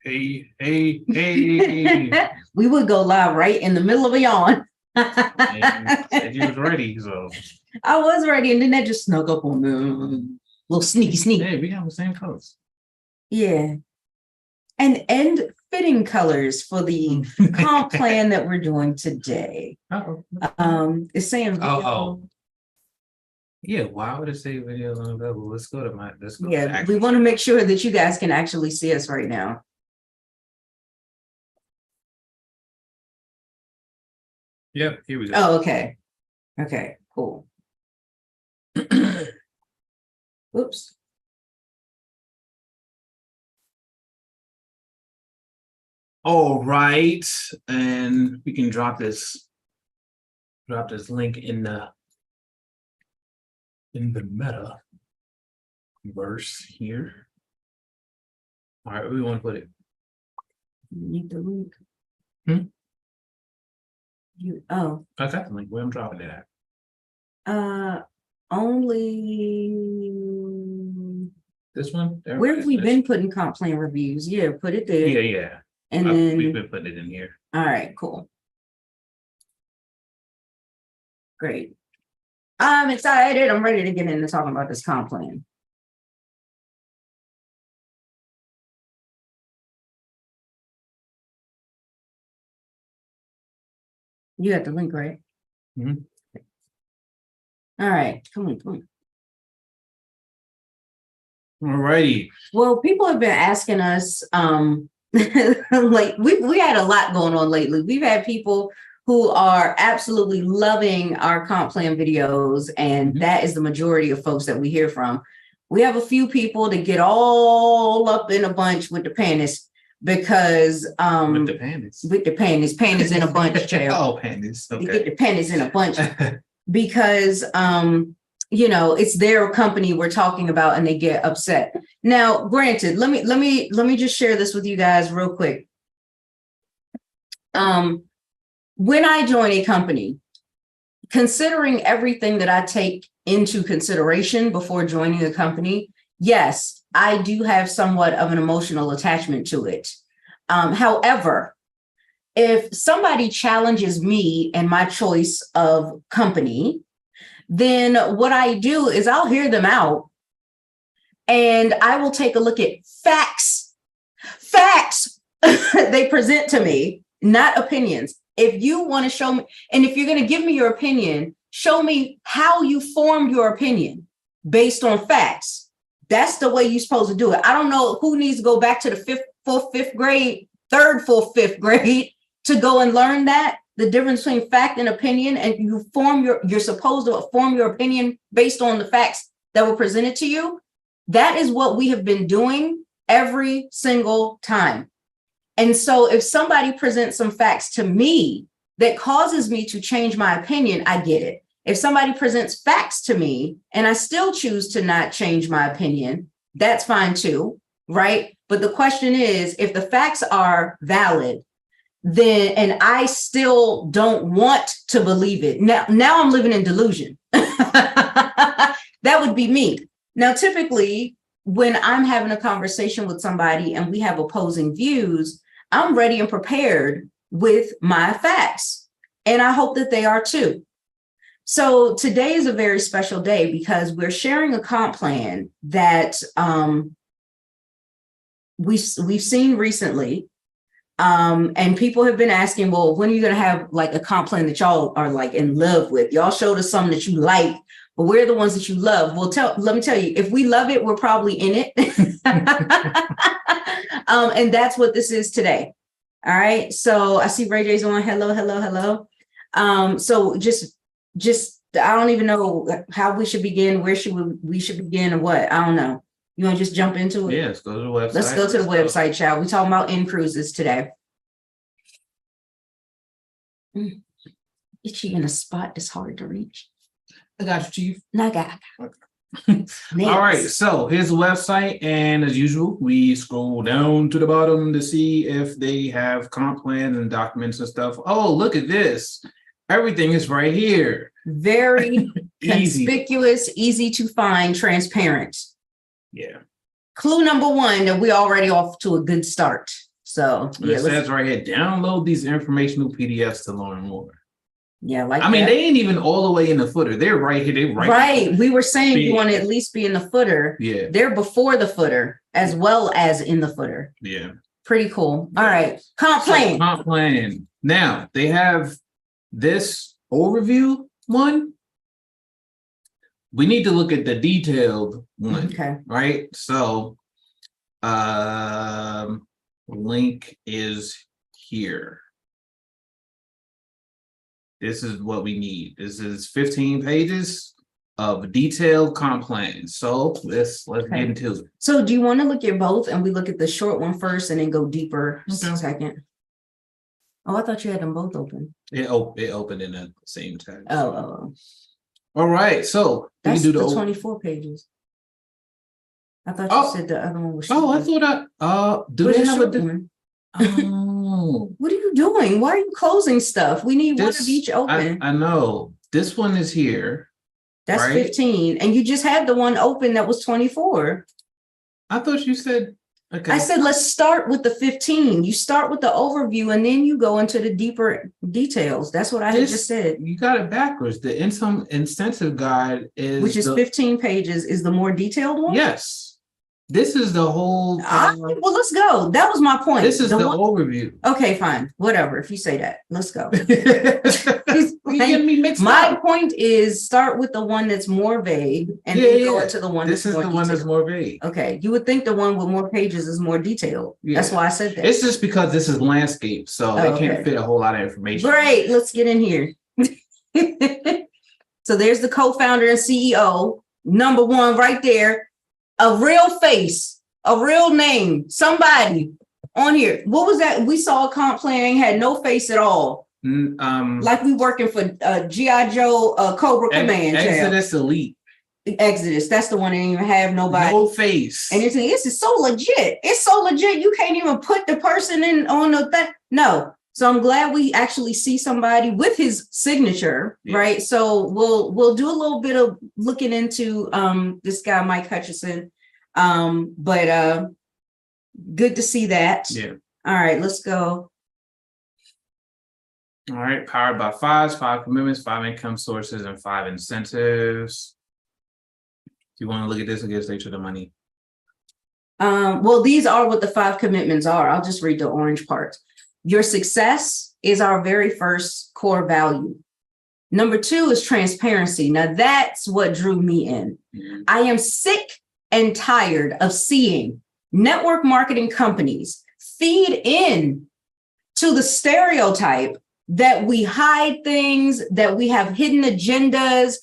Hey. We would go live right in the middle of a yawn. And said you was ready, so. I was ready, and then that just snuck up on me. Little sneaky sneak. Hey, we have the same colors. Yeah. And fitting colors for the comp plan that we're doing today. It's saying yeah, why would it say videos unavailable? Let's go to yeah, we want to make sure that you guys can actually see us right now. Yep, here we go. Oh, okay. Okay, cool. Oops. All right, and we can drop this link in the meta verse here. All right, where we want to put it? You need the link. I got the link. Where I'm dropping it at? Only this one. Where have we been putting comp plan reviews? Yeah, put it there. Yeah. And then we've been putting it in here. All right, cool. Great. I'm excited. I'm ready to get into talking about this comp plan. You got the link, right? Mm-hmm. All right, come on. All righty. Well, people have been asking us, like we had a lot going on lately. We've had people who are absolutely loving our comp plan videos, and that is the majority of folks that we hear from. We have a few people that get all up in a bunch with the pandas because with the pandas in a bunch. Oh, pandas. Okay. They get the pandas in a bunch because it's their company we're talking about, and they get upset. Now, granted, let me just share this with you guys real quick. When I join a company, considering everything that I take into consideration before joining a company, yes, I do have somewhat of an emotional attachment to it. However, if somebody challenges me and my choice of company, then what I do is I'll hear them out and I will take a look at facts they present to me, not opinions. If you want to show me, and if you're going to give me your opinion, show me how you formed your opinion based on facts. That's the way you're supposed to do it. I don't know who needs to go back to the fifth grade, third, fourth, fifth grade to go and learn that. The difference between fact and opinion, and you're supposed to form your opinion based on the facts that were presented to you. That is what we have been doing every single time. And so if somebody presents some facts to me that causes me to change my opinion, I get it. If somebody presents facts to me and I still choose to not change my opinion, that's fine too, right? But the question is, if the facts are valid, then, and I still don't want to believe it. Now I'm living in delusion. That would be me. Now, typically, when I'm having a conversation with somebody and we have opposing views, I'm ready and prepared with my facts. And I hope that they are too. So today is a very special day because we're sharing a comp plan that we've seen recently. And people have been asking, well, when are you going to have like a comp plan that y'all are like in love with? Y'all showed us some that you like, but we're the ones that you love. Well, let me tell you, if we love it, we're probably in it. And that's what this is today. All right. So I see Ray J's on. Hello. So just I don't even know how we should begin, where we should begin, or what. I don't know. You want to just jump into it? Yeah, let's go to the website. Let's go to the website, child. We're talking about InCruises today. Itchy in a spot that's hard to reach. I got you, Chief. No, I got. All right, so here's the website, and as usual, we scroll down to the bottom to see if they have comp plans and documents and stuff. Oh, look at this. Everything is right here. Very conspicuous, easy to find, transparent. Yeah. Clue number one that we're already off to a good start. So it says right here, download these informational PDFs to learn more. Yeah, like I mean, they ain't even all the way in the footer. They're right here. They right. We were saying you want to at least be in the footer. Yeah. They're before the footer as well as in the footer. Yeah. Pretty cool. All right. Comp plan. Comp plan. Now they have this overview one. We need to look at the detailed one. Okay. Right. So link is here. This is what we need. This is 15 pages of detailed comp plan. So let's get into it. So do you want to look at both and we look at the short one first and then go deeper second? Oh, I thought you had them both open. It opened in the same tab. Oh. All right. So that's the 24 pages. I thought you said the other one was short. Oh, I thought do they have a different one? Oh. What are you doing? Why are you closing stuff? We need one of each open. I know. This one is here. That's right? 15. And you just had the one open that was 24. I thought you said, okay. I said, let's start with the 15. You start with the overview and then you go into the deeper details. That's what I had just said. You got it backwards. The incentive guide is which is 15 pages is the more detailed one? Yes. This is the whole well, let's go. That was my point. This is the overview. Okay, fine. Whatever. If you say that, let's go. You getting me mixed my up. point is start with the one that's more vague and then go into the one this that's is the one that's more vague. Okay. You would think the one with more pages is more detailed. Yeah. That's why I said that. It's just because this is landscape, so they can't fit a whole lot of information. Great. Let's get in here. So there's the co-founder and CEO. Number one right there. A real face, a real name, somebody on here. What was that? We saw a comp plan, had no face at all. Like we working for G.I. Joe Cobra Command. Exodus Elite. Exodus. That's the one that didn't even have nobody. No face. And it's so legit. It's so legit. You can't even put the person in on the thing. No. So I'm glad we actually see somebody with his signature, right? So we'll do a little bit of looking into this guy, Mike Hutchison. But good to see that. Yeah. All right, let's go. All right, powered by 5 commitments, 5 income sources, and 5 incentives. Do you want to look at this or get straight to the money? Well, these are what the 5 commitments are. I'll just read the orange part. Your success is our very first core value. Number 2 is transparency. Now that's what drew me in. Mm-hmm. I am sick and tired of seeing network marketing companies feed in to the stereotype that we hide things, that we have hidden agendas,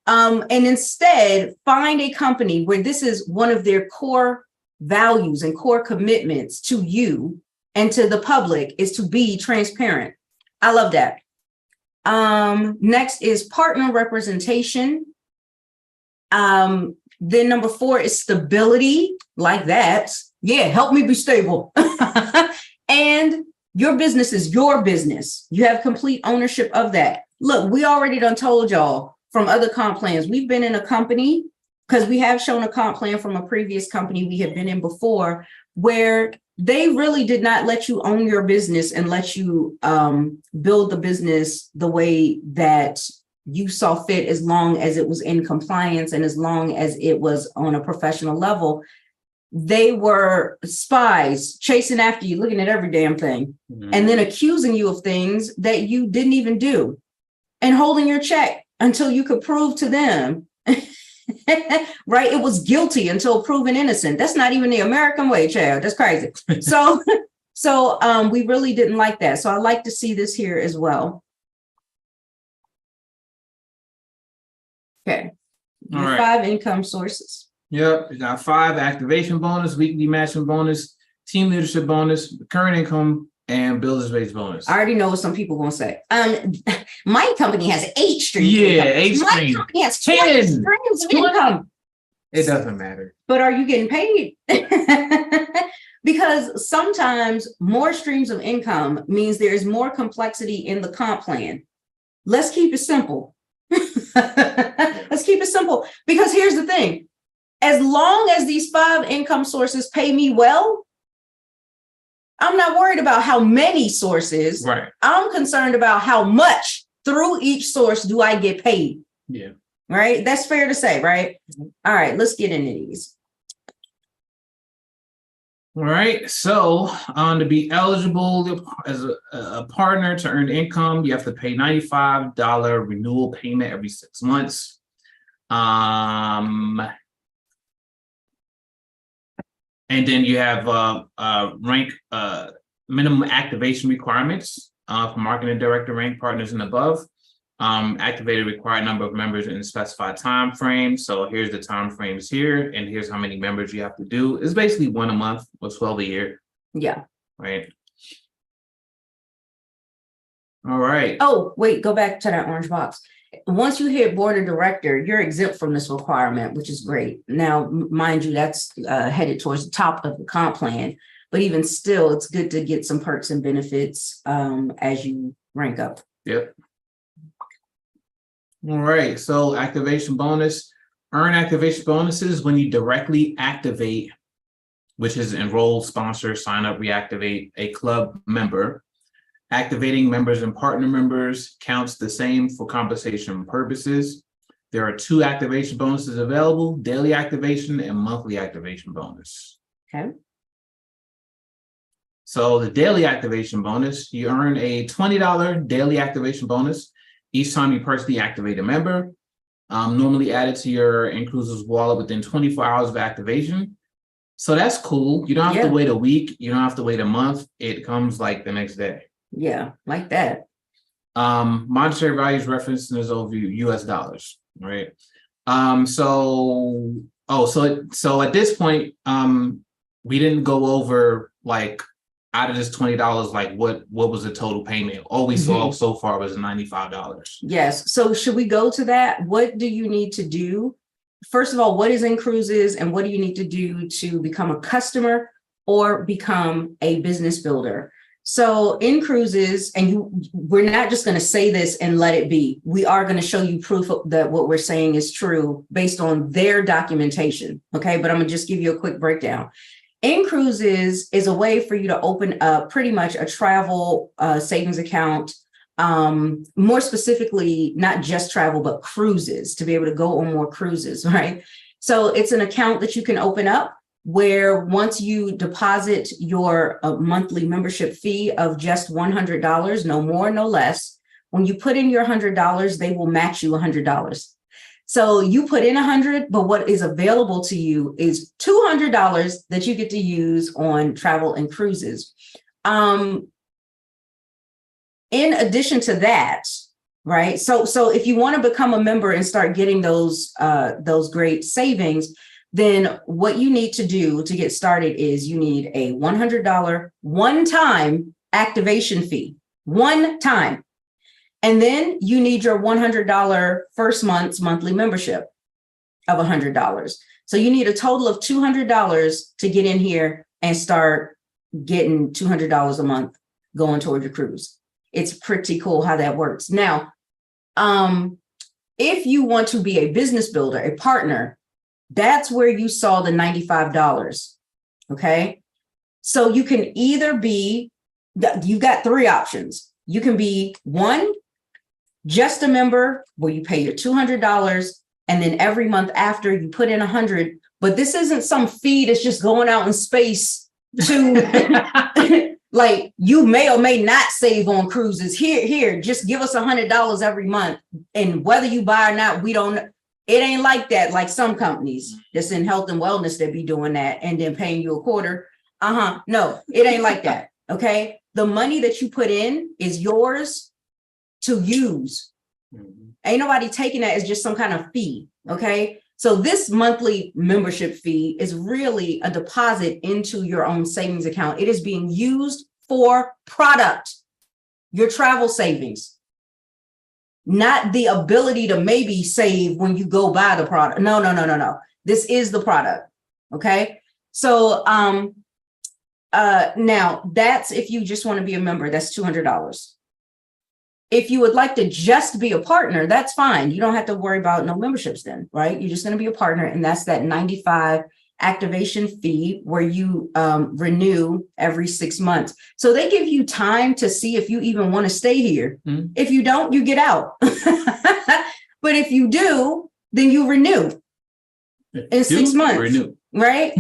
and instead find a company where this is one of their core values and core commitments to you and to the public is to be transparent. I love that. Next is partner representation. Then number 4 is stability, like that. Yeah, help me be stable. And your business is your business. You have complete ownership of that. Look, we already done told y'all from other comp plans. We've been in a company, because we have shown a comp plan from a previous company we have been in before, where they really did not let you own your business and let you build the business the way that you saw fit, as long as it was in compliance and as long as it was on a professional level. They were spies chasing after you, looking at every damn thing, and then accusing you of things that you didn't even do and holding your check until you could prove to them, right? It was guilty until proven innocent. That's not even the American way, child. That's crazy. So we really didn't like that. So I like to see this here as well. Okay. All right. 5 income sources. Yep, we got 5 activation bonus, weekly matching bonus, team leadership bonus, recurring income, and builders rates bonus. I already know what some people gonna say. My company has 8 streams. Yeah, 8 streams. My company has 10 streams of income. It doesn't matter. But are you getting paid? Because sometimes more streams of income means there is more complexity in the comp plan. Let's keep it simple. Let's keep it simple. Because here's the thing. As long as these 5 income sources pay me well, I'm not worried about how many sources. Right. I'm concerned about how much through each source do I get paid. Yeah. Right. That's fair to say, right? All right, let's get into these. All right. So to be eligible as a partner to earn income, you have to pay $95 renewal payment every 6 months. And then you have rank minimum activation requirements for marketing director rank partners and above. Activated required number of members in a specified time frame. So here's the time frames here, and here's how many members you have to do. It's basically 1 a month or 12 a year. Yeah. Right. All right. Oh, wait, go back to that orange box. Once you hit board of director, you're exempt from this requirement, which is great. Now, mind you, that's headed towards the top of the comp plan, but even still, it's good to get some perks and benefits as you rank up. Yep. All right. So activation bonus, earn activation bonuses when you directly activate, which is enroll, sponsor, sign up, reactivate a club member. Activating members and partner members counts the same for compensation purposes. There are 2 activation bonuses available, daily activation and monthly activation bonus. Okay. So the daily activation bonus, you earn a $20 daily activation bonus each time you personally activate a member, normally added to your InCruises wallet within 24 hours of activation. So that's cool. You don't have to wait a week. You don't have to wait a month. It comes like the next day. Yeah, like that. Monetary value is referenced in this overview, US dollars, right? So at this point, we didn't go over like out of this $20, like what was the total payment? All we saw so far was $95. Yes. So should we go to that? What do you need to do? First of all, what is InCruises and what do you need to do to become a customer or become a business builder? So InCruises, and we're not just going to say this and let it be. We are going to show you proof that what we're saying is true based on their documentation. Okay, but I'm going to just give you a quick breakdown. InCruises is a way for you to open up pretty much a travel savings account. More specifically, not just travel, but cruises, to be able to go on more cruises, right? So it's an account that you can open up where once you deposit your monthly membership fee of just $100, no more, no less, when you put in your $100, they will match you $100. So you put in 100, but what is available to you is $200 that you get to use on travel and cruises. In addition to that, right? So if you want to become a member and start getting those great savings, then what you need to do to get started is you need a $100 one-time activation fee, one time. And then you need your $100 first month's monthly membership of $100. So you need a total of $200 to get in here and start getting $200 a month going toward your cruise. It's pretty cool how that works. Now, if you want to be a business builder, a partner, that's where you saw the $95. Okay. So you can either be, you've got 3 options. You can be one, just a member where you pay your $200 and then every month after you put in 100, but this isn't some fee that's just going out in space to like you may or may not save on cruises. Here, just give us $100 every month. And whether you buy or not, we don't, it ain't like that. Like some companies that's in health and wellness that be doing that and then paying you a quarter. No, it ain't like that. Okay. The money that you put in is yours to use. Ain't nobody taking that as just some kind of fee. Okay. So this monthly membership fee is really a deposit into your own savings account. It is being used for product, your travel savings, not the ability to maybe save when you go buy the product. No. This is the product. Okay. So now that's if you just want to be a member, that's $200. If you would like to just be a partner, that's fine. You don't have to worry about no memberships then, right? You're just going to be a partner, and that's that $95 activation fee where you renew every 6 months. So they give you time to see if you even want to stay here. Mhm. If you don't, you get out. But if you do, then you renew in 6 months, Renew. right?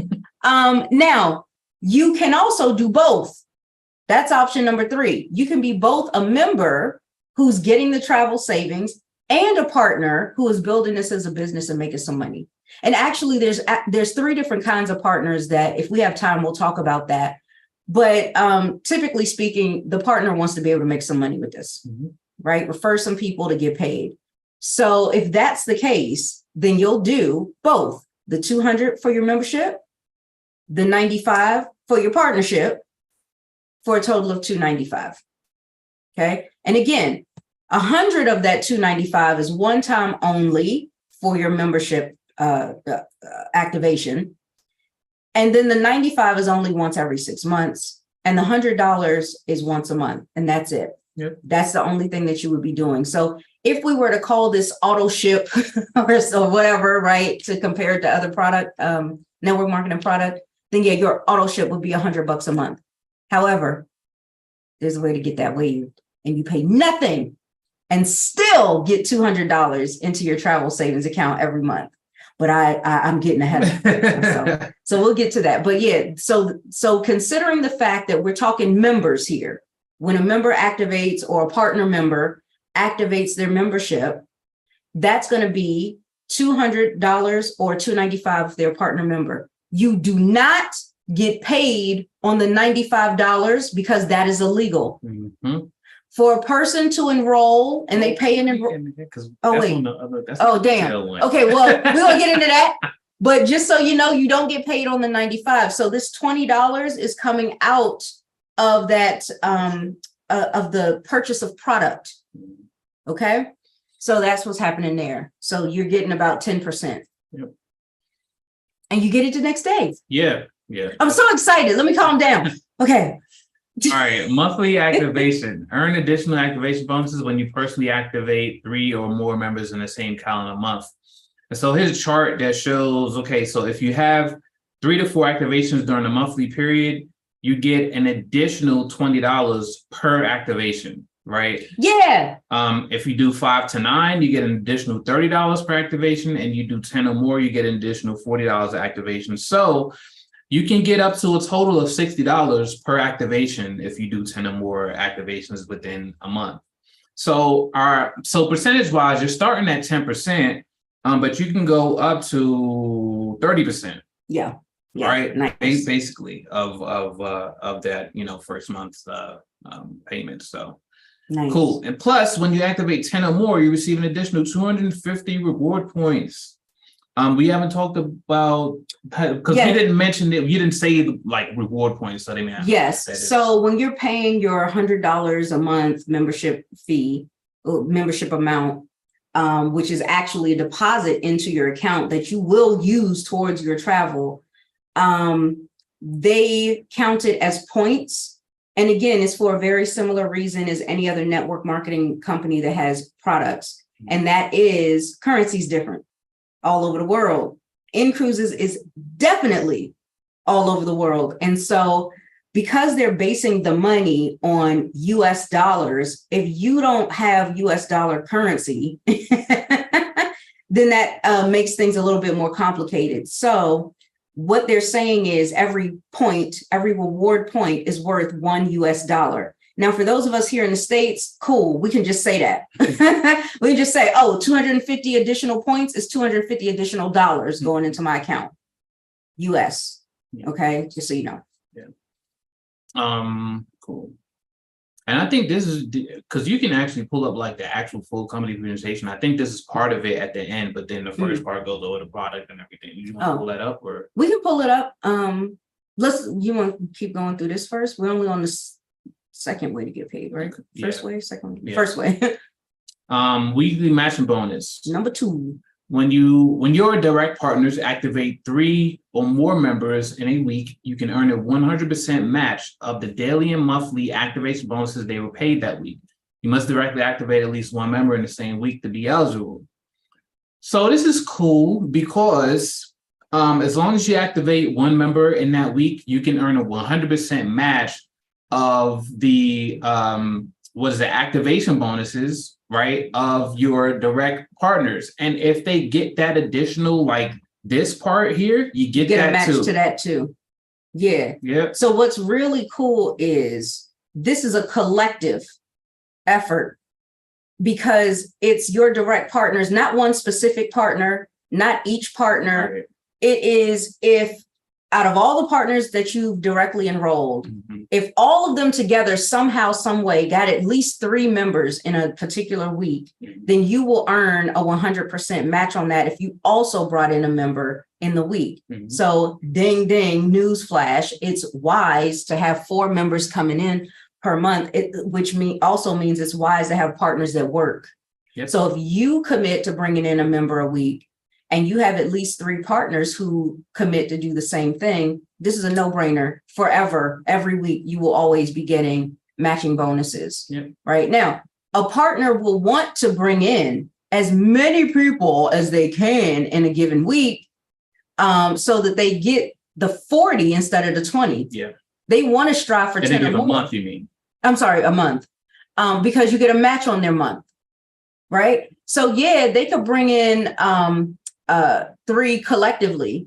Now, you can also do both. That's option number 3. You can be both a member who's getting the travel savings and a partner who is building this as a business and making some money. And actually, there's 3 different kinds of partners that, if we have time, we'll talk about that. But typically speaking, the partner wants to be able to make some money with this, right? Refer some people to get paid. So if that's the case, then you'll do both the $200 for your membership, the $95 for your partnership, for a total of $295. Okay. And again, $100 of that $295 is one time only for your membership activation. And then the $95 is only once every 6 months. And the $100 is once a month. And that's it. Yep. That's the only thing that you would be doing. So if we were to call this auto ship or so whatever, right, to compare it to other product, network marketing product, then yeah, your auto ship would be $100 a month. However, there's a way to get that waived, and you pay nothing and still get $200 into your travel savings account every month. But I'm getting ahead of myself. So we'll get to that. But yeah, so considering the fact that we're talking members here, when a member activates or a partner member activates their membership, that's going to be $200 or $295 if they're a partner member. You do not get paid on the $95 because that is illegal. Mm-hmm. For a person to enroll and they pay an enroll. Oh, wait. Oh, damn. Okay, well, we're going to get into that. But just so you know, you don't get paid on the $95. So this $20 is coming out of that, of the purchase of product. Okay. So that's what's happening there. So you're getting about 10%. Yep. And you get it the next day. Yeah. Yeah. I'm so excited. Let me calm down. Okay. All right. Monthly activation. Earn additional activation bonuses when you personally activate 3 or more members in the same calendar month. And so here's a chart that shows, okay, so if you have 3 to 4 activations during a monthly period, you get an additional $20 per activation, right? Yeah. If you do 5 to 9, you get an additional $30 per activation, and you do 10 or more, you get an additional $40 activation. So you can get up to a total of $60 per activation if you do 10 or more activations within a month. So percentage wise, you're starting at 10%, but you can go up to 30%. Yeah. Yeah, right. Nice. Basically of that, first month's payment. So nice. Cool. And plus, when you activate 10 or more, you receive an additional 250 reward points. We haven't talked about, because we didn't mention it. You didn't say like reward points. So they mean, yes. So when you're paying your $100 a month membership fee, membership amount, which is actually a deposit into your account that you will use towards your travel, they count it as points. And again, it's for a very similar reason as any other network marketing company that has products. And that is currency's different all over the world. InCruises is definitely all over the world. And so because they're basing the money on US dollars, if you don't have US dollar currency, then that makes things a little bit more complicated. So what they're saying is every reward point is worth $1 US. Now, for those of us here in the States, cool, we can just say that. We can just say, 250 additional points is $250 additional dollars going into my account. US. Okay, just so you know. Yeah. Cool. And I think this is because you can actually pull up like the actual full company presentation. I think this is part of it at the end, but then the first part goes over the product and everything. You want to pull that up, or we can pull it up. You want to keep going through this first? We're only on the second way to get paid, right? First way, second way, first way. Weekly matching bonus. Number 2. When your direct partners activate 3 or more members in a week, you can earn a 100% match of the daily and monthly activation bonuses they were paid that week. You must directly activate at least 1 member in the same week to be eligible. So this is cool because As long as you activate one member in that week, you can earn a 100% match of the activation bonuses, right, of your direct partners. And if they get that additional, like this part here, you get a that match too. to that too. Yeah. Yeah. So what's really cool is this is a collective effort because it's your direct partners, not one specific partner, not each partner. Right. It is if out of all the partners that you've directly enrolled, if all of them together somehow, some way got at least 3 members in a particular week, then you will earn a 100% match on that if you also brought in a member in the week. So ding, ding, newsflash, it's wise to have 4 members coming in per month, which also means it's wise to have partners that work. Yep. So if you commit to bringing in a member a week, and you have at least 3 partners who commit to do the same thing, this is a no-brainer. Forever, every week, you will always be getting matching bonuses. Yep. Right now, a partner will want to bring in as many people as they can in a given week, so that they get the 40 instead of the 20. Yeah. They want to strive for 10 or more. A month, you mean? I'm sorry, a month. Because you get a match on their month. Right? So yeah, they could bring in 3 collectively,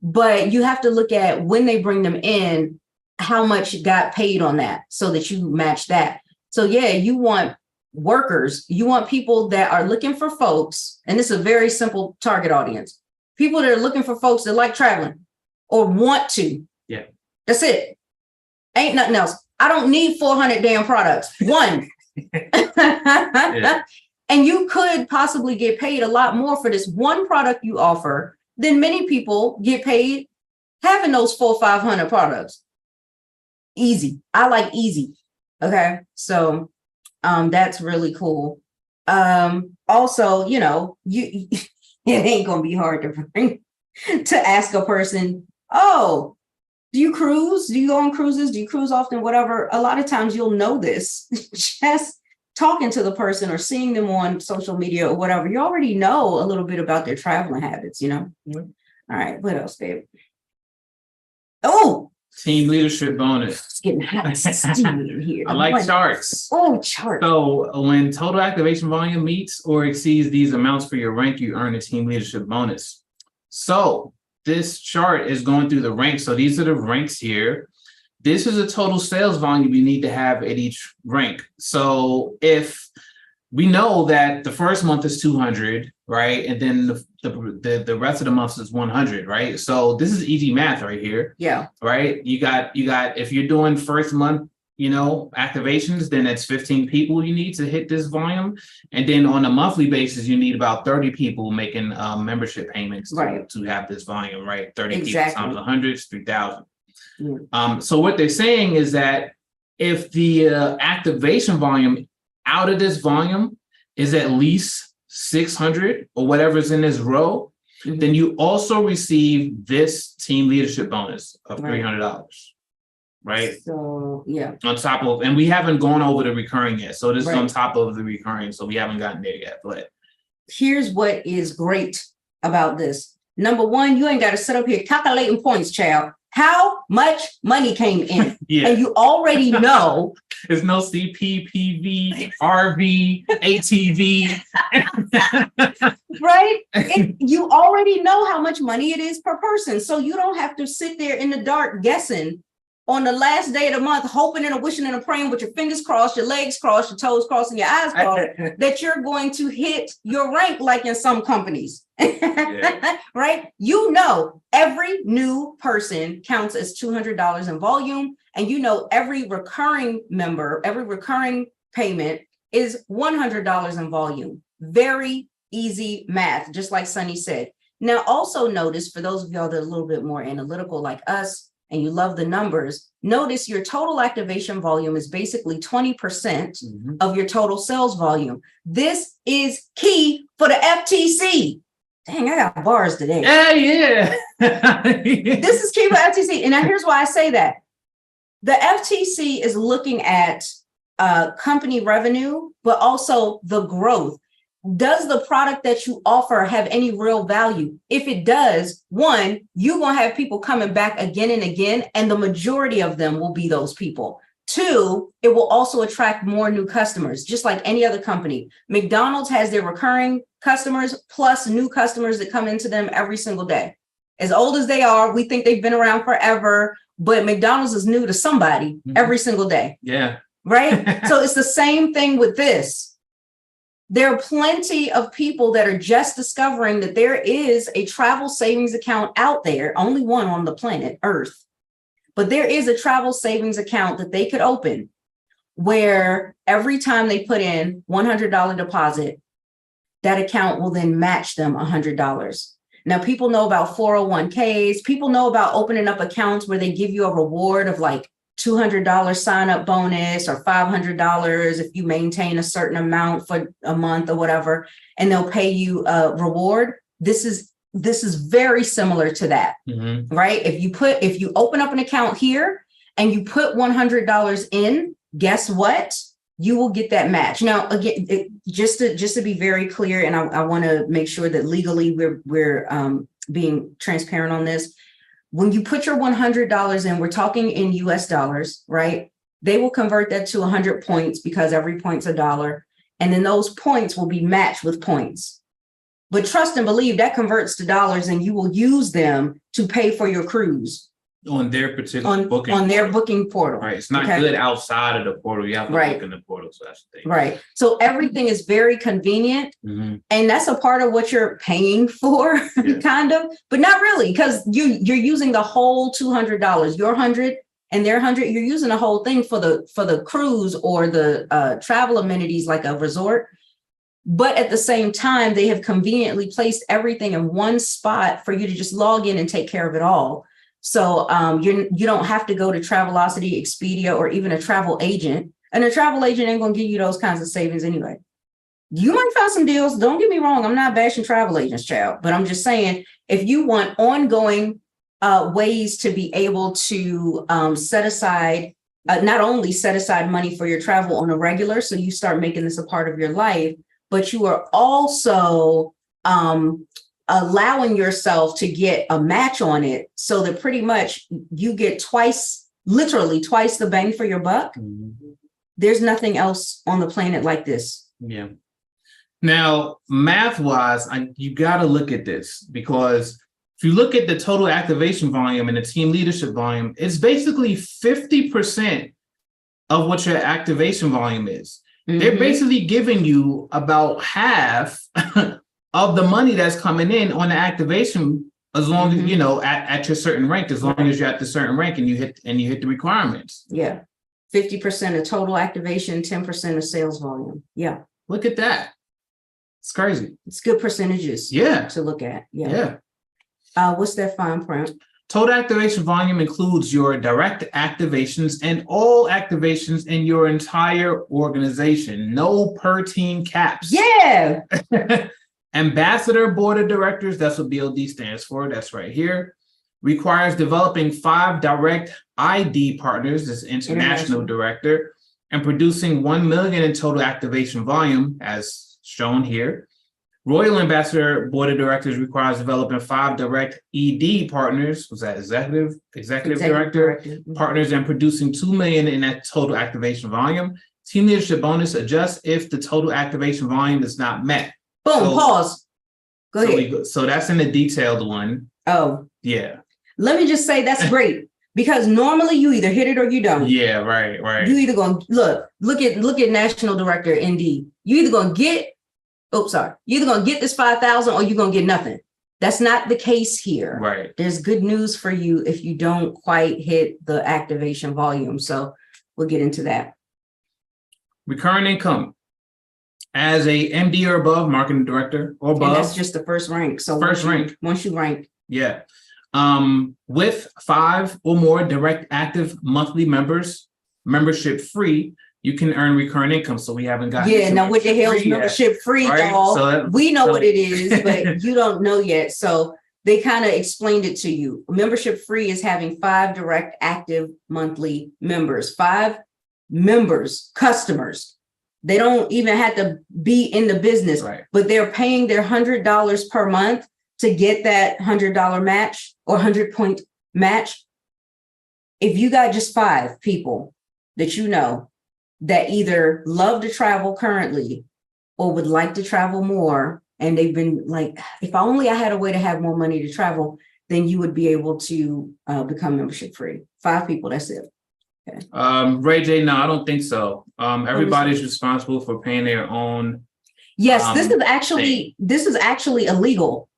but you have to look at when they bring them in, how much got paid on that so that you match that. So yeah, you want workers, you want people that are looking for folks, and this is a very simple target audience, people that are looking for folks that like traveling or want to. Yeah. That's it. Ain't nothing else. I don't need 400 damn products. One. Yeah. And you could possibly get paid a lot more for this one product you offer than many people get paid having those 400 or 500 products. Easy. I like easy. Okay. So that's really cool. Also, you know, it ain't gonna be hard to ask a person, oh, do you cruise? Do you go on cruises? Do you cruise often? Whatever. A lot of times you'll know this just talking to the person or seeing them on social media or whatever. You already know a little bit about their traveling habits, you know? Mm-hmm. All right. What else, babe? Oh, team leadership bonus. It's getting hot and steamy in here. I like charts. Oh, charts. So when total activation volume meets or exceeds these amounts for your rank, you earn a team leadership bonus. So this chart is going through the ranks. So these are the ranks here. This is a total sales volume you need to have at each rank. So if we know that the first month is 200, right? And then the rest of the months is 100, right? So this is easy math right here. Yeah. Right. You got, if you're doing first month, activations, then it's 15 people you need to hit this volume. And then on a monthly basis, you need about 30 people making membership payments to have this volume, right? 30 people times 100 is 3,000. Yeah. So what they're saying is that if the activation volume out of this volume is at least 600 or whatever's in this row, then you also receive this team leadership bonus of $300. Right. So, yeah. On top of, and we haven't gone over the recurring yet. So this is on top of the recurring. So we haven't gotten there yet. But here's what is great about this. Number one, you ain't got to sit up here calculating points, child. How much money came in? Yeah. And you already know. There's no CP, PV, RV, ATV. Right? You already know how much money it is per person. So you don't have to sit there in the dark guessing on the last day of the month, hoping and wishing and praying with your fingers crossed, your legs crossed, your toes crossed, and your eyes crossed, that you're going to hit your rank like in some companies. Yeah. Right? You know, every new person counts as $200 in volume. And you know, every recurring member, every recurring payment is $100 in volume. Very easy math, just like Sunny said. Now, also notice, for those of y'all that are a little bit more analytical like us, and you love the numbers, notice your total activation volume is basically 20% of your total sales volume. This is key for the FTC. Dang, I got bars today. Yeah. This is key for FTC. And now here's why I say that. The FTC is looking at company revenue, but also the growth. does the product that you offer have any real value? If it does, one, you're going to have people coming back again and again, and the majority of them will be those people. Two, it will also attract more new customers, just like any other company. McDonald's has their recurring customers plus new customers that come into them every single day. As old as they are, we think they've been around forever, but McDonald's is new to somebody every single day. Yeah. Right? So it's the same thing with this. There are plenty of people that are just discovering that there is a travel savings account out there, only one on the planet Earth. But there is a travel savings account that they could open where every time they put in $100 deposit, that account will then match them $100. Now, people know about 401ks. People know about opening up accounts where they give you a reward of like $200 sign up bonus or $500 if you maintain a certain amount for a month or whatever, and they'll pay you a reward. This is very similar to that, right? If you open up an account here and you put $100 in, guess what? You will get that match. Now, again, just to be very clear, and I want to make sure that legally we're being transparent on this. When you put your $100 in, we're talking in US dollars, right? They will convert that to 100 points because every point's $1. And then those points will be matched with points. But trust and believe that converts to dollars, and you will use them to pay for your cruise. On their particular booking. On their booking portal. Right. It's not good outside of the portal. You have to book in the portal. So that's the thing. Right. So everything is very convenient. And that's a part of what you're paying for, kind of, but not really, because you're using the whole $200, your 100 and their 100. You're using the whole thing for the cruise or the travel amenities like a resort. But at the same time, they have conveniently placed everything in one spot for you to just log in and take care of it all. So you don't have to go to Travelocity, Expedia, or even a travel agent. And a travel agent ain't going to give you those kinds of savings anyway. You might find some deals. Don't get me wrong. I'm not bashing travel agents, child. But I'm just saying, if you want ongoing ways to be able to set aside, not only set aside money for your travel on a regular, so you start making this a part of your life, but you are also allowing yourself to get a match on it so that pretty much you get literally twice the bang for your buck. There's nothing else on the planet like this. Yeah. Now, math-wise, you got to look at this, because if you look at the total activation volume and the team leadership volume, it's basically 50% of what your activation volume is. They're basically giving you about half of the money that's coming in on the activation, as long as, you know, at your certain rank, as long as you're at the certain rank and you hit the requirements. Yeah. 50% of total activation, 10% of sales volume. Yeah. Look at that. It's crazy. It's good percentages. Yeah. To look at. Yeah. What's that fine print? Total activation volume includes your direct activations and all activations in your entire organization. No per team caps. Yeah. Ambassador Board of Directors, that's what BOD stands for, that's right here, requires developing 5 direct ID partners, this international director, and producing 1 million in total activation volume, as shown here. Royal Ambassador Board of Directors requires developing 5 direct ED partners, was that executive director partners, and producing 2 million in that total activation volume. Team leadership bonus adjusts if the total activation volume is not met. Boom, pause. Go ahead. So that's in the detailed one. Oh. Yeah. Let me just say that's great, because normally you either hit it or you don't. Yeah, right. You either going to look at National Director ND. You either going to get, you're either going to get this 5,000 or you're going to get nothing. That's not the case here. Right. There's good news for you if you don't quite hit the activation volume. So we'll get into that. Recurring income. As a MD or above, marketing director or above. And that's just the first rank. So once you rank. Yeah. With 5 or more direct active monthly members, membership free, you can earn recurring income. So we haven't got. Yeah. Now what the hell is membership free, right? Y'all? We know what it is, but you don't know yet. So they kind of explained it to you. Membership free is having 5 direct active monthly members, 5 members, customers. They don't even have to be in the business, Right. but they're paying their $100 per month to get that $100 match or 100-point match. If you got just 5 people that you know that either love to travel currently or would like to travel more, and they've been like, if only I had a way to have more money to travel, then you would be able to become membership free. 5 people, that's it. Okay. Ray J, no, I don't think so. Everybody's responsible for paying their own. Yes, this is actually illegal.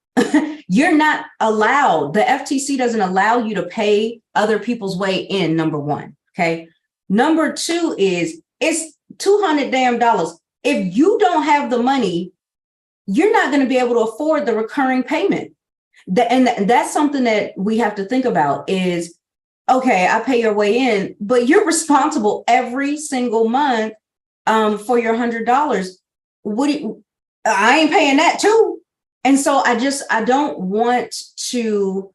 You're not allowed. The FTC doesn't allow you to pay other people's way in, number 1. Okay. Number 2 is it's $200 damn. If you don't have the money, you're not going to be able to afford the recurring payment. And that's something that we have to think about is, okay, I pay your way in, but you're responsible every single month for your $100. I ain't paying that too. And so I don't want to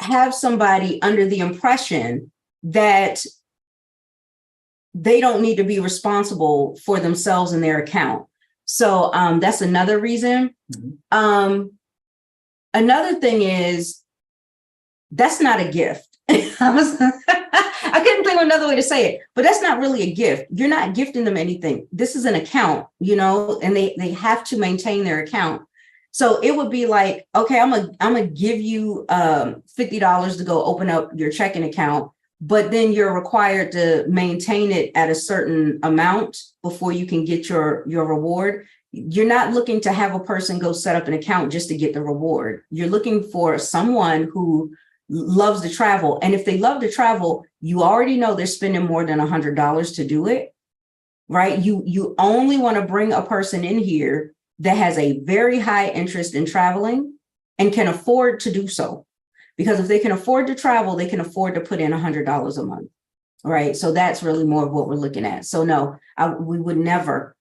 have somebody under the impression that they don't need to be responsible for themselves and their account. So that's another reason. Mm-hmm. Another thing is, that's not a gift. I couldn't think of another way to say it, but that's not really a gift. You're not gifting them anything. This is an account, and they have to maintain their account. So it would be like, okay, I'm gonna give you $50 to go open up your checking account, but then you're required to maintain it at a certain amount before you can get your reward. You're not looking to have a person go set up an account just to get the reward. You're looking for someone who loves to travel. And if they love to travel, you already know they're spending more than $100 to do it, right? You only want to bring a person in here that has a very high interest in traveling and can afford to do so. Because if they can afford to travel, they can afford to put in $100 a month, right? So that's really more of what we're looking at. So no, we would never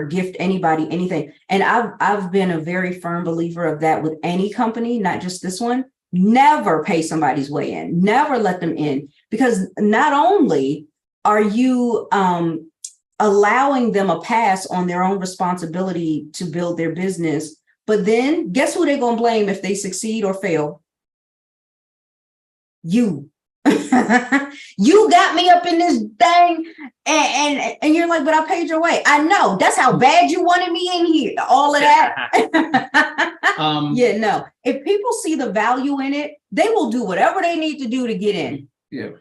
gift anybody anything. And I've been a very firm believer of that with any company, not just this one. Never pay somebody's way in, never let them in, because not only are you allowing them a pass on their own responsibility to build their business, but then guess who they're going to blame if they succeed or fail? You. You got me up in this thing and you're like, but I paid your way. I know, that's how bad you wanted me in here, all of that. Yeah, no, if people see the value in it, they will do whatever they need to do to get in. Yeah.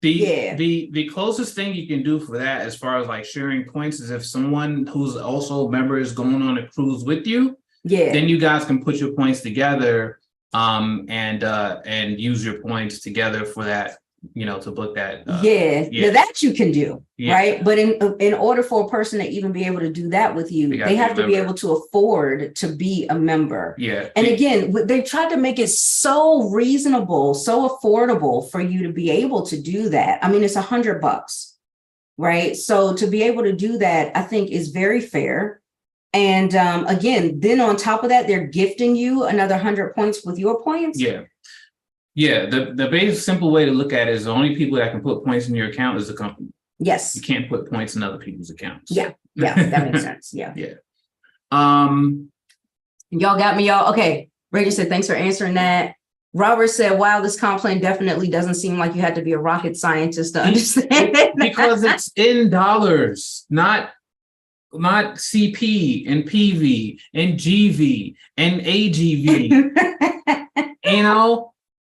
The closest thing you can do for that, as far as like sharing points, is if someone who's also a member is going on a cruise with you, then you guys can put your points together and use your points together for that, to book that. Now that you can do, right? But in order for a person to even be able to do that with you, they have to be able to afford to be a member. Yeah. And again, they tried to make it so reasonable, so affordable for you to be able to do that. I mean, it's $100, right? So to be able to do that, I think is very fair. And again, then on top of that, they're gifting you another 100 points with your points. Yeah, the basic simple way to look at it is the only people that can put points in your account is the company. Yes. You can't put points in other people's accounts. Yeah, that makes sense. Yeah. Y'all got me, y'all. Okay. Rachel said, thanks for answering that. Robert said, wow, this comp plan definitely doesn't seem like you had to be a rocket scientist to understand it. Because it's in dollars, not CP and PV and GV and AGV.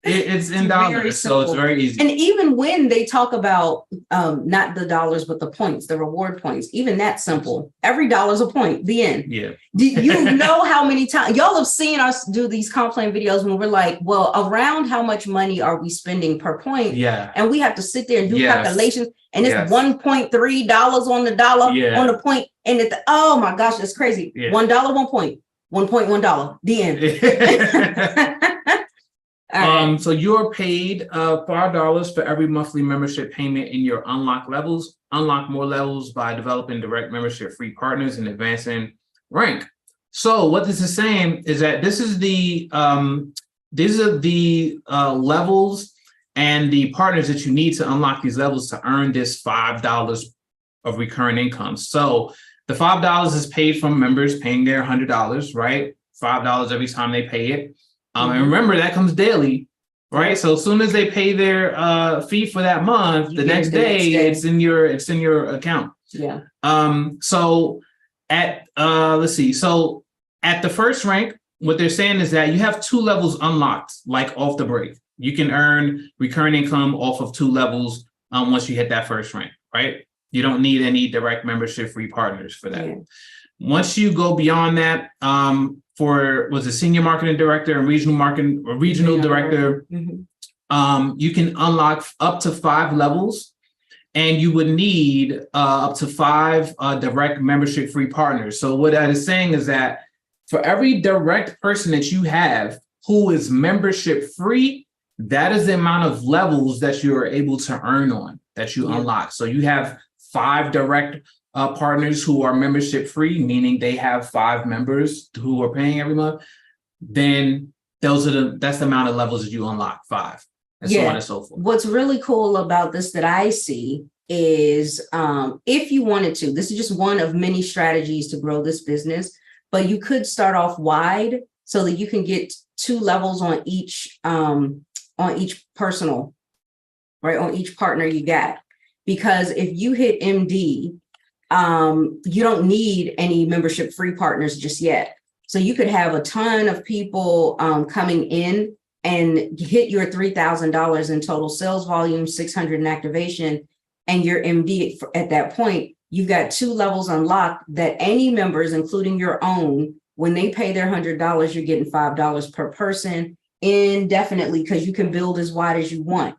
It's in dollars, so it's very easy. And even when they talk about not the dollars, but the points, the reward points, even that's simple. Every dollar's a point, the end. Yeah. Do you know how many times y'all have seen us do these comp plan videos when we're like, well, around how much money are we spending per point? Yeah. And we have to sit there and do calculations, and it's $1.3 on the dollar on the point. And oh my gosh, that's crazy. $1, 1 point, $1.1, the end. So you're paid $5 for every monthly membership payment in your unlock levels. Unlock more levels by developing direct membership free partners and advancing rank. So what this is saying is that this is these are the levels and the partners that you need to unlock these levels to earn this $5 of recurring income. So the $5 is paid from members paying their $100, right? $5 every time they pay it. And remember, that comes daily, right? So as soon as they pay their fee for that month, the next day it's in your account. Yeah. So at let's see. So at the first rank, what they're saying is that you have 2 levels unlocked, like off the break. You can earn recurring income off of 2 levels once you hit that first rank, right? You don't need any direct membership free partners for that. Yeah. Once you go beyond that, for was a senior marketing director and regional director, you can unlock up to 5 levels, and you would need up to 5 direct membership free partners. So what that is saying is that for every direct person that you have who is membership free, that is the amount of levels that you are able to earn on, that you unlock. So you have 5 direct partners who are membership free, meaning they have 5 members who are paying every month. Then that's the amount of levels that you unlock, 5, and so on and so forth. What's really cool about this that I see is if you wanted to, this is just one of many strategies to grow this business, but you could start off wide so that you can get 2 levels on each personal, right? On each partner you got. Because if you hit MD, you don't need any membership free partners just yet. So you could have a ton of people coming in and hit your $3,000 in total sales volume, 600 in activation, and your MD at that point, you've got 2 levels unlocked that any members, including your own, when they pay their $100, you're getting $5 per person indefinitely, because you can build as wide as you want.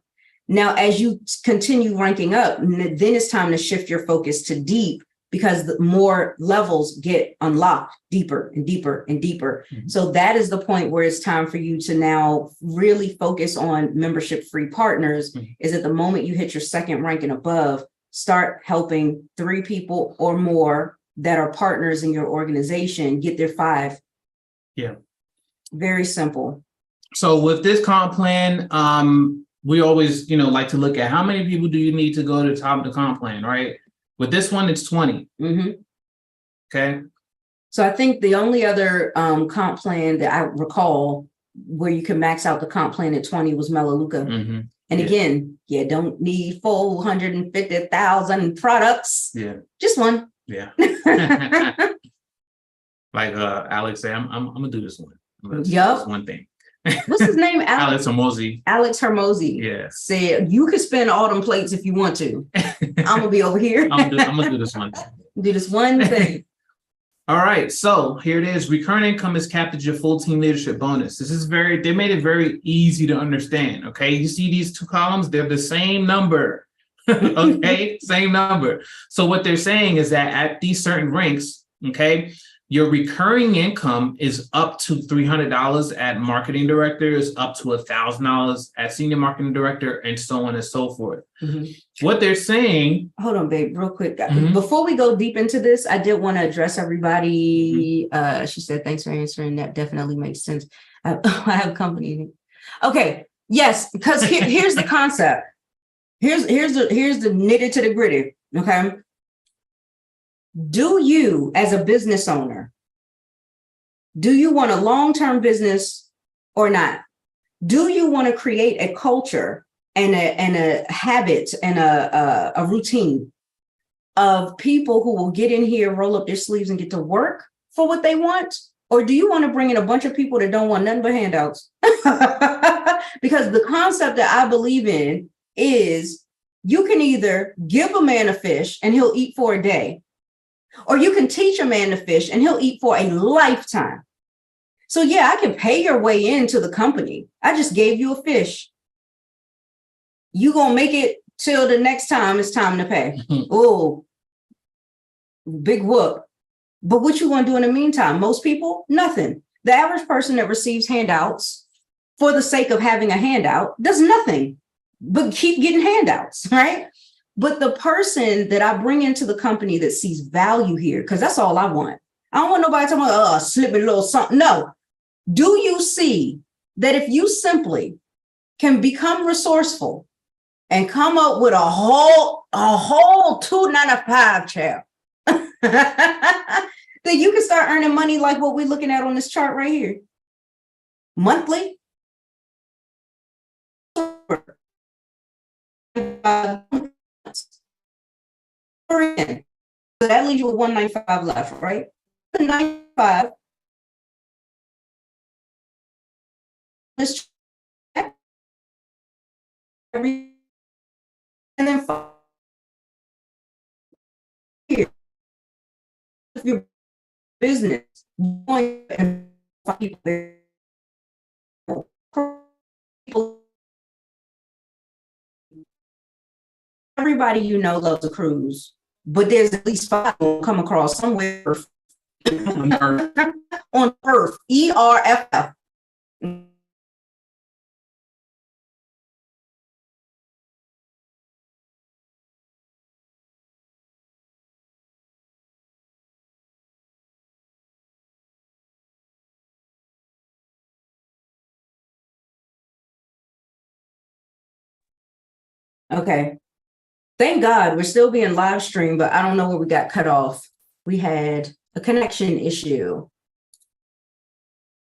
Now, as you continue ranking up, then it's time to shift your focus to deep, because the more levels get unlocked deeper and deeper and deeper. So that is the point where it's time for you to now really focus on membership free partners. Is at the moment you hit your 2nd rank and above, start helping 3 people or more that are partners in your organization get their 5. Yeah. Very simple. So with this comp plan, we always, like to look at how many people do you need to go to the top of the comp plan, right? With this one, it's 20. Okay. So I think the only other comp plan that I recall where you can max out the comp plan at 20 was Melaleuca. And again, don't need 450,000 products. Yeah. Just one. Yeah. Like Alex said, I'm gonna do this one. Yep. One thing. What's his name? Alex Hermosi. Alex Hermosi. Yeah. Said you could spend all them plates if you want to. I'm gonna be over here. I'm gonna do this one. Do this one thing. All right. So here it is. Recurring income is capped at your full team leadership bonus. This is they made it very easy to understand. Okay. You see these 2 columns, they're the same number. Okay. Same number. So what they're saying is that at these certain ranks, okay, your recurring income is up to $300 at marketing director, is up to $1,000 at senior marketing director, and so on and so forth. What they're saying. Hold on, babe, real quick. Before we go deep into this, I did want to address everybody. She said, thanks for answering. That definitely makes sense. I have company. Okay. Yes, because here's the concept. Here's the knitted to the gritty. Okay. Do you, as a business owner, do you want a long-term business or not? Do you want to create a culture and a habit and a routine of people who will get in here, roll up their sleeves and get to work for what they want? Or do you want to bring in a bunch of people that don't want nothing but handouts? Because the concept that I believe in is you can either give a man a fish and he'll eat for a day, or you can teach a man to fish and he'll eat for a lifetime. So yeah, I can pay your way into the company. I just gave you a fish. You gonna make it till the next time it's time to pay. Oh, big whoop. But what you gonna do in the meantime? Most people, nothing. The average person that receives handouts for the sake of having a handout does nothing but keep getting handouts, right? But the person that I bring into the company that sees value here, because that's all I want. I don't want nobody talking about, slip a little something. No. Do you see that if you simply can become resourceful and come up with a whole 295 child. Then you can start earning money like what we're looking at on this chart right here. Monthly. So that leaves you with 195 left, right? 95. This and then here, your business, everybody you know loves a cruise, but there's at least 5 will come across somewhere on Earth. On Earth, ERFF. Okay. Thank God we're still being live streamed, but I don't know where we got cut off. We had a connection issue.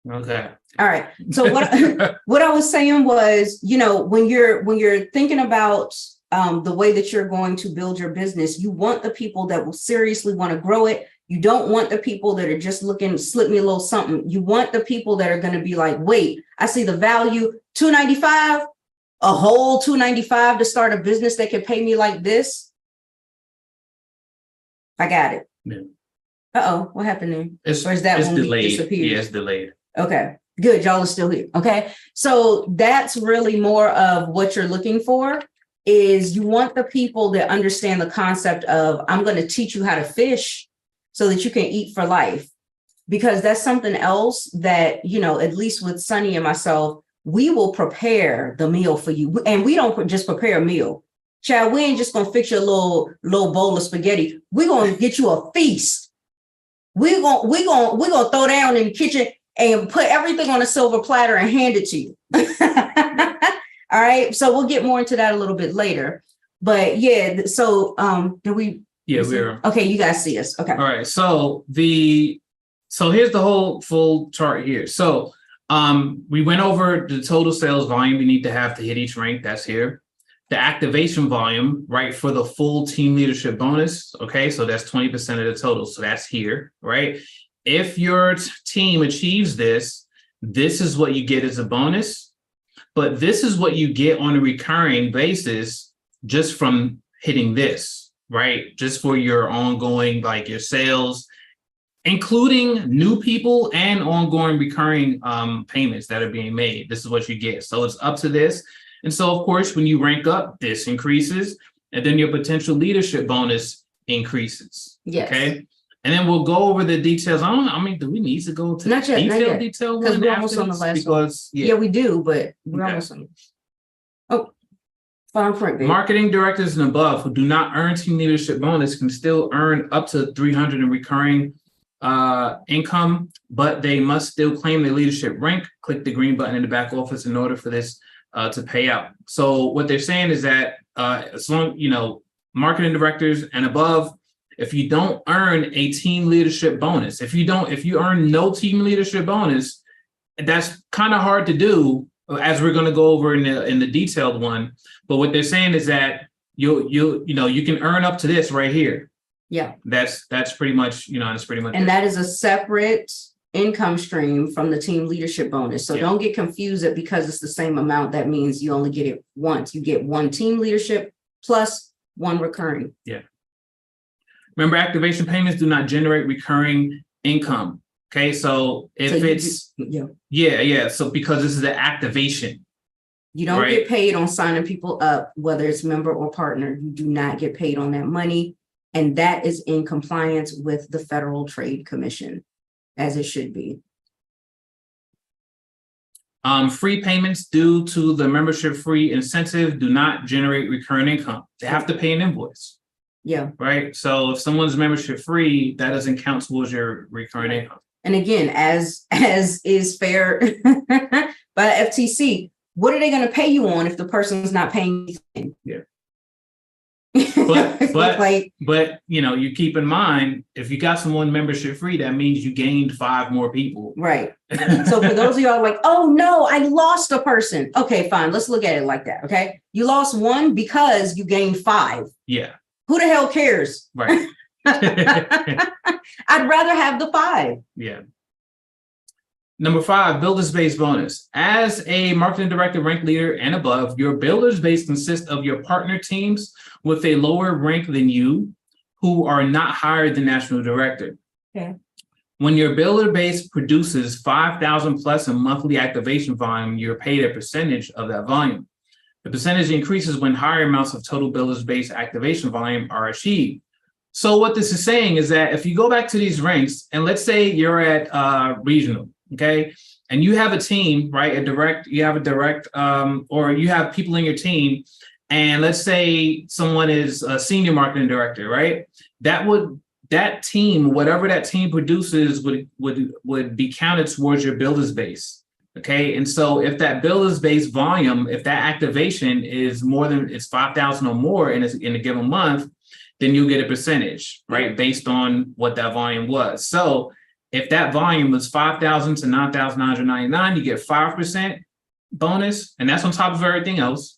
Okay. All right. So what I was saying was, you know, when you're thinking about the way that you're going to build your business, you want the people that will seriously want to grow it. You don't want the people that are just looking to slip me a little something. You want the people that are going to be like, wait, I see the value, $295, a whole $295 to start a business that can pay me like this. I got it. Yeah. Uh-oh, what happened there? It's delayed. Yeah, it's delayed. Okay, good. Y'all are still here. Okay. So that's really more of what you're looking for, is you want the people that understand the concept of, I'm going to teach you how to fish so that you can eat for life. Because that's something else that, you know, at least with Sunny and myself, we will prepare the meal for you. And we don't just prepare a meal. Child, we ain't just going to fix you a little bowl of spaghetti. We're going to get you a feast. We're going to throw down in the kitchen and put everything on a silver platter and hand it to you. All right. So we'll get more into that a little bit later. But yeah, so do we? Yeah, we're okay. You guys see us. Okay. All right. So here's the whole full chart here. So we went over the total sales volume you need to have to hit each rank. That's here. The activation volume, right, for the full team leadership bonus. Okay, so that's 20% of the total. So that's here, right? If your team achieves this, this is what you get as a bonus, but this is what you get on a recurring basis just from hitting this, right? Just for your ongoing, like your sales, including new people and ongoing recurring payments that are being made. This is what you get. So it's up to this. And so, of course, when you rank up, this increases, and then your potential leadership bonus increases. Yes. Okay. And then we'll go over the details. Do we need to go to not yet, detail? Because we're almost on the last one. Yeah, we do, but we're almost on. Oh, fine print, babe. Marketing directors and above who do not earn team leadership bonus can still earn up to $300 in recurring income, but they must still claim their leadership rank. Click the green button in the back office in order for this to pay out. So what they're saying is that as long, marketing directors and above, if you don't earn a team leadership bonus, if you earn no team leadership bonus, that's kind of hard to do, as we're going to go over in the detailed one. But what they're saying is that you can earn up to this right here. Yeah. That's pretty much, that's pretty much. And that is a separate income stream from the team leadership bonus. So don't get confused that because it's the same amount, that means you only get it once. You get one team leadership plus one recurring. Yeah. Remember, activation payments do not generate recurring income. Okay. So So because this is the activation. You don't get paid on signing people up, whether it's member or partner. You do not get paid on that money. And that is in compliance with the Federal Trade Commission, as it should be. Free payments due to the membership free incentive do not generate recurring income. They have to pay an invoice. Yeah. Right. So if someone's membership free, that doesn't count towards your recurring income. And again, as is fair by FTC, what are they going to pay you on if the person's not paying anything? Yeah. Like, but you keep in mind, if you got someone membership free, that means you gained 5 more people. Right. So for those of y'all like, oh no, I lost a person. Okay, fine. Let's look at it like that. Okay. You lost 1 because you gained 5. Yeah. Who the hell cares? Right. I'd rather have the 5. Yeah. Number 5, builders base bonus. As a marketing director, rank leader and above, your builders base consists of your partner teams with a lower rank than you who are not higher than national director. Okay. When your builder base produces 5,000 plus in monthly activation volume, you're paid a percentage of that volume. The percentage increases when higher amounts of total builders base activation volume are achieved. So what this is saying is that if you go back to these ranks, and let's say you're at regional, okay, and you have a team, right? You have a direct, or you have people in your team, and let's say someone is a senior marketing director, right? That team, whatever that team produces, would be counted towards your builders base, okay? And so if that builders base volume, if that activation is more than it's 5,000 or more in a given month, then you'll get a percentage, right? Based on what that volume was. So if that volume was 5,000 to 9,999, you get 5% bonus, and that's on top of everything else.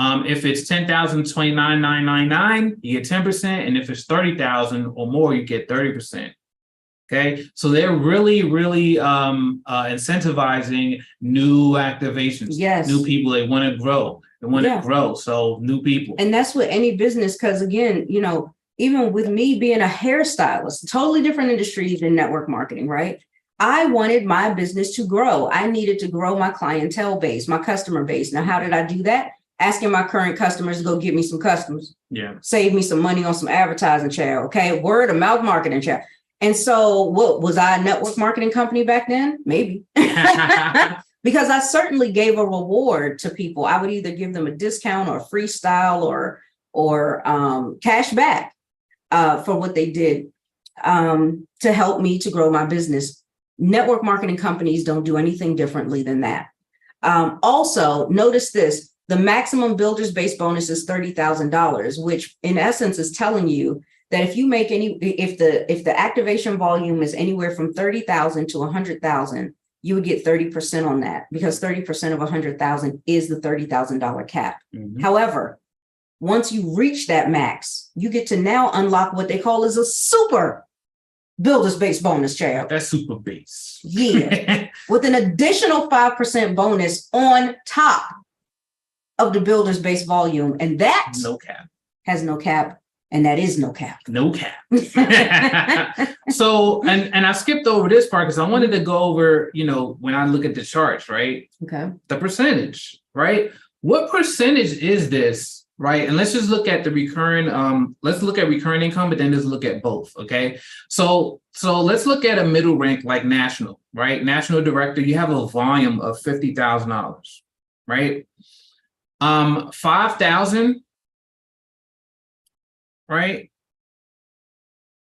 If it's 10,000 to 29,999, you get 10%, and if it's 30,000 or more, you get 30%. Okay, so they're really, really incentivizing new activations. Yes, new people. They want to grow. They want to grow. So new people, and that's what any business. Because again, even with me being a hairstylist, totally different industry than network marketing, right? I wanted my business to grow. I needed to grow my clientele base, my customer base. Now, how did I do that? Asking my current customers to go get me some customers. Yeah. Save me some money on some advertising, child. Okay. Word of mouth marketing, child. And so what was I a network marketing company back then? Maybe. Because I certainly gave a reward to people. I would either give them a discount or freestyle or cash back for what they did to help me to grow my business. Network marketing companies don't do anything differently than that. Also, notice this. The maximum builders base bonus is $30,000, which in essence is telling you that if you make if the activation volume is anywhere from 30,000 to 100,000, you would get 30% on that, because 30% of 100,000 is the $30,000 cap. Mm-hmm. However, once you reach that max, you get to now unlock what they call is a super builders base bonus, child. That's super base. Yeah. With an additional 5% bonus on top of the builders base volume. And that no cap has no cap. And that is no cap. No cap. So, and I skipped over this part because I wanted to go over, when I look at the charts, right? Okay. The percentage, right? What percentage is this, right? And let's just look at the recurring, let's look at recurring income, but then just look at both, okay? So let's look at a middle rank like national, right? National director, you have a volume of $50,000, right? 5,000, right?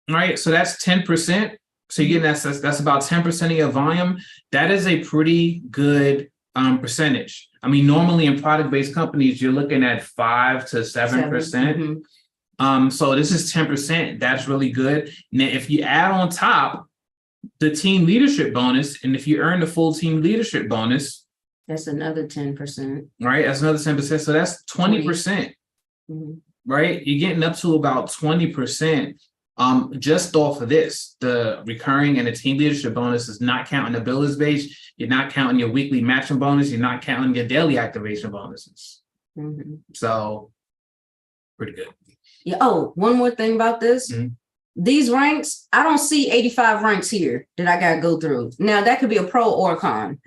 Right. So that's 10%. So you're getting that's about 10% of your volume. That is a pretty good percentage. I mean, normally in product-based companies, you're looking at 5 to 7%. Mm-hmm. So this is 10%. That's really good. Now, if you add on top the team leadership bonus, and if you earn the full team leadership bonus, that's another 10%. Right. That's another 10%. So that's 20%. Mm-hmm. Right. You're getting up to about 20%. Just off of this, the recurring and the team leadership bonus is not counting the builders base. You're not counting your weekly matching bonus. You're not counting your daily activation bonuses. Mm-hmm. So pretty good. Yeah. Oh, one more thing about this. Mm-hmm. These ranks, I don't see 85 ranks here that I got to go through. Now, that could be a pro or a con.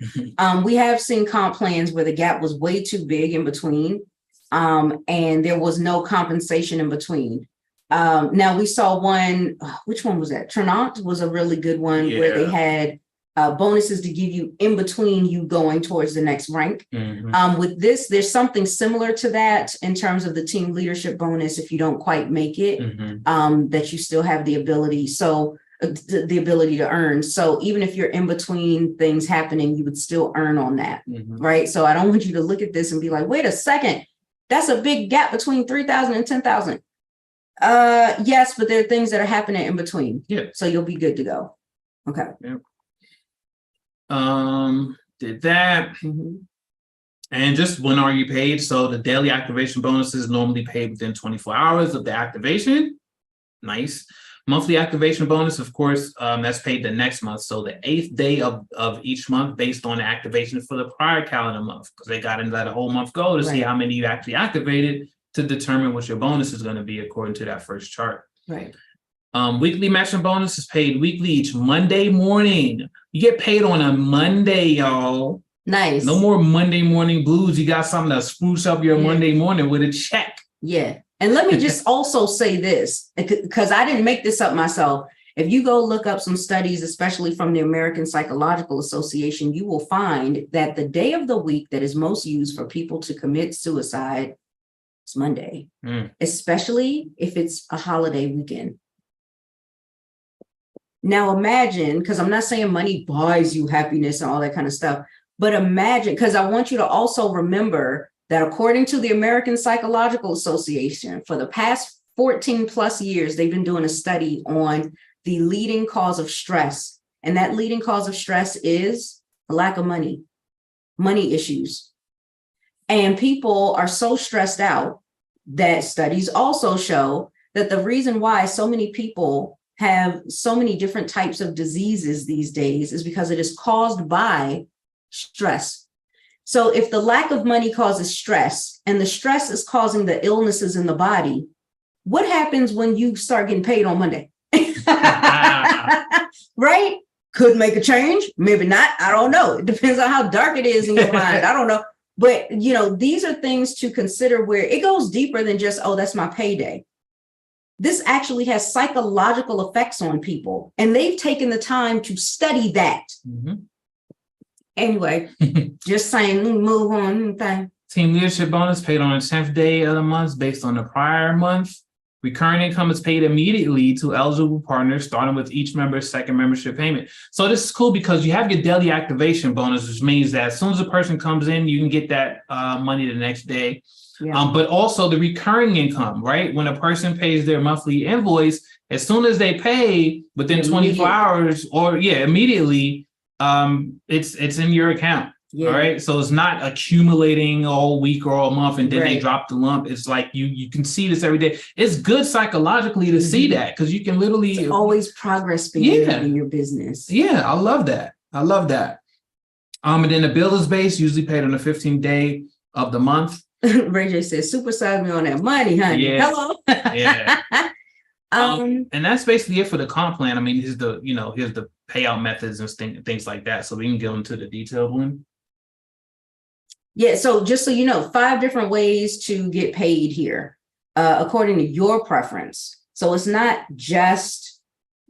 We have seen comp plans where the gap was way too big in between, and there was no compensation in between. Now, we saw one, which one was that? Trinant was a really good one where they had bonuses to give you in between you going towards the next rank. Mm-hmm. With this, there's something similar to that in terms of the team leadership bonus if you don't quite make it, mm-hmm. That you still have the ability. So the ability to earn. So even if you're in between things happening, you would still earn on that, right? So I don't want you to look at this and be like, wait a second, that's a big gap between 3,000 and 10,000. Yes, but there are things that are happening in between. Yeah. So you'll be good to go. Okay. Yeah. Did that. And just when are you paid? So the daily activation bonus is normally paid within 24 hours of the activation. Nice. Monthly activation bonus, of course, that's paid the next month. So the 8th day of each month based on the activation for the prior calendar month, because they got to let a whole month go to see how many you actually activated to determine what your bonus is going to be according to that first chart. Right. Weekly matching bonus is paid weekly each Monday morning. You get paid on a Monday, y'all. Nice. No more Monday morning blues. You got something to spruce up your Monday morning with a check. Yeah. And let me just also say this, because I didn't make this up myself. If you go look up some studies, especially from the American Psychological Association, you will find that the day of the week that is most used for people to commit suicide is Monday, especially if it's a holiday weekend. Now imagine, because I'm not saying money buys you happiness and all that kind of stuff, but imagine, because I want you to also remember that according to the American Psychological Association, for the past 14 plus years, they've been doing a study on the leading cause of stress. And that leading cause of stress is a lack of money issues. And people are so stressed out that studies also show that the reason why so many people have so many different types of diseases these days is because it is caused by stress. So if the lack of money causes stress and the stress is causing the illnesses in the body, what happens when you start getting paid on Monday? Right? Could make a change, maybe not. I don't know. It depends on how dark it is in your mind. I don't know. But, these are things to consider where it goes deeper than just, oh, that's my payday. This actually has psychological effects on people, and they've taken the time to study that. Anyway, just saying, move on. Team leadership bonus paid on the 10th day of the month based on the prior month. Recurring income is paid immediately to eligible partners, starting with each member's second membership payment. So this is cool because you have your daily activation bonus, which means that as soon as a person comes in, you can get that money the next day. Yeah. But also the recurring income, right? When a person pays their monthly invoice, as soon as they pay within 24 hours or immediately, it's in your account. All right. So it's not accumulating all week or all month and then they drop the lump. It's like you can see this every day. It's good psychologically to see that because you can literally it's always progress being in your business. Yeah, I love that. And then the bill is based, usually paid on the 15th day of the month. Ray J says, supersize me on that money, honey. Yeah. Hello. Yeah. And that's basically it for the comp plan. I mean, here's the payout methods and things like that. So we can go into the detailed one. Yeah. So just so you know, 5 different ways to get paid here, according to your preference. So it's not just,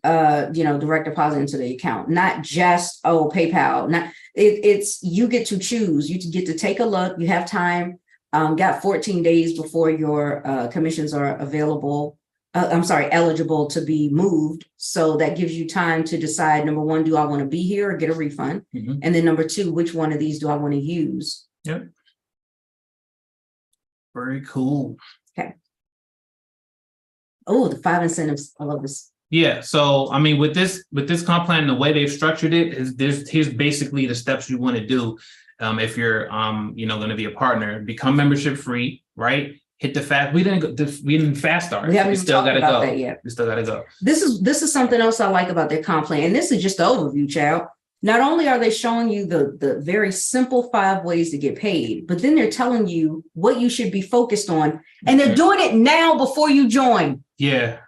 direct deposit into the account, not just, PayPal. It's you get to choose. You get to take a look. You have time. Got 14 days before your commissions are eligible to be moved. So that gives you time to decide, number 1, do I want to be here or get a refund? And then number 2, which one of these do I want to use? Yep. Very cool. Okay. Oh, the 5 incentives. I love this. Yeah. So, I mean, with this comp plan, the way they've structured it is here's basically the steps you want to do. If you're, going to be a partner, become membership free, right? Hit the fast. We didn't fast start. We still got to go. We still got to go. This is something else I like about their comp plan. And this is just the overview, child. Not only are they showing you the very simple 5 ways to get paid, but then they're telling you what you should be focused on. And they're doing it now before you join. Yeah.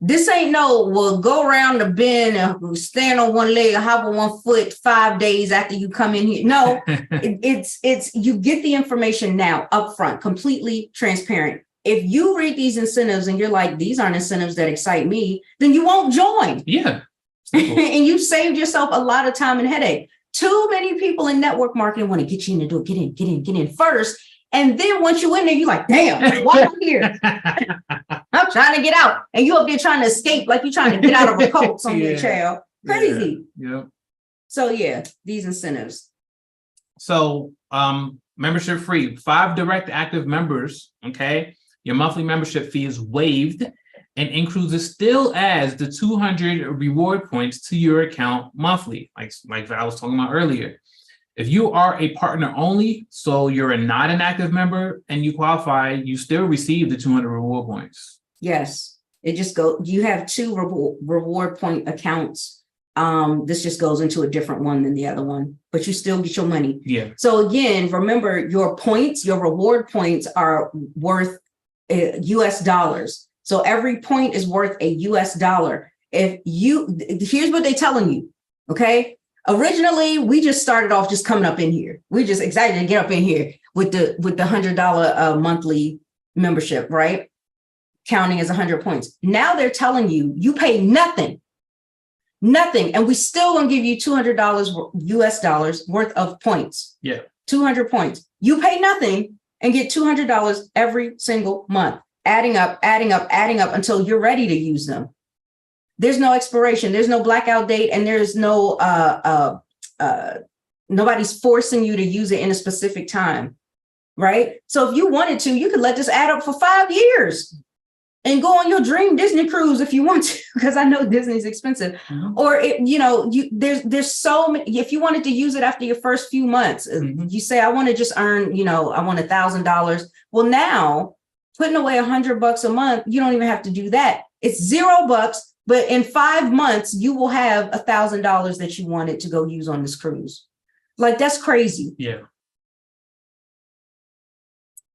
This ain't go around the bend and stand on one leg, hop on one foot 5 days after you come in here. No, it's you get the information now up front, completely transparent. If you read these incentives and you're like, these aren't incentives that excite me, then you won't join. Yeah. And you've saved yourself a lot of time and headache. Too many people in network marketing want to get you in the door, get in first. And then once you're in there, you're like, damn, why am I here? I'm child trying to get out, and you up there trying to escape like you're trying to get out of a cult somewhere, child. Crazy. Yeah. So yeah, these incentives. So membership free, 5 direct active members. Okay, your monthly membership fee is waived, and InCruises still adds the 200 reward points to your account monthly, like I was talking about earlier. If you are a partner only, so you're not an active member and you qualify, you still receive the 200 reward points. Yes, it just you have 2 reward point accounts. This just goes into a different one than the other one, but you still get your money. Yeah. So again, remember your points, your reward points are worth US dollars. So every point is worth a US dollar. Here's what they're telling you. Okay. Originally, we just started off just coming up in here. We're just excited to get up in here with the $100 monthly membership, right? Counting as 100 points. Now they're telling you, you pay nothing. And we still gonna give you $200 US dollars worth of points. Yeah. 200 points. You pay nothing and get $200 every single month, adding up until you're ready to use them. There's no expiration, there's no blackout date, and there's no nobody's forcing you to use it in a specific time, right? So if you wanted to, you could let this add up for 5 years and go on your dream Disney cruise if you want to, because I know Disney's expensive. Mm-hmm. Or there's so many. If you wanted to use it after your first few months, you say, I want to just earn, I want $1,000. Well, now putting away $100 a month, you don't even have to do that. It's $0. But in 5 months, you will have $1,000 that you wanted to go use on this cruise. Like, that's crazy. Yeah.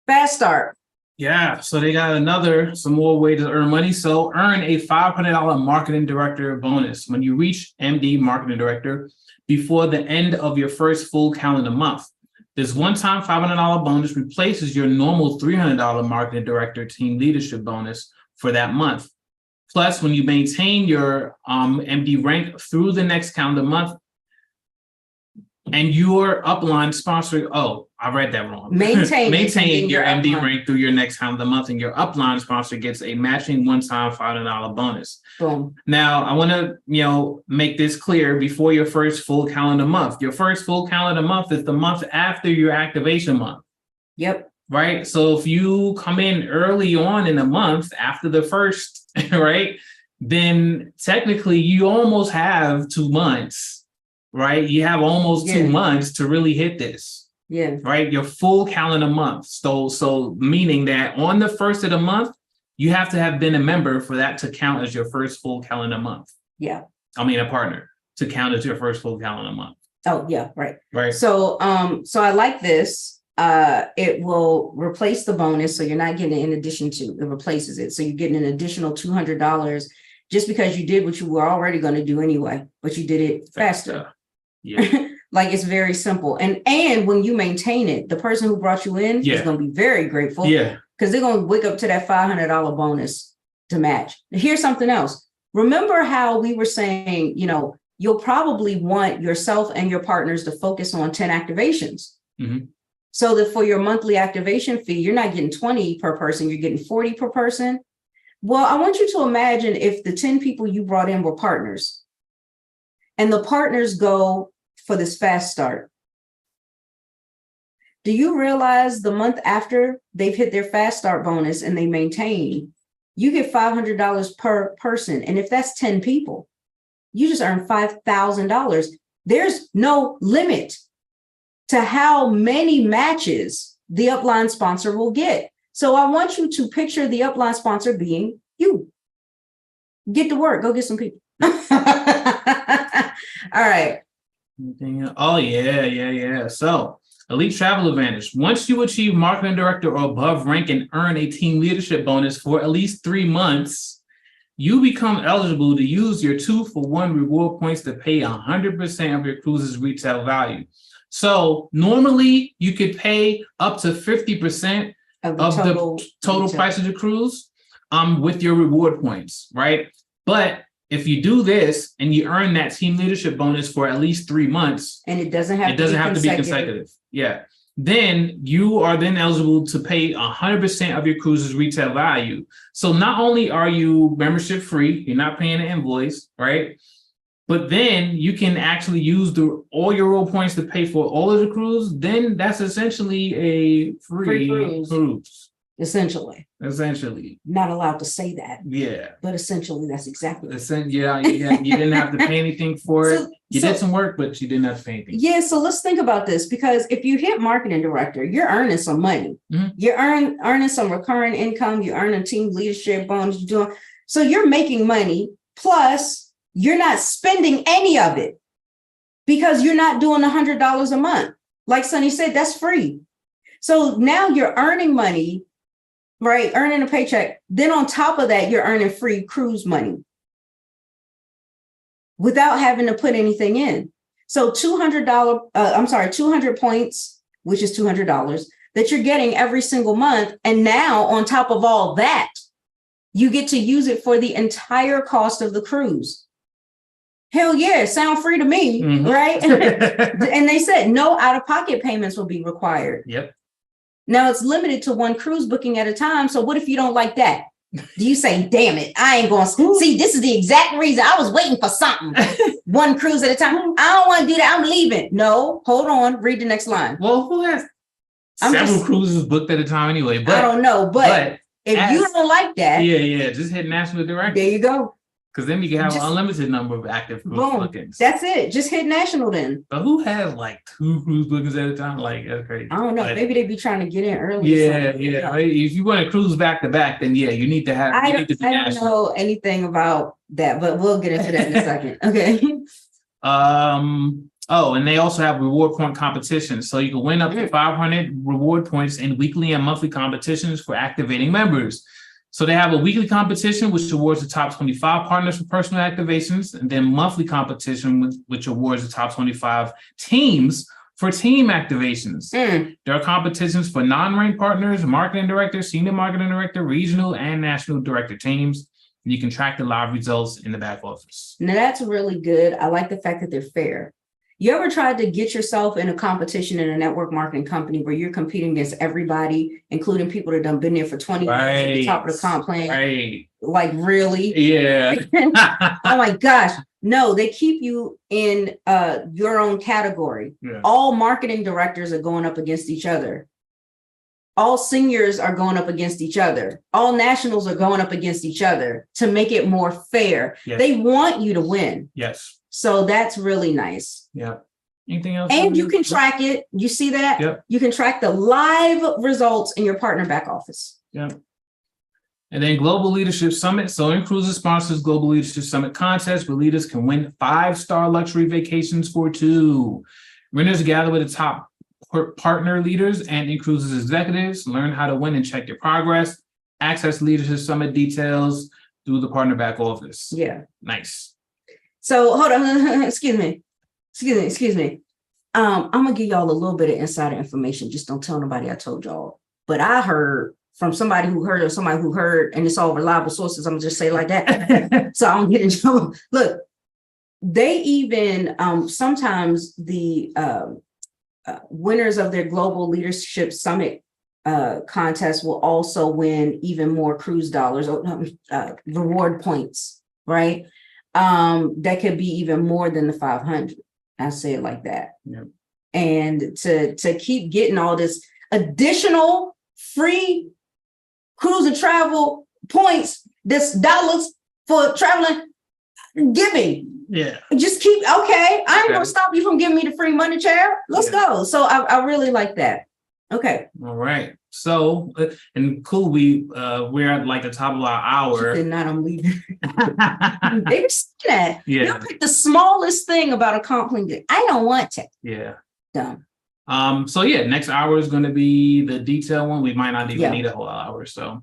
Fast start. Yeah. So they got some more ways to earn money. So earn a $500 marketing director bonus when you reach MD marketing director before the end of your first full calendar month. This one-time $500 bonus replaces your normal $300 marketing director team leadership bonus for that month. Plus, when you maintain your MD rank through the next calendar month and your upline sponsor, I read that wrong. Maintain your MD rank through your next calendar month, and your upline sponsor gets a matching one-time $500 bonus. Boom. Now, I want to, make this clear before your first full calendar month. Your first full calendar month is the month after your activation month. Yep. Right. So if you come in early on in the month after the first, right, then technically you almost have 2 months, right? You have almost 2 months to really hit this. Yeah. Right. Your full calendar month. So meaning that on the first of the month, you have to have been a member for that to count as your first full calendar month. Yeah. I mean, a partner to count as your first full calendar month. Oh, yeah. Right. Right. So I like this. It will replace the bonus. So you're not getting it in addition to, it replaces it. So you're getting an additional $200 just because you did what you were already going to do anyway, but you did it faster. Yeah. Like, it's very simple. And when you maintain it, the person who brought you in is going to be very grateful. Yeah. Because they're going to wake up to that $500 bonus to match. Here's something else. Remember how we were saying, you'll probably want yourself and your partners to focus on 10 activations. Mm-hmm. So that for your monthly activation fee, you're not getting 20 per person, you're getting 40 per person. Well, I want you to imagine if the 10 people you brought in were partners, and the partners go for this fast start. Do you realize the month after they've hit their fast start bonus and they maintain, you get $500 per person. And if that's 10 people, you just earn $5,000. There's no limit to how many matches the upline sponsor will get. So I want you to picture the upline sponsor being you. Get to work, go get some people. All right. Oh, yeah. So Elite Travel Advantage. Once you achieve marketing director or above rank and earn a team leadership bonus for at least 3 months, you become eligible to use your 2-for-1 reward points to pay 100% of your cruise's retail value. So normally you could pay up to 50% of the total price of the cruise with your reward points, right? But if you do this and you earn that team leadership bonus for at least 3 months, and it doesn't have to be consecutive. Yeah. then you are then eligible to pay 100% of your cruise's retail value. So not only are you membership free, you're not paying an invoice, right? But then you can actually use all your reward points to pay for all of the cruise. Then that's essentially a free cruise. Essentially. Not allowed to say that. Yeah. But essentially, that's exactly what yeah, you didn't have to pay anything for it. You did some work, but you didn't have to pay anything. Yeah, so let's think about this, because if you hit marketing director, you're earning some money. Mm-hmm. You're earning some recurring income. You're earning team leadership bonus. So you're making money. Plus, you're not spending any of it because you're not doing $100 a month. Like Sonny said, that's free. So now you're earning money. Right, earning a paycheck. Then on top of that, you're earning free cruise money without having to put anything in. So $200 points, which is $200 that you're getting every single month. And now on top of all that, you get to use it for the entire cost of the cruise. Hell yeah, sound free to me, right? And they said no out-of-pocket payments will be required. Yep. Now it's limited to one cruise booking at a time. So what if you don't like that? Do you say, damn it, I ain't going to see, this is the exact reason I was waiting for something. One cruise at a time. I don't want to do that. I'm leaving. No, hold on. Read the next line. Well, who has several cruises booked at a time anyway? But I don't know. But if you don't like that. Yeah. Just hit national director. There you go. Because then you can have an unlimited number of active cruise bookings. That's it. Just hit national then. But who has like 2 cruise bookings at a time? Like, that's crazy. I don't know. Maybe they be trying to get in early. Yeah. If you want to cruise back to back, then yeah, you need to have. I don't know anything about that, but we'll get into that in a second. Okay. And they also have reward point competitions. So you can win up to 500 reward points in weekly and monthly competitions for activating members. So they have a weekly competition, which awards the top 25 partners for personal activations, and then monthly competition, which awards the top 25 teams for team activations. There are competitions for non-ranked partners, marketing director, senior marketing director, regional and national director teams. And you can track the live results in the back office. Now that's really good. I like the fact that they're fair. You ever tried to get yourself in a competition in a network marketing company where you're competing against everybody, including people that have been there for 20 years at the top of the comp plan? Right. Like, really? Yeah. Oh my gosh. No, they keep you in your own category. Yeah. All marketing directors are going up against each other. All seniors are going up against each other. All nationals are going up against each other to make it more fair. Yes. They want you to win. Yes. So that's really nice. Yeah. Anything else? And you can track it. You see that? Yep. You can track the live results in your partner back office. Yeah. And then Global Leadership Summit. So InCruises sponsors Global Leadership Summit contest where leaders can win 5-star luxury vacations for 2. Winners gather with the top partner leaders and InCruises executives, learn how to win and check your progress, access Leadership Summit details through the partner back office. Yeah. Nice. So hold on, excuse me. I'm gonna give y'all a little bit of insider information. Just don't tell nobody I told y'all. But I heard from somebody who heard, and it's all reliable sources. I'm gonna just say it like that. So I don't get in trouble. Look, they even sometimes the winners of their Global Leadership Summit contest will also win even more cruise dollars or reward points, right? That could be even more than the 500. I say it like that. Yep. And to keep getting all this additional free cruise and travel points, this dollars for traveling, giving. Yeah. Just keep, okay, I ain't gonna stop you from giving me the free money, chair. Let's go. So I really like that. Okay. All right. So, and cool, we're at like the top of our hour. Not, I'm leaving. They were saying that. Yeah. You pick the smallest thing about a comp plan. I don't want to. Yeah. Dumb. So yeah, next hour is going to be the detail one. We might not even need a whole hour. So,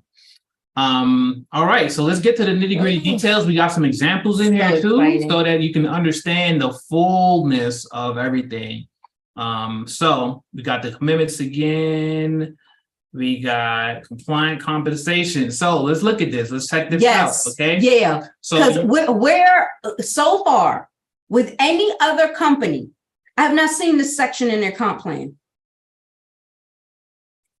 all right. So let's get to the nitty gritty details. We got some examples in here too, so that you can understand the fullness of everything. So we got the commitments again. We got compliant compensation. So let's look at this. Let's check this out. Okay. Yeah. So because where so far with any other company, I have not seen this section in their comp plan.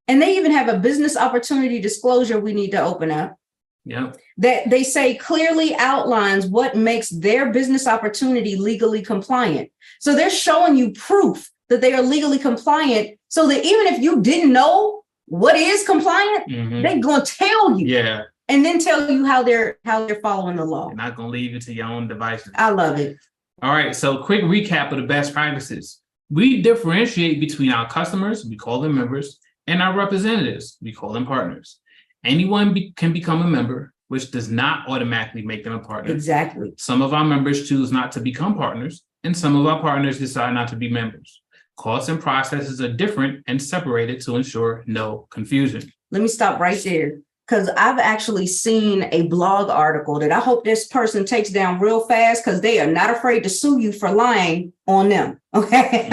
And they even have a business opportunity disclosure we need to open up. Yeah. That they say clearly outlines what makes their business opportunity legally compliant. So they're showing you proof that they are legally compliant, so that even if you didn't know what is compliant, they're going to tell you. Yeah. And then tell you how they're following the law. They're not going to leave it to your own devices. I love it. All right. So quick recap of the best practices. We differentiate between our customers, we call them members, and our representatives, we call them partners. Anyone can become a member, which does not automatically make them a partner. Exactly. Some of our members choose not to become partners, and some of our partners decide not to be members. Costs and processes are different and separated to ensure no confusion. Let me stop right there, because I've actually seen a blog article that I hope this person takes down real fast, because they are not afraid to sue you for lying on them. Okay.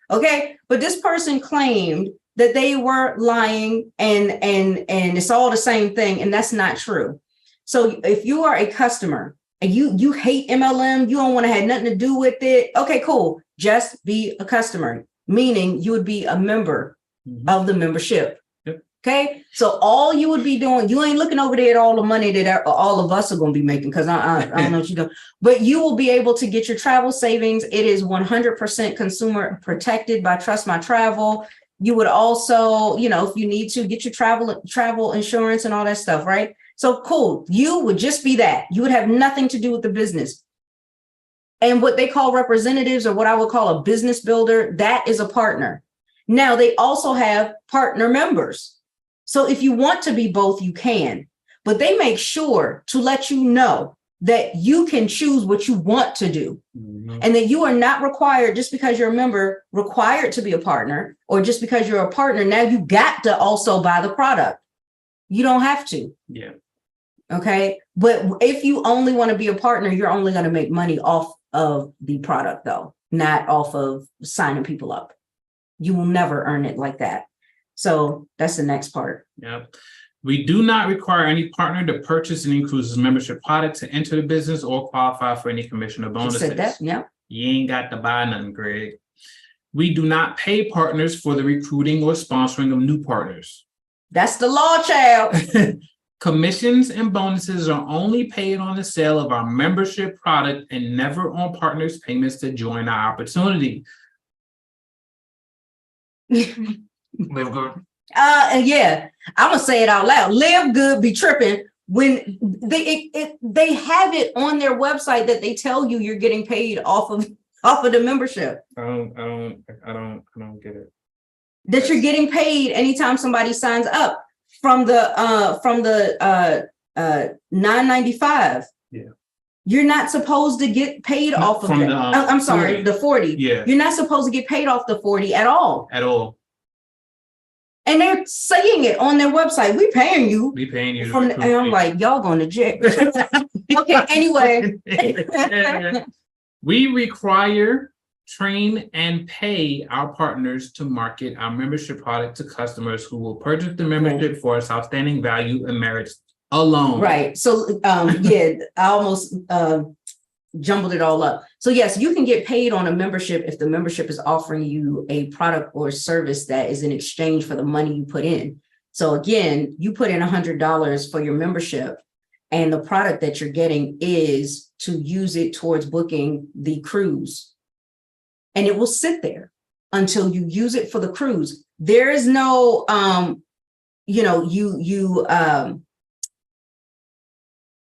Okay. But this person claimed that they were lying and it's all the same thing. And that's not true. So if you are a customer and you hate MLM, you don't want to have nothing to do with it. Okay, cool. Just be a customer, meaning you would be a member of the membership. Yep. Okay. So all you would be doing, you ain't looking over there at all the money that all of us are going to be making, because I don't know what you do, but you will be able to get your travel savings. It is 100% consumer protected by Trust My Travel. You would also, if you need to, get your travel insurance and all that stuff, right? So cool. You would just be that. You would have nothing to do with the business. And what they call representatives, or what I would call a business builder, that is a partner. Now, they also have partner members. So if you want to be both, you can. But they make sure to let you know that you can choose what you want to do, and that you are not required, just because you're a member, required to be a partner, or just because you're a partner, now you got to also buy the product. You don't have to. Yeah. Okay. But if you only want to be a partner, you're only going to make money off of the product, though, not off of signing people up. You will never earn it like that. So that's the next part. Yep. We do not require any partner to purchase an InCruises membership product to enter the business or qualify for any commission or bonuses. Said that, yeah. You ain't got to buy nothing, Greg. We do not pay partners for the recruiting or sponsoring of new partners. That's the law, child. Commissions and bonuses are only paid on the sale of our membership product and never on partners' payments to join our opportunity. Live good. Yeah, I'm gonna say it out loud. Live good, be tripping. When they have it on their website that they tell you you're getting paid off of the membership. I don't get it. That you're getting paid anytime somebody signs up from the $9.95. Yeah. You're not supposed to get paid off of that. I'm sorry, 40. The 40. Yeah. You're not supposed to get paid off the 40 at all. At all. And they're saying it on their website. We paying you. We paying you. And I'm like, y'all going to jail. Okay, anyway. We require, train, and pay our partners to market our membership product to customers who will purchase the membership for its outstanding value and merits alone. Right. So, yeah, I almost jumbled it all up. So yes, you can get paid on a membership if the membership is offering you a product or service that is in exchange for the money you put in. So again, you put in $100 for your membership, and the product that you're getting is to use it towards booking the cruise. And it will sit there until you use it for the cruise. There is no,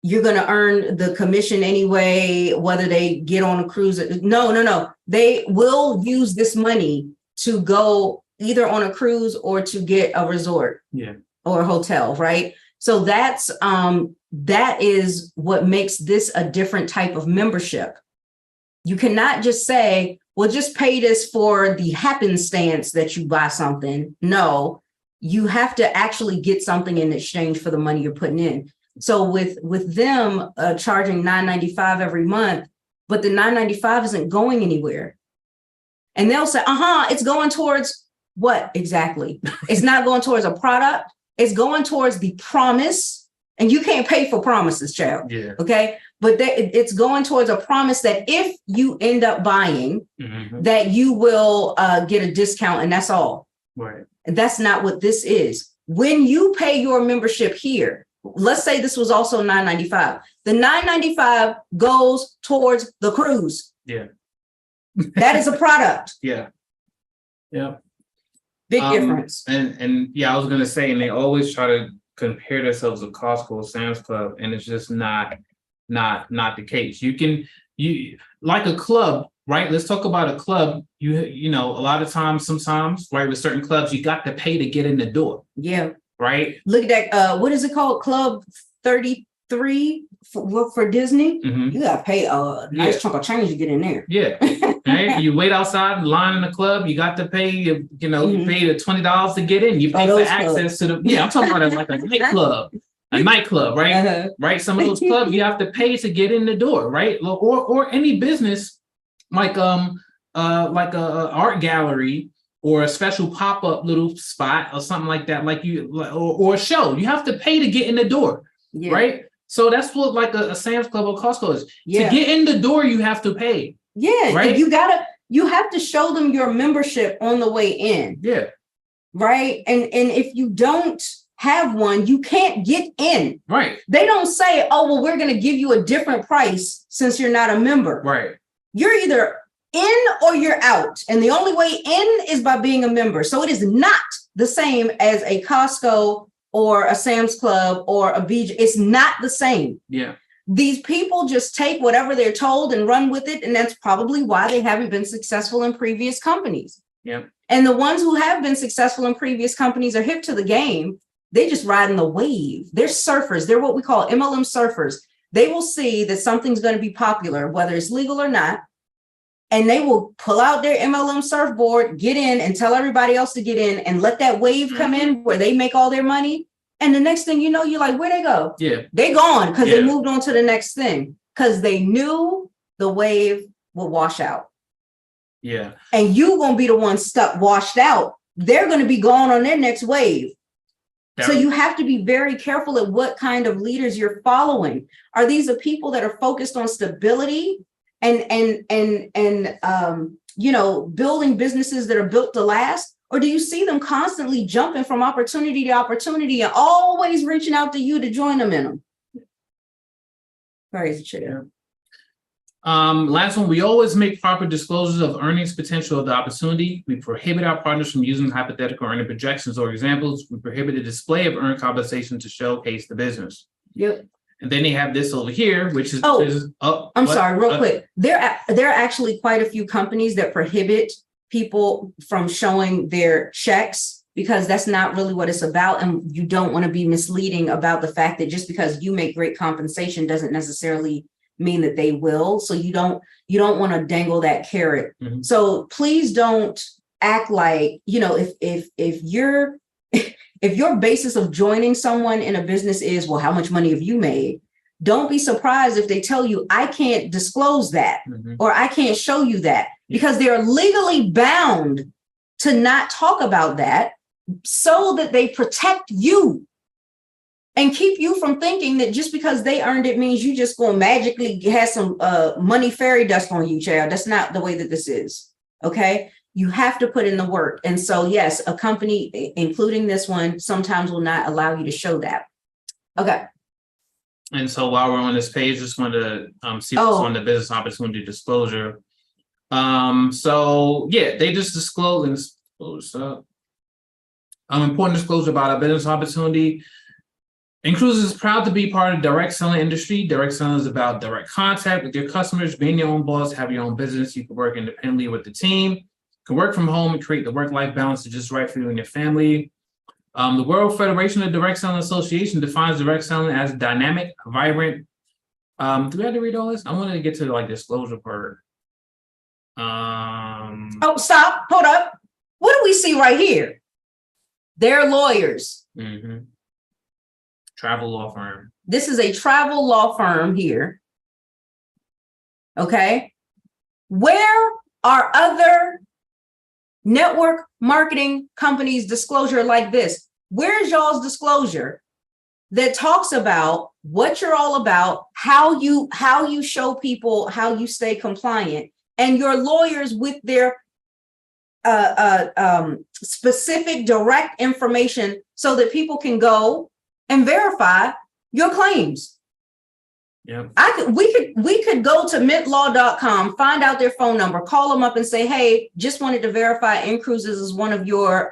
you're going to earn the commission anyway, whether they get on a cruise. No. They will use this money to go either on a cruise or to get a resort or a hotel, right? So that is what makes this a different type of membership. You cannot just say, well, just pay this for the happenstance that you buy something. No, you have to actually get something in exchange for the money you're putting in. So with them charging $9.95 every month, but the $9.95 isn't going anywhere. And they'll say, it's going towards what exactly? It's not going towards a product. It's going towards the promise. And you can't pay for promises, child. Yeah. Okay. But it's going towards a promise that if you end up buying, that you will get a discount, and that's all. Right. That's not what this is. When you pay your membership here, let's say this was also $9.95. The $9.95 goes towards the cruise. Yeah. That is a product. Yeah. Yeah. Big difference. And yeah, I was gonna say, and they always try to compare themselves to Costco, Sam's Club, and it's just not the case. You like a club, right? Let's talk about a club. You know, a lot of times, sometimes, right, with certain clubs, you got to pay to get in the door. Yeah. Right. Look at that. What is it called? Club 33 for Disney. Mm-hmm. You got to pay a nice chunk of change to get in there. Yeah. Right. You wait outside in line in the club. You got to pay. You pay the $20 to get in. You pay for access to the. Yeah, I'm talking about like a nightclub. A nightclub, right? Uh-huh. Right. Some of those clubs you have to pay to get in the door, right? Or any business like a art gallery or a special pop-up little spot or something like that, or a show. You have to pay to get in the door, right? So that's what like a Sam's Club or Costco is. To get in the door, you have to pay. Yeah, right. You have to show them your membership on the way in. Yeah. Right. And if you don't have one, you can't get in. Right. They don't say, oh, well, we're going to give you a different price since you're not a member. Right. You're either in or you're out. And the only way in is by being a member. So it is not the same as a Costco or a Sam's Club or a BJ. It's not the same. Yeah. These people just take whatever they're told and run with it. And that's probably why they haven't been successful in previous companies. Yeah. And the ones who have been successful in previous companies are hip to the game. They just riding the wave. They're surfers. They're what we call MLM surfers. They will see that something's going to be popular, whether it's legal or not. And they will pull out their MLM surfboard, get in and tell everybody else to get in and let that wave come in where they make all their money. And the next thing you know, you're like, where'd they go? Yeah. They gone because they moved on to the next thing because they knew the wave would wash out. Yeah. And you going to be the one stuck, washed out. They're going to be gone on their next wave. So you have to be very careful at what kind of leaders you're following. Are these the people that are focused on stability and building businesses that are built to last? Or do you see them constantly jumping from opportunity to opportunity and always reaching out to you to join them in them? Crazy shit. Last one, we always make proper disclosures of earnings potential of the opportunity. We prohibit our partners from using hypothetical earning projections or examples. We prohibit the display of earned compensation to showcase the business. Yep. And then they have this over here, which is I'm sorry, real quick. There are actually quite a few companies that prohibit people from showing their checks because that's not really what it's about. And you don't want to be misleading about the fact that just because you make great compensation doesn't necessarily mean that they will. So you don't want to dangle that carrot. Mm-hmm. So please don't act like, if your basis of joining someone in a business is, well, how much money have you made? Don't be surprised if they tell you, I can't disclose that, or I can't show you that, because they're legally bound to not talk about that so that they protect you and keep you from thinking that just because they earned it means you just going to magically have some money fairy dust on you, child. That's not the way that this is. Okay. You have to put in the work. And so, yes, a company, including this one, sometimes will not allow you to show that. Okay. And so while we're on this page, just want to see what's on the business opportunity disclosure. So yeah, they just disclose important disclosure about a business opportunity. InCruises is proud to be part of the direct selling industry. Direct selling is about direct contact with your customers, being your own boss, have your own business. You can work independently with the team, can work from home and create the work-life balance that's just right for you and your family. The World Federation of Direct Selling Association defines direct selling as dynamic, vibrant. Do we have to read all this? I wanted to get to the disclosure part. Stop. Hold up. What do we see right here? They're lawyers. Mm-hmm. Travel law firm. This is a travel law firm here. Okay. Where are other network marketing companies' disclosure like this? Where's y'all's disclosure that talks about what you're all about, how you show people how you stay compliant, and your lawyers with their specific, direct information so that people can go and verify your claims. Yeah. We could go to mintlaw.com, find out their phone number, call them up and say, hey, just wanted to verify InCruises is one of your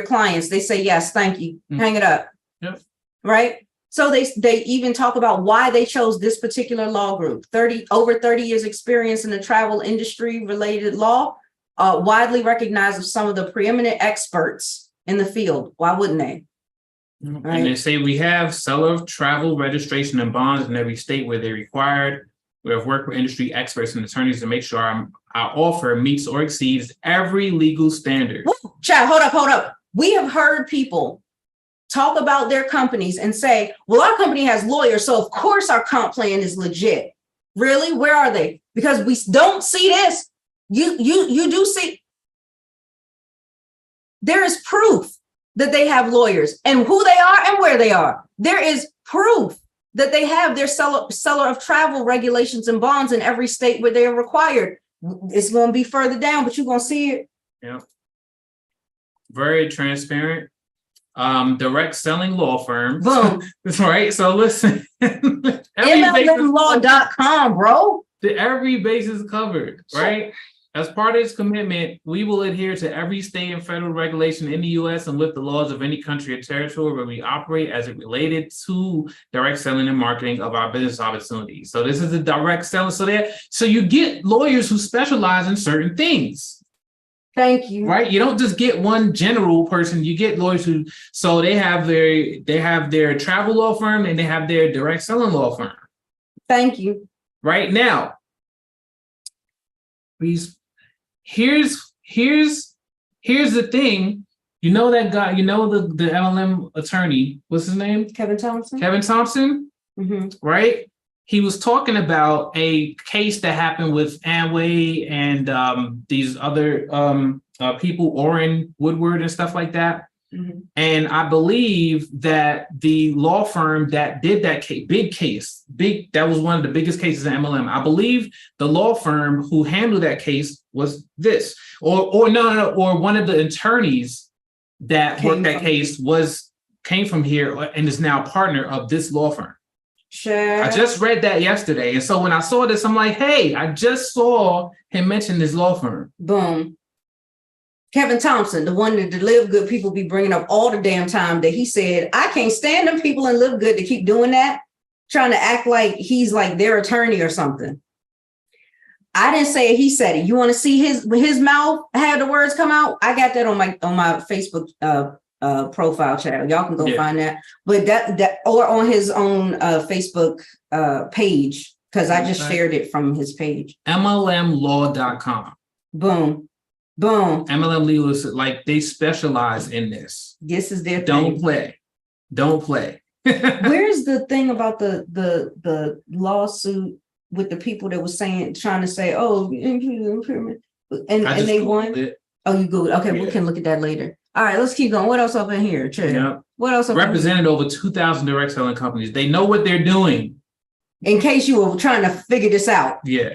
clients. They say, yes, thank you. Hang it up. Yep. Right. So they even talk about why they chose this particular law group. Over 30 years experience in the travel industry related law, widely recognized as some of the preeminent experts in the field. Why wouldn't they? Right. And they say we have seller of travel registration and bonds in every state where they're required. We have worked with industry experts and attorneys to make sure our offer meets or exceeds every legal standard. Chad, hold up. We have heard people talk about their companies and say, well, our company has lawyers, so of course our comp plan is legit. Really? Where are they? Because we don't see this. You do see. There is proof that they have lawyers and who they are and where they are. There is proof that they have their seller of travel regulations and bonds in every state where they are required. It's going to be further down, but you're going to see it. Yeah. Very transparent. Direct selling law firms. Boom. Right. So listen. MLMlaw.com, bro. Every base is covered, right? As part of this commitment, we will adhere to every state and federal regulation in the U.S. and with the laws of any country or territory where we operate as it related to direct selling and marketing of our business opportunities. So this is a direct seller. So you get lawyers who specialize in certain things. Thank you. Right? You don't just get one general person. You get lawyers who, so they have their travel law firm and they have their direct selling law firm. Thank you. Right now, please. Here's the thing. You know that guy, the MLM attorney, what's his name? Kevin Thompson. Mm-hmm. Right? He was talking about a case that happened with Amway and these other people, Orrin Woodward and stuff like that. Mm-hmm. And I believe that the law firm that did that case, that was one of the biggest cases in MLM. I believe the law firm who handled that case was this, or one of the attorneys that worked that case came from here and is now partner of this law firm. Sure. I just read that yesterday. And so when I saw this, I'm like, hey, I just saw him mention this law firm. Boom. Kevin Thompson, the one that the Live Good people be bringing up all the damn time, that he said, I can't stand them people in Live Good to keep doing that, trying to act like he's like their attorney or something. I didn't say it, he said it. You want to see his mouth have the words come out? I got that on my Facebook profile channel. Y'all can go find that. But that or on his own Facebook page, because I just shared it from his page. MLMlaw.com. Boom. MLM Legal is like they specialize in this. This is their thing. Don't play. Where's the thing about the lawsuit with the people that was trying to say, oh, and they won? It. Oh, you good? Okay, we can look at that later. All right, let's keep going. What else up in here? Yeah. What else? Represented over 2,000 direct selling companies. They know what they're doing. In case you were trying to figure this out. Yeah.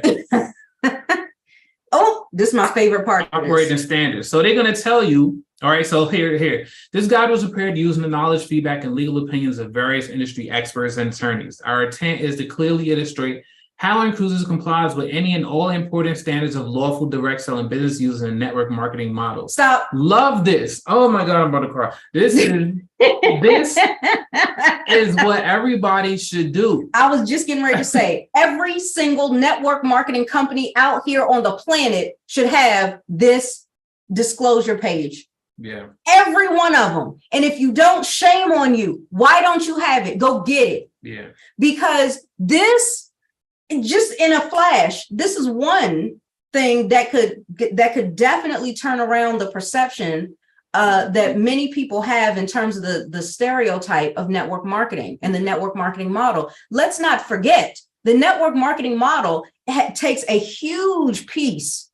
Oh, this is my favorite part. Operating standards. So they're going to tell you, all right, so here. This guide was prepared using the knowledge, feedback, and legal opinions of various industry experts and attorneys. Our intent is to clearly illustrate how InCruises complies with any and all important standards of lawful direct selling business using a network marketing model. Stop. Love this. Oh my God, I'm about to cry. This is what everybody should do. I was just getting ready to say, every single network marketing company out here on the planet should have this disclosure page. Yeah. Every one of them. And if you don't, shame on you. Why don't you have it? Go get it. Yeah. Because this, just in a flash, this is one thing that could definitely turn around the perception that many people have in terms of the stereotype of network marketing and the network marketing model. Let's not forget, the network marketing model takes a huge piece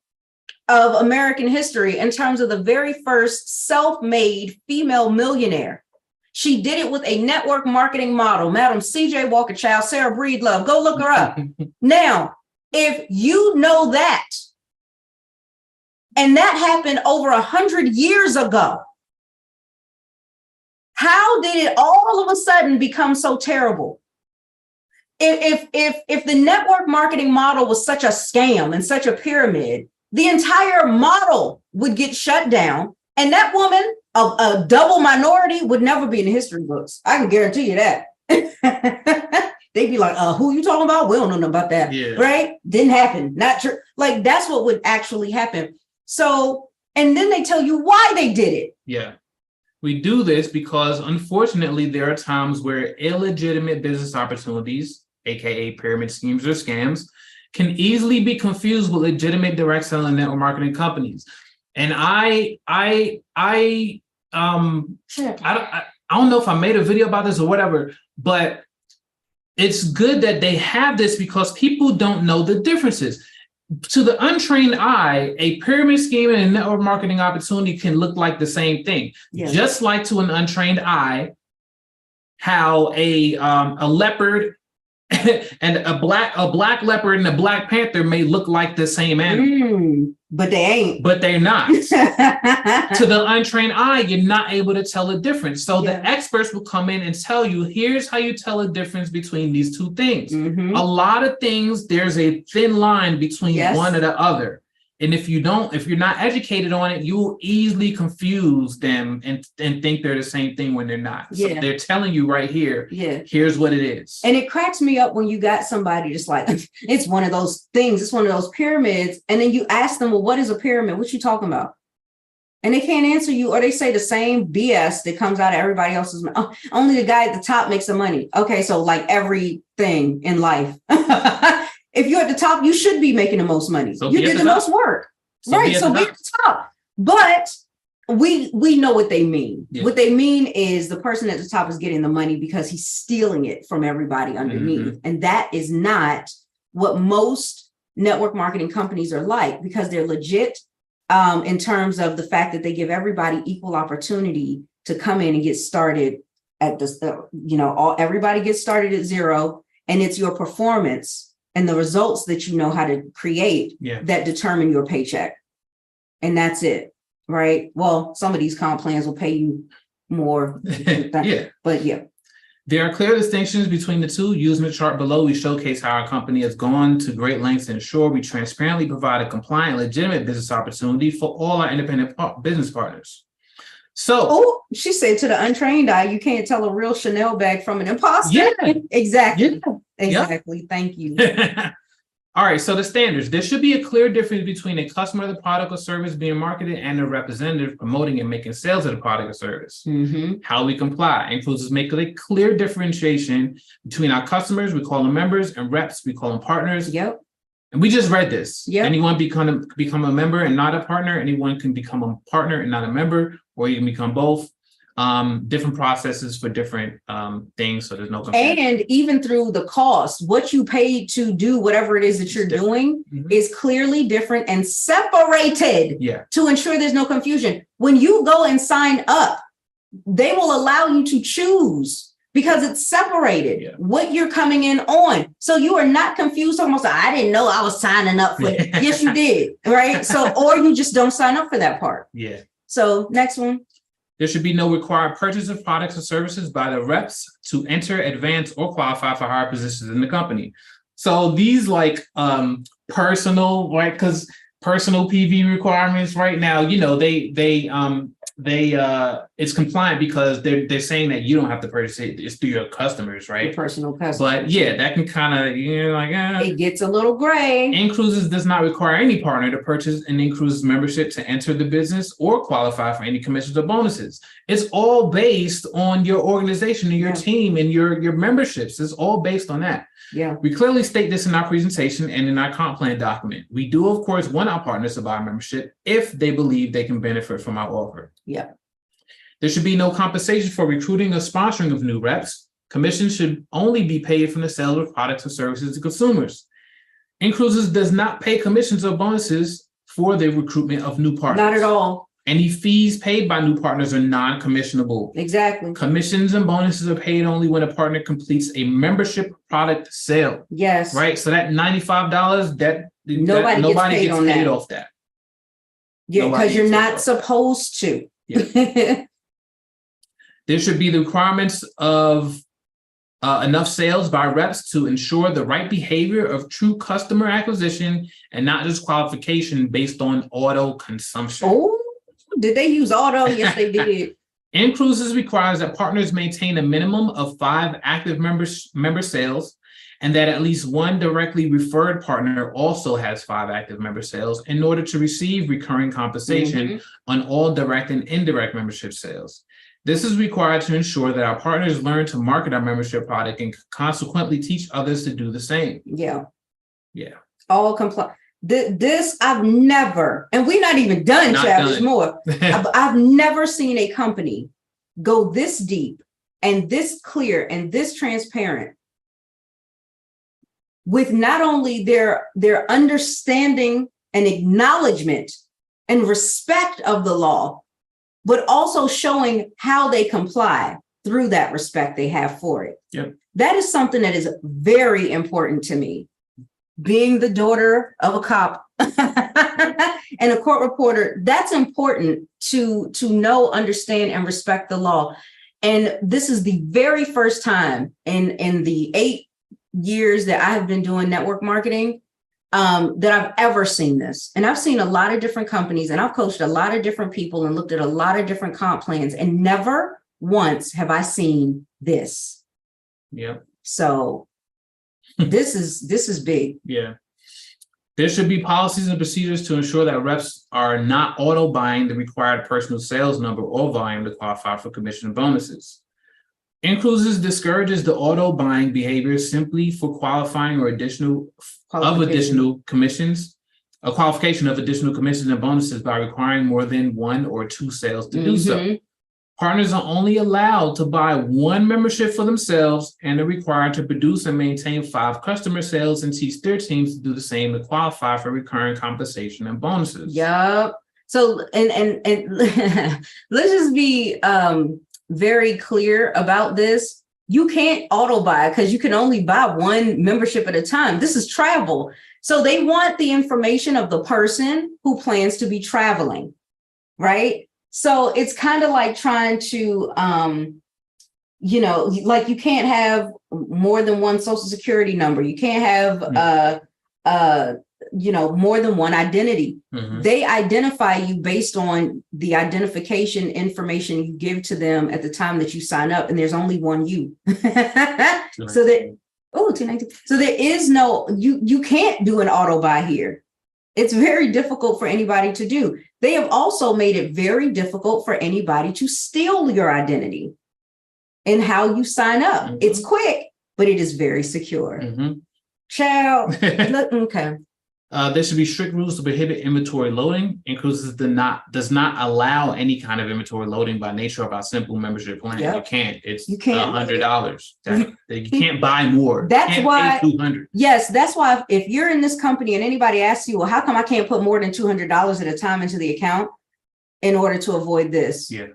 of American history in terms of the very first self-made female millionaire. She did it with a network marketing model. Madam C.J. Walker Child, Sarah Breedlove, go look her up. Now, if you know that, And that happened over 100 years ago. How did it all of a sudden become so terrible? If the network marketing model was such a scam and such a pyramid, the entire model would get shut down. And that woman, a double minority, would never be in the history books. I can guarantee you that. They'd be like, who you talking about? We don't know nothing about that. Yeah. Right? Didn't happen. Not true. Like, that's what would actually happen. So, and then they tell you why they did it. Yeah. We do this because, unfortunately, there are times where illegitimate business opportunities, aka pyramid schemes or scams, can easily be confused with legitimate direct selling network marketing companies. And I don't know if I made a video about this or whatever, but it's good that they have this because people don't know the differences. To the untrained eye, a pyramid scheme and a network marketing opportunity can look like the same thing. Yeah. Just like to an untrained eye, how a leopard and a black leopard and a black panther may look like the same animal. But they ain't. But they're not. To the untrained eye, you're not able to tell a difference. So the experts will come in and tell you, here's how you tell a difference between these two things. A lot of things, there's a thin line between one or the other. And if you're not educated on it, you will easily confuse them and think they're the same thing when they're not. So they're telling you right here, here's what it is. And it cracks me up when you got somebody just like, it's one of those things, it's one of those pyramids. And then you ask them, well, what is a pyramid? What you talking about? And they can't answer you, or they say the same BS that comes out of everybody else's mouth. Oh, only the guy at the top makes the money. Okay, so like everything in life. If you're at the top, you should be making the most money. So you did the most work. Right. So be at the top. But we know what they mean. Yeah. What they mean is the person at the top is getting the money because he's stealing it from everybody underneath. And that is not what most network marketing companies are like, because they're legit in terms of the fact that they give everybody equal opportunity to come in and get started at this, everybody gets started at zero, and it's your performance and the results that you know how to create that determine your paycheck. And that's it, right? Well, some of these comp plans will pay you more. But there are clear distinctions between the two. Using the chart below, we showcase how our company has gone to great lengths to ensure we transparently provide a compliant, legitimate business opportunity for all our independent business partners. So, she said to the untrained eye, you can't tell a real Chanel bag from an imposter. Yeah, exactly. Yeah. Exactly. Yep. Thank you. All right. So the standards, there should be a clear difference between a customer of the product or service being marketed and a representative promoting and making sales of the product or service. How we comply. InCruises make a clear differentiation between our customers, we call them members, and reps, we call them partners. Yep. And we just read this. Yep. Anyone become a member and not a partner. Anyone can become a partner and not a member, or you can become both. Different processes for different things, so there's no confusion. And even through the cost, what you paid to do whatever it is that you're doing is clearly different and separated to ensure there's no confusion. When you go and sign up, they will allow you to choose because it's separated what you're coming in on. So you are not confused almost. I didn't know I was signing up for it. Yes, you did. Right. So, or you just don't sign up for that part. Yeah. So next one. There should be no required purchase of products or services by the reps to enter, advance, or qualify for higher positions in the company. So these personal, right? Because personal PV requirements right now, it's compliant because they're saying that you don't have to purchase it. It's through your customers, right? Your personal customers. But that can kind of, it gets a little gray. InCruises does not require any partner to purchase an InCruises membership to enter the business or qualify for any commissions or bonuses. It's all based on your organization and your team and your memberships. It's all based on that. Yeah. We clearly state this in our presentation and in our comp plan document. We do, of course, want our partners to buy a membership if they believe they can benefit from our offer. Yeah. There should be no compensation for recruiting or sponsoring of new reps. Commissions should only be paid from the sale of products or services to consumers. InCruises does not pay commissions or bonuses for the recruitment of new partners. Not at all. Any fees paid by new partners are non-commissionable. Exactly. Commissions and bonuses are paid only when a partner completes a membership product sale. Yes. Right. So that $95, nobody gets paid off that. Yeah, because you're not supposed to. Yeah. There should be the requirements of enough sales by reps to ensure the right behavior of true customer acquisition and not just qualification based on auto consumption. Oh, did they use auto? Yes, they did. InCruises requires that partners maintain a minimum of 5 active member sales and that at least one directly referred partner also has 5 active member sales in order to receive recurring compensation on all direct and indirect membership sales. This is required to ensure that our partners learn to market our membership product and consequently teach others to do the same. Yeah. All comply. This I've never, and we're not even done, Chad. There's more. I've never seen a company go this deep and this clear and this transparent with not only their understanding and acknowledgement and respect of the law, but also showing how they comply through that respect they have for it. Yep. That is something that is very important to me. Being the daughter of a cop and a court reporter, that's important to know, understand, and respect the law. And this is the very first time in the 8 years that I have been doing network marketing that I've ever seen this. And I've seen a lot of different companies and I've coached a lot of different people and looked at a lot of different comp plans, and never once have I seen this. Yeah. So this is big. Yeah. There should be policies and procedures to ensure that reps are not auto buying the required personal sales number or volume to qualify for commission and bonuses. InCruises discourages the auto buying behavior simply for qualifying or additional commissions, a qualification of additional commissions and bonuses by requiring more than 1 or 2 sales to do so. Partners are only allowed to buy 1 membership for themselves and are required to produce and maintain 5 customer sales and teach their teams to do the same to qualify for recurring compensation and bonuses. Yep. So, and let's just be very clear about this. You can't auto buy because you can only buy 1 membership at a time. This is travel. So they want the information of the person who plans to be traveling, right? So it's kind of like trying to, like you can't have more than 1 social security number. You can't have, more than 1 identity. They identify you based on the identification information you give to them at the time that you sign up. And there's only 1 you. So that, 219. So there is no, you can't do an auto buy here. It's very difficult for anybody to do. They have also made it very difficult for anybody to steal your identity and how you sign up. It's quick, but it is very secure. Child, okay. There should be strict rules to prohibit inventory loading. InCruises does not allow any kind of inventory loading by nature of our simple membership plan. You can't. It's $100. You can't buy more. That's why. $200. Yes, that's why if you're in this company and anybody asks you, well, how come I can't put more than $200 at a time into the account in order to avoid this? Yeah.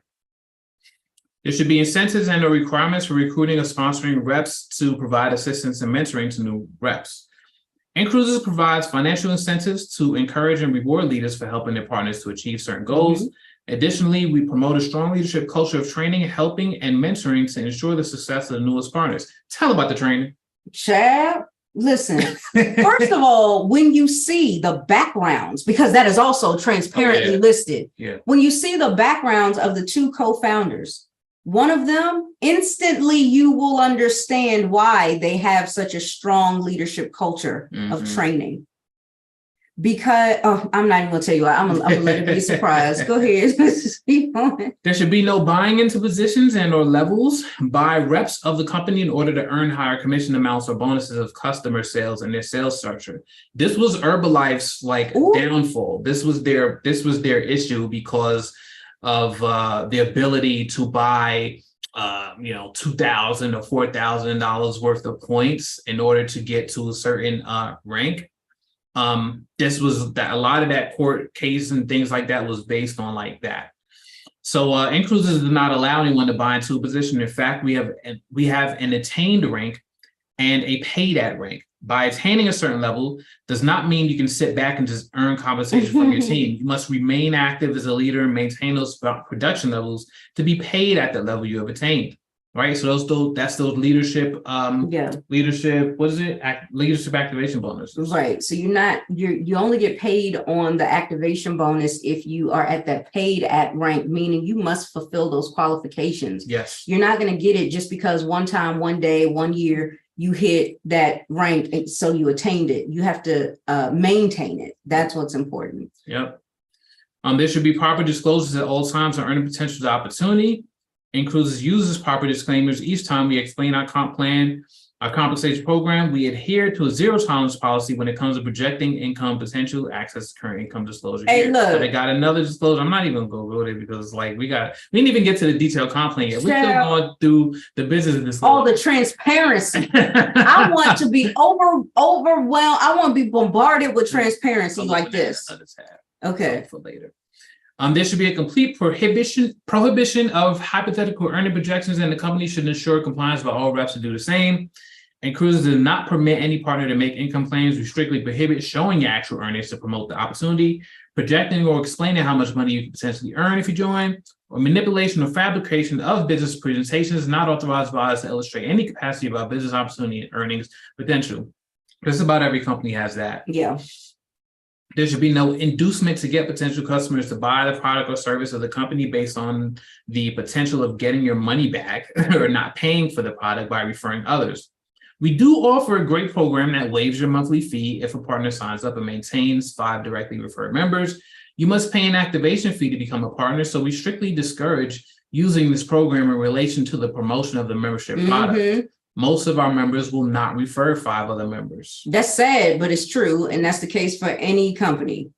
There should be incentives and or requirements for recruiting or sponsoring reps to provide assistance and mentoring to new reps. InCruises provides financial incentives to encourage and reward leaders for helping their partners to achieve certain goals. Additionally, we promote a strong leadership culture of training, helping, and mentoring to ensure the success of the newest partners. Tell them about the training. Chad, listen, first of all, when you see the backgrounds, because that is also transparently listed, when you see the backgrounds of the 2 co-founders, one of them, instantly you will understand why they have such a strong leadership culture of training. Because I'm not even gonna tell you why. I'm gonna let it be a surprise. Go ahead. There should be no buying into positions and or levels by reps of the company in order to earn higher commission amounts or bonuses of customer sales and their sales structure. This was Herbalife's downfall. This was their issue because of the ability to buy $2,000 or $4,000 worth of points in order to get to a certain rank. This was that a lot of that court case and things like that was based on like that. So InCruises does not allow anyone to bind to a position. In fact, we have an attained rank and a paid at rank. By attaining a certain level does not mean you can sit back and just earn compensation from your team. You must remain active as a leader and maintain those production levels to be paid at the level you have attained. Right. So that's those leadership, leadership, what is it? Leadership activation bonuses. Right. So you only get paid on the activation bonus if you are at that paid at rank, meaning you must fulfill those qualifications. Yes. You're not going to get it just because one time, one day, 1 year you hit that rank, and so you attained it. You have to maintain it. That's what's important. Yep. There should be proper disclosures at all times on earning potential to opportunity. InCruises uses proper disclaimers each time we explain our comp plan, our compensation program. We adhere to a zero tolerance policy when it comes to projecting income potential, access to current income disclosure. Hey, look. So they got another disclosure. I'm not even going to go there because like we didn't even get to the detailed comp plan yet. We're still going through the business disclosure. All the transparency. I want to be overwhelmed. I want to be bombarded with transparency like this. Okay. For later. There should be a complete prohibition of hypothetical earning projections, and the company should ensure compliance by all reps to do the same. InCruises does not permit any partner to make income claims. We strictly prohibit showing your actual earnings to promote the opportunity, projecting or explaining how much money you can potentially earn if you join, or manipulation or fabrication of business presentations not authorized by us to illustrate any capacity about business opportunity and earnings potential. Just about every company has that. Yeah. There should be no inducement to get potential customers to buy the product or service of the company based on the potential of getting your money back or not paying for the product by referring others. We do offer a great program that waives your monthly fee if a partner signs up and maintains 5 directly referred members. You must pay an activation fee to become a partner, so we strictly discourage using this program in relation to the promotion of the membership product. Most of our members will not refer 5 other members. That's sad, but it's true. And that's the case for any company.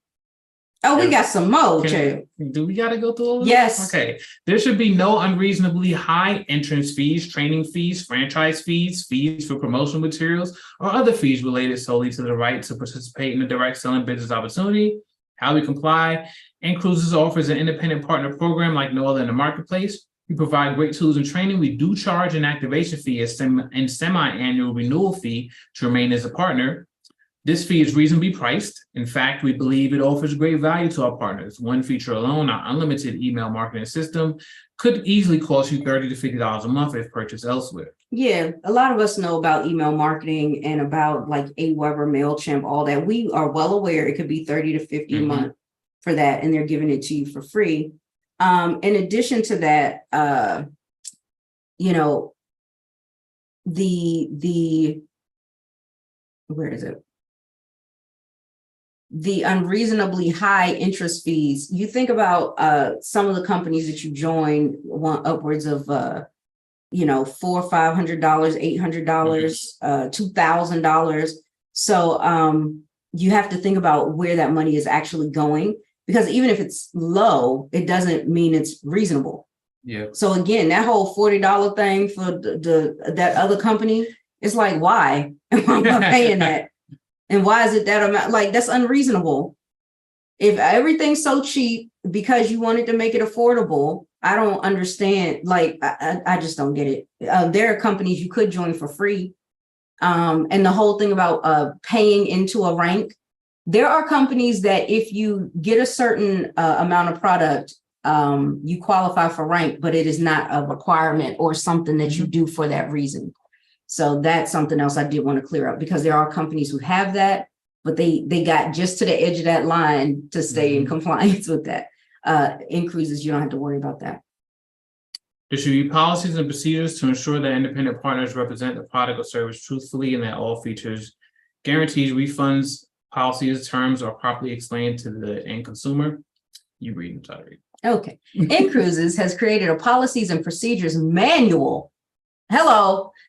Oh, we got some more. Do we got to go through all of Yes. This? Okay. There should be no unreasonably high entrance fees, training fees, franchise fees, fees for promotional materials, or other fees related solely to the right to participate in the direct selling business opportunity. How we comply. InCruises offers an independent partner program like no other in the marketplace. We provide great tools and training. We do charge an activation fee and semi-annual renewal fee to remain as a partner. This fee is reasonably priced. In fact, we believe it offers great value to our partners. One feature alone, our unlimited email marketing system, could easily cost you $30 to $50 a month if purchased elsewhere. Yeah, a lot of us know about email marketing and about like Aweber, MailChimp, all that. We are well aware it could be $30 to $50 a month for that, and they're giving it to you for free. In addition to that, where is it? The unreasonably high interest fees. You think about some of the companies that you join want upwards of $400, $500, $800, $2,000. So you have to think about where that money is actually going, because even if it's low, it doesn't mean it's reasonable. Yeah. So again, that whole $40 thing for that other company, it's like, why am I paying that? And why is it that amount? Like, that's unreasonable. If everything's so cheap because you wanted to make it affordable, I don't understand. Like, I just don't get it. There are companies you could join for free. And the whole thing about paying into a rank, there are companies that if you get a certain amount of product, you qualify for rank, but it is not a requirement or something that you do for that reason. So that's something else I did want to clear up, because there are companies who have that, but they got just to the edge of that line to stay in compliance with that. InCruises, you don't have to worry about that. There should be policies and procedures to ensure that independent partners represent the product or service truthfully and that all features, guarantees, refunds, policies, terms are properly explained to the end consumer. You read and try to read. Okay. InCruises has created a policies and procedures manual.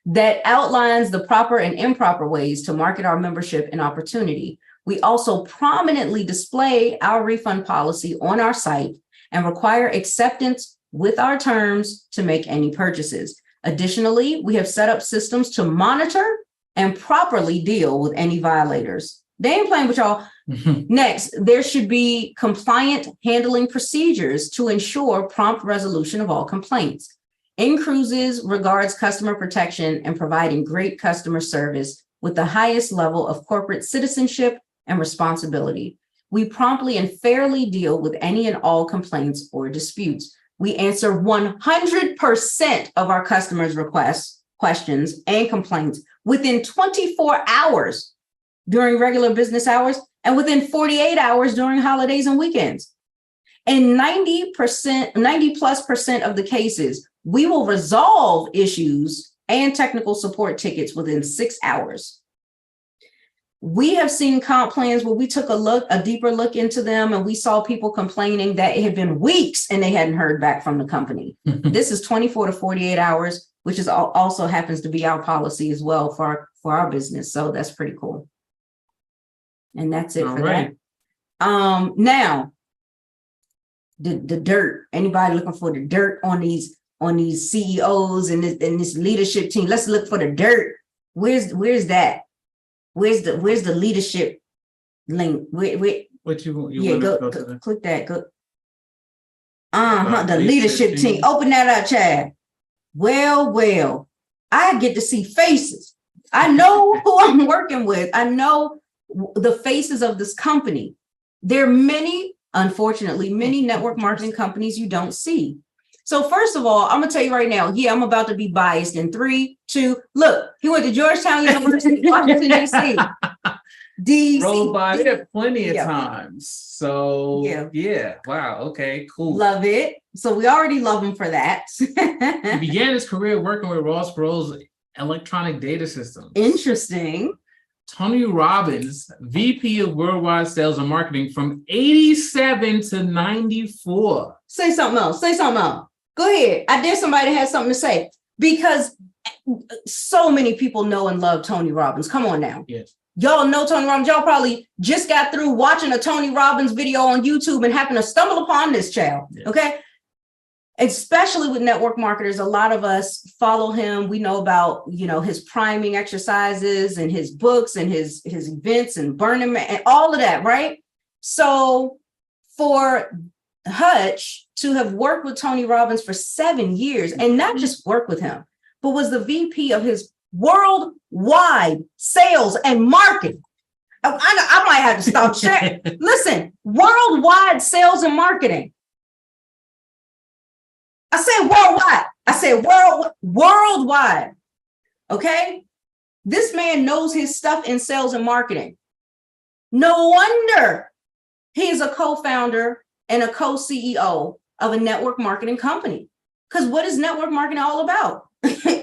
That outlines the proper and improper ways to market our membership and opportunity. We also prominently display our refund policy on our site and require acceptance with our terms to make any purchases. Additionally, we have set up systems to monitor and properly deal with any violators. They ain't playing with y'all. Next, there should be compliant handling procedures to ensure prompt resolution of all complaints. InCruises regards customer protection and providing great customer service with the highest level of corporate citizenship and responsibility. We promptly and fairly deal with any and all complaints or disputes. We answer 100% of our customers' requests, questions, and complaints within 24 hours during regular business hours and within 48 hours during holidays and weekends. In 90+% of the cases, we will resolve issues and technical support tickets within 6 hours. We have seen comp plans where we took a deeper look into them, and we saw people complaining that it had been weeks and they hadn't heard back from the company. This is 24 to 48 hours, which is also happens to be our policy as well for our business. So that's pretty cool. And that's it for that. Now, the dirt. Anybody looking for the dirt on these CEOs and this leadership team? Let's look for the dirt. Where's that? Where's the leadership link? What you want go to go to? Click that. Go. The leadership team. Open that up, Chad. Well, I get to see faces. I know who I'm working with. I know the faces of this company. There are many, unfortunately, many network marketing companies you don't see. So first of all, I'm gonna tell you right now, I'm about to be biased in 3, 2, look, he went to Georgetown University, Washington, DC. Rolled by there plenty of times. So wow, okay, cool. Love it. So we already love him for that. He began his career working with Ross Perot's electronic data systems. Interesting. Tony Robbins, VP of Worldwide Sales and Marketing from 87 to 94. Say something else. Go ahead. I dare somebody that has something to say, because so many people know and love Tony Robbins. Come on now. Yes. Y'all know Tony Robbins. Y'all probably just got through watching a Tony Robbins video on YouTube and happened to stumble upon this child. Yes. Okay. Especially with network marketers, a lot of us follow him. We know about, his priming exercises and his books and his events and Burning Man and all of that, right? So for Hutch to have worked with Tony Robbins for 7 years, and not just work with him, but was the VP of his worldwide sales and marketing. I might have to stop sharing. Listen, worldwide sales and marketing. I said worldwide. I said worldwide. Okay. This man knows his stuff in sales and marketing. No wonder he is a co-founder and a co-CEO of a network marketing company. Because what is network marketing all about?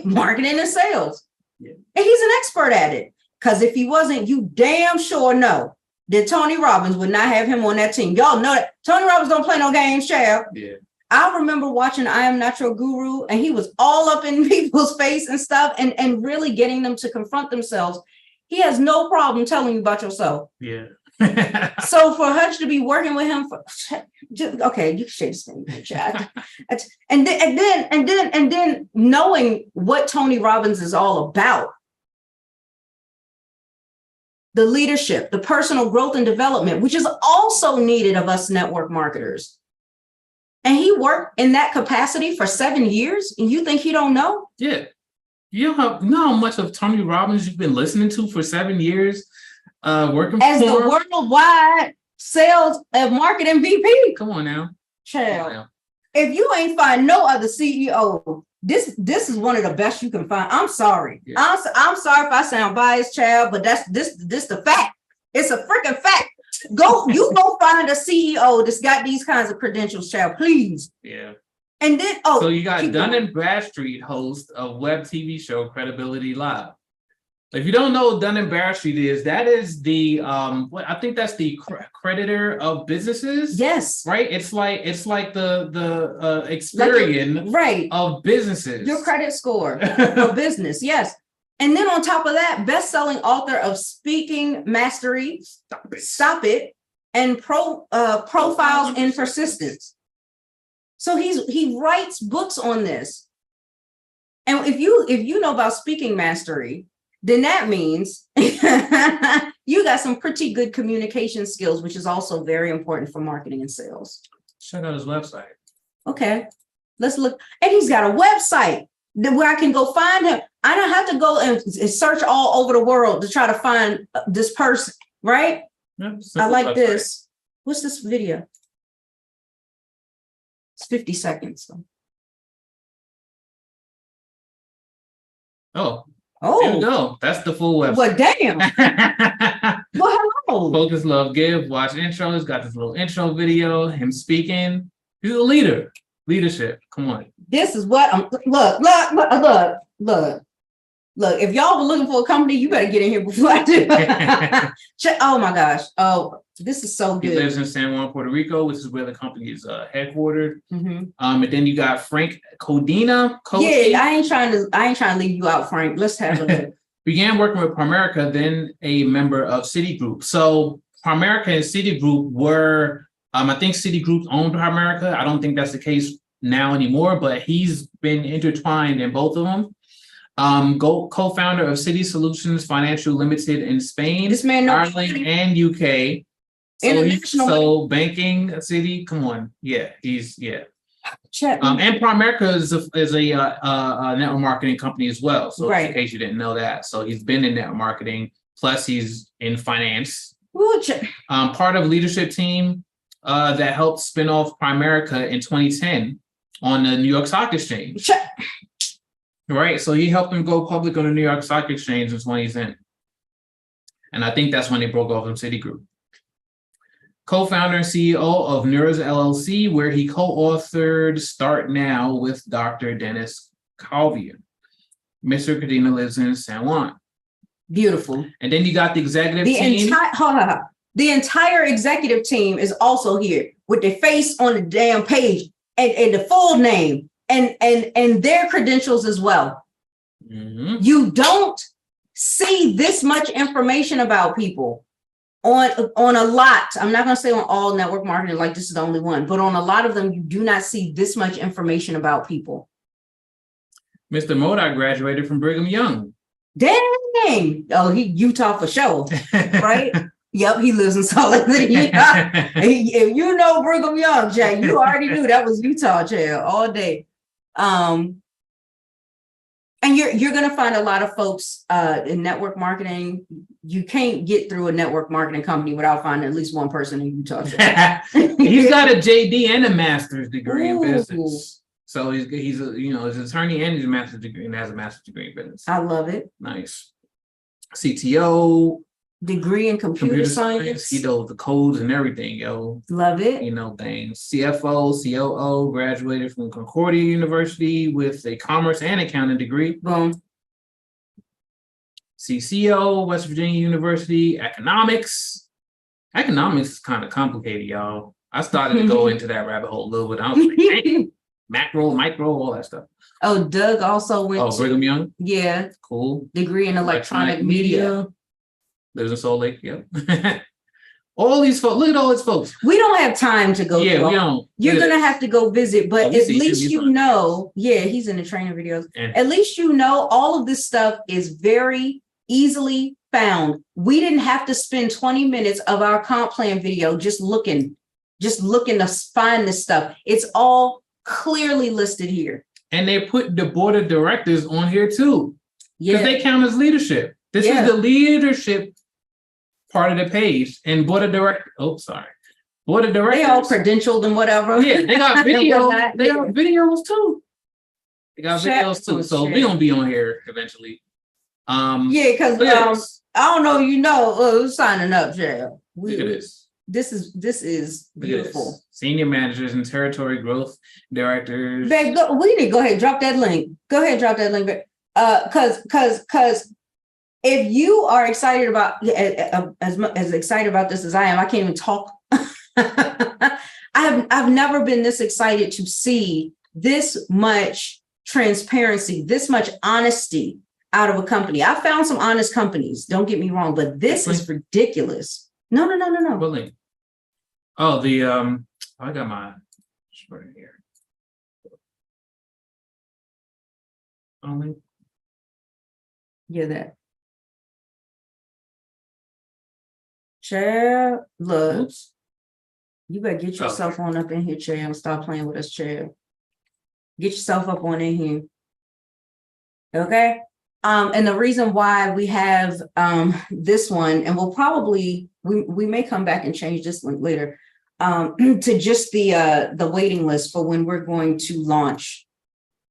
Marketing and sales. Yeah. And he's an expert at it. Because if he wasn't, you damn sure know that Tony Robbins would not have him on that team. Y'all know that Tony Robbins don't play no games, child. Yeah. I remember watching I Am Not Your Guru, and he was all up in people's face and stuff, and really getting them to confront themselves. He has no problem telling you about yourself. Yeah. So for Hutch to be working with him okay, you can share this thing, Chad. And then knowing what Tony Robbins is all about. The leadership, the personal growth and development, which is also needed of us network marketers. And he worked in that capacity for 7 years, and you think he don't know? Yeah. You know how much of Tony Robbins you've been listening to for 7 years, working as the worldwide sales and marketing VP. Come on now. Child. If you ain't find no other CEO, this is one of the best you can find. I'm sorry. Yeah. I'm sorry if I sound biased, child, but that's this the fact. It's a freaking fact. Go find a CEO that's got these kinds of credentials, child, please. Yeah. And then so you got Dun & Bradstreet, host of web TV show Credibility Live. If you don't know what Dun & Bradstreet is, that is the I think that's the creditor of businesses. Yes. Right. It's like the Experian of businesses. Your credit score for business. Yes. And then on top of that, best-selling author of Speaking Mastery, Stop It, and Profiles in Persistence. So he writes books on this. And if you know about speaking mastery, then that means you got some pretty good communication skills, which is also very important for marketing and sales. Check out his website. Okay, let's look. And he's got a website where I can go find him. I don't have to go and search all over the world to try to find this person, right? Yep, I like website. this. What's this video? It's 50 seconds. Oh, there we Oh, go. That's the full website. well, damn. Well, hello. Focus, love, give. Watch intros. Got this little intro video. Him speaking. He's a leader. Leadership. Come on. This is what I'm. Look. If y'all were looking for a company, you better get in here before I do. Oh my gosh. Oh, this is so He good. lives in San Juan, Puerto Rico, which is where the company is headquartered. Mhm. And then you got Frank Codina. Yeah, I ain't trying to leave you out, Frank. Let's have a look. Began working with Primerica, then a member of Citigroup. So Primerica and Citigroup were, I think Citigroup owned Primerica. I don't think that's the case now anymore, but he's been intertwined in both of them. Co-founder of Citi Solutions Financial Limited in Spain, This man knows Ireland, and UK. International So banking, Citi, come on, he's. Check. And Primerica is a network marketing company as well. So Right. in case you didn't know that, so he's been in network marketing. Plus, he's in finance. We'll check. Part of leadership team that helped spin off Primerica in 2010 on the New York Stock Exchange. Check. Right, so he helped them go public on the New York Stock Exchange in 2010. And I think that's when they broke off from Citigroup. Co-founder and CEO of Neuros LLC, where he co-authored Start Now with Dr. Dennis Calvier. Mr. Codina lives in San Juan. Beautiful. And then you got the executive team. The entire executive team is also here with their face on the damn page and the full name and their credentials as well. Mhm. You don't see this much information about people on a lot. I'm not going to say on all network marketing, like this is the only one, but on a lot of them, you do not see this much information about people. Mr. Modoc graduated from Brigham Young. Dang. Oh, he Utah for sure, right? Yep, he lives in Salt Lake City. If you know Brigham Young, Jay, you already knew that was Utah jail all day. And you're going to find a lot of folks in network marketing. You can't get through a network marketing company without finding at least one person in Utah. He's got a JD and a master's degree in Ooh. business. So he's a he's an attorney and he's a master's degree and has a master's degree in business. I love it. Nice. CTO. Degree in computer science. He knows the codes and everything, yo. Love it. You know things. CFO, COO, graduated from Concordia University with a commerce and accounting degree. Boom. CCO, West Virginia University, economics. Economics is kind of complicated, y'all. I started to go into that rabbit hole a little bit. I was like, hey, macro, micro, all that stuff. Oh, Doug also went to Brigham Young. Yeah. Cool. Degree in electronic media. Lives in Salt Lake. Yep. All these folks. Look at all these folks. We don't have time to go. Yeah, we don't. You're gonna have to go visit, but at least you know. Yeah, he's in the training videos. And at least you know all of this stuff is very easily found. We didn't have to spend 20 minutes of our comp plan video just looking to find this stuff. It's all clearly listed here. And they put the board of directors on here too. Yeah, because they count as leadership. This is the leadership part of the page. And board of directors. Oh, sorry. Board of directors. They all credentialed and whatever. Yeah, they got video. They got videos too. They got videos too. So we're gonna be on here eventually. Yeah, because I don't know, signing up, Jay. Look at this. This is beautiful. This. Senior managers and territory growth directors. Babe, we need to go ahead and drop that link. Go ahead and drop that link. Because if you are excited about as excited about this as I am, I can't even talk. I've never been this excited to see this much transparency, this much honesty out of a company. I found some honest companies, don't get me wrong, but this is ridiculous. No. What link? Oh, I got my right here. Only. Yeah, that. Chair, look. Oops. You better get yourself on up in here, Chair, and stop playing with us, Chair. Get yourself up on in here. Okay? And the reason why we have this one, and we'll probably, we may come back and change this link later, to just the waiting list for when we're going to launch,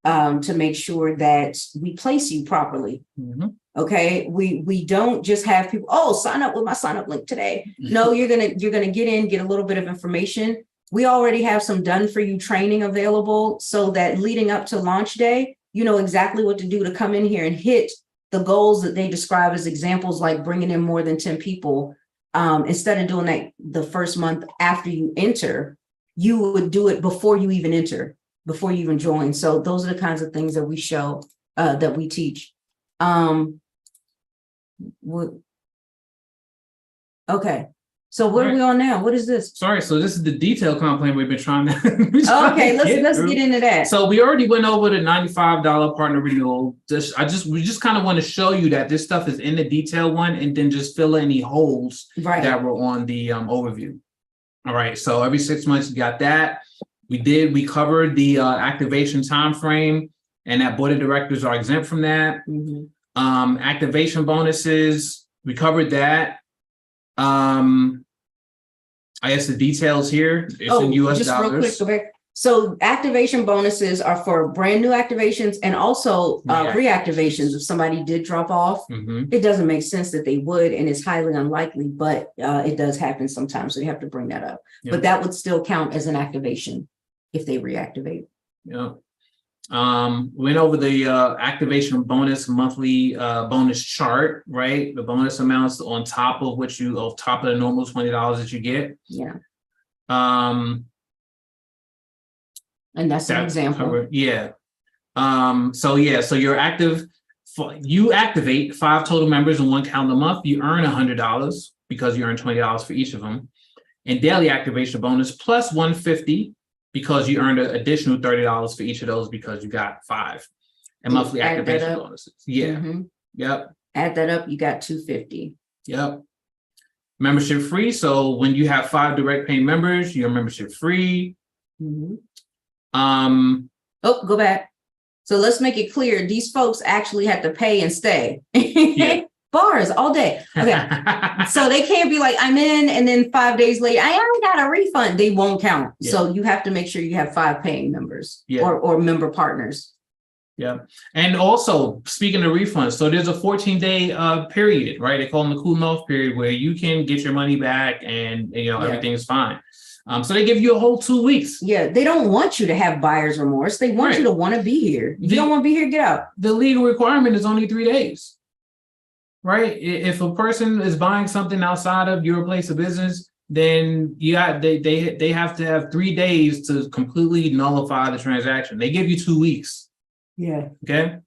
to make sure that we place you properly. Mm-hmm. Okay, we don't just have people, oh, sign up with my sign up link today. No, you're gonna get in, get a little bit of information. We already have some done for you training available, so that leading up to launch day, you know exactly what to do to come in here and hit the goals that they describe as examples, like bringing in more than 10 people. Instead of doing that the first month after you enter, you would do it before you even enter, before you even join. So those are the kinds of things that we show, that we teach. Okay. So what are we on now? What is this? Sorry, so this is the detail comp plan we've been trying to. Okay, let's get into that. So we already went over the $95 partner renewal. We just kind of want to show you that this stuff is in the detail one, and then just fill any holes that were on the overview. All right, so every 6 months you got that. We covered the activation time frame, and that board of directors are exempt from that. Mm-hmm. Activation bonuses, we covered that. I guess the details here, it's in US just dollars. Real quick, go back. So activation bonuses are for brand new activations and also reactivations. If somebody did drop off, it doesn't make sense that they would, and it's highly unlikely, but it does happen sometimes. So you have to bring that up. Yep. But that would still count as an activation if they reactivate. Yeah. Went over the activation bonus monthly bonus chart, right? The bonus amounts on top of the normal $20 that you get. Yeah. And that's an example. So you're active. You activate 5 total members in 1 calendar month. You earn $100 because you earn $20 for each of them. And daily activation bonus plus $150. Because you earned an additional $30 for each of those because you got 5. And monthly activation bonuses. Yeah. Mm-hmm. Yep. Add that up, you got $250. Yep. Membership free. So when you have 5 direct paying members, you're membership free. Mm-hmm. Go back. So let's make it clear. These folks actually have to pay and stay. Yeah. Bars all day. Okay. So they can't be like, I'm in, and then 5 days later, I only got a refund. They won't count. Yeah. So you have to make sure you have 5 paying members or member partners. Yeah. And also, speaking of refunds, so there's a 14-day period, right? They call them the cooling off period, where you can get your money back and everything's fine. So they give you a whole 2 weeks. Yeah, they don't want you to have buyer's remorse. They want you to want to be here. If you don't want to be here, get out. The legal requirement is only 3 days. Right. If a person is buying something outside of your place of business, then they have to have 3 days to completely nullify the transaction. They give you 2 weeks. Yeah. Okay.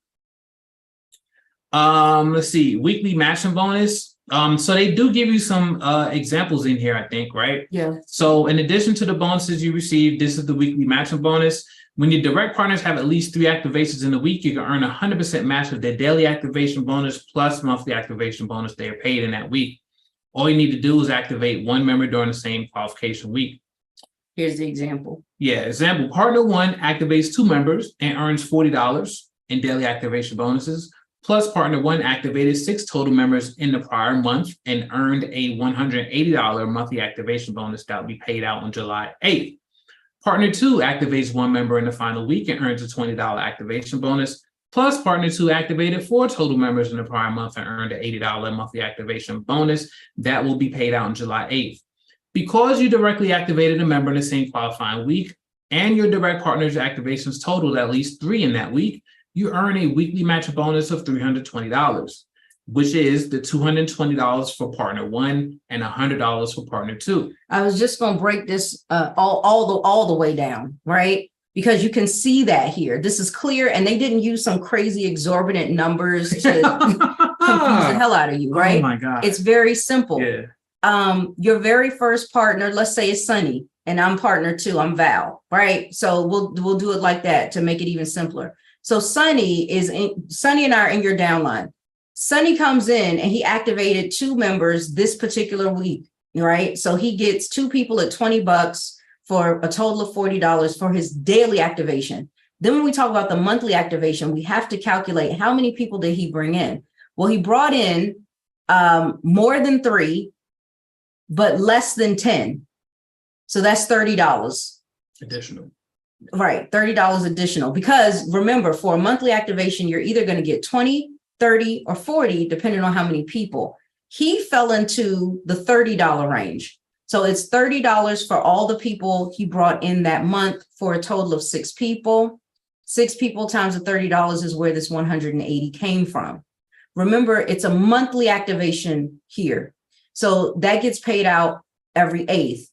Let's see. Weekly matching bonus. So they do give you some examples in here, I think, right? Yeah. So in addition to the bonuses you receive, this is the weekly matching bonus. When your direct partners have at least 3 activations in a week, you can earn 100% match of their daily activation bonus plus monthly activation bonus they are paid in that week. All you need to do is activate 1 member during the same qualification week. Here's the example. Yeah, example, partner 1 activates 2 members and earns $40 in daily activation bonuses, plus partner 1 activated 6 total members in the prior month and earned a $180 monthly activation bonus that will be paid out on July 8th. Partner 2 activates 1 member in the final week and earns a $20 activation bonus, plus partner 2 activated 4 total members in the prior month and earned an $80 monthly activation bonus that will be paid out on July 8th. Because you directly activated a member in the same qualifying week and your direct partner's activations totaled at least 3 in that week, you earn a weekly match bonus of $320, which is the $220 for partner 1 and $100 for partner 2. I was just going to break this all the way down, right? Because you can see that here. This is clear, and they didn't use some crazy exorbitant numbers to confuse the hell out of you, right? Oh my God. It's very simple. Yeah. Your very first partner, let's say it's Sunny, and I'm partner 2, I'm Val, right? So we'll do it like that to make it even simpler. So Sunny and I are in your downline. Sunny comes in and he activated 2 members this particular week, right? So he gets 2 people at $20 for a total of $40 for his daily activation. Then when we talk about the monthly activation, we have to calculate how many people did he bring in? Well, he brought in more than 3, but less than 10. So that's $30. Additional. Right, $30 additional. Because remember, for a monthly activation, you're either going to get 20, 30, or 40, depending on how many people. He fell into the $30 range. So it's $30 for all the people he brought in that month for a total of 6 people. 6 people times the $30 is where this 180 came from. Remember, it's a monthly activation here. So that gets paid out every 8th.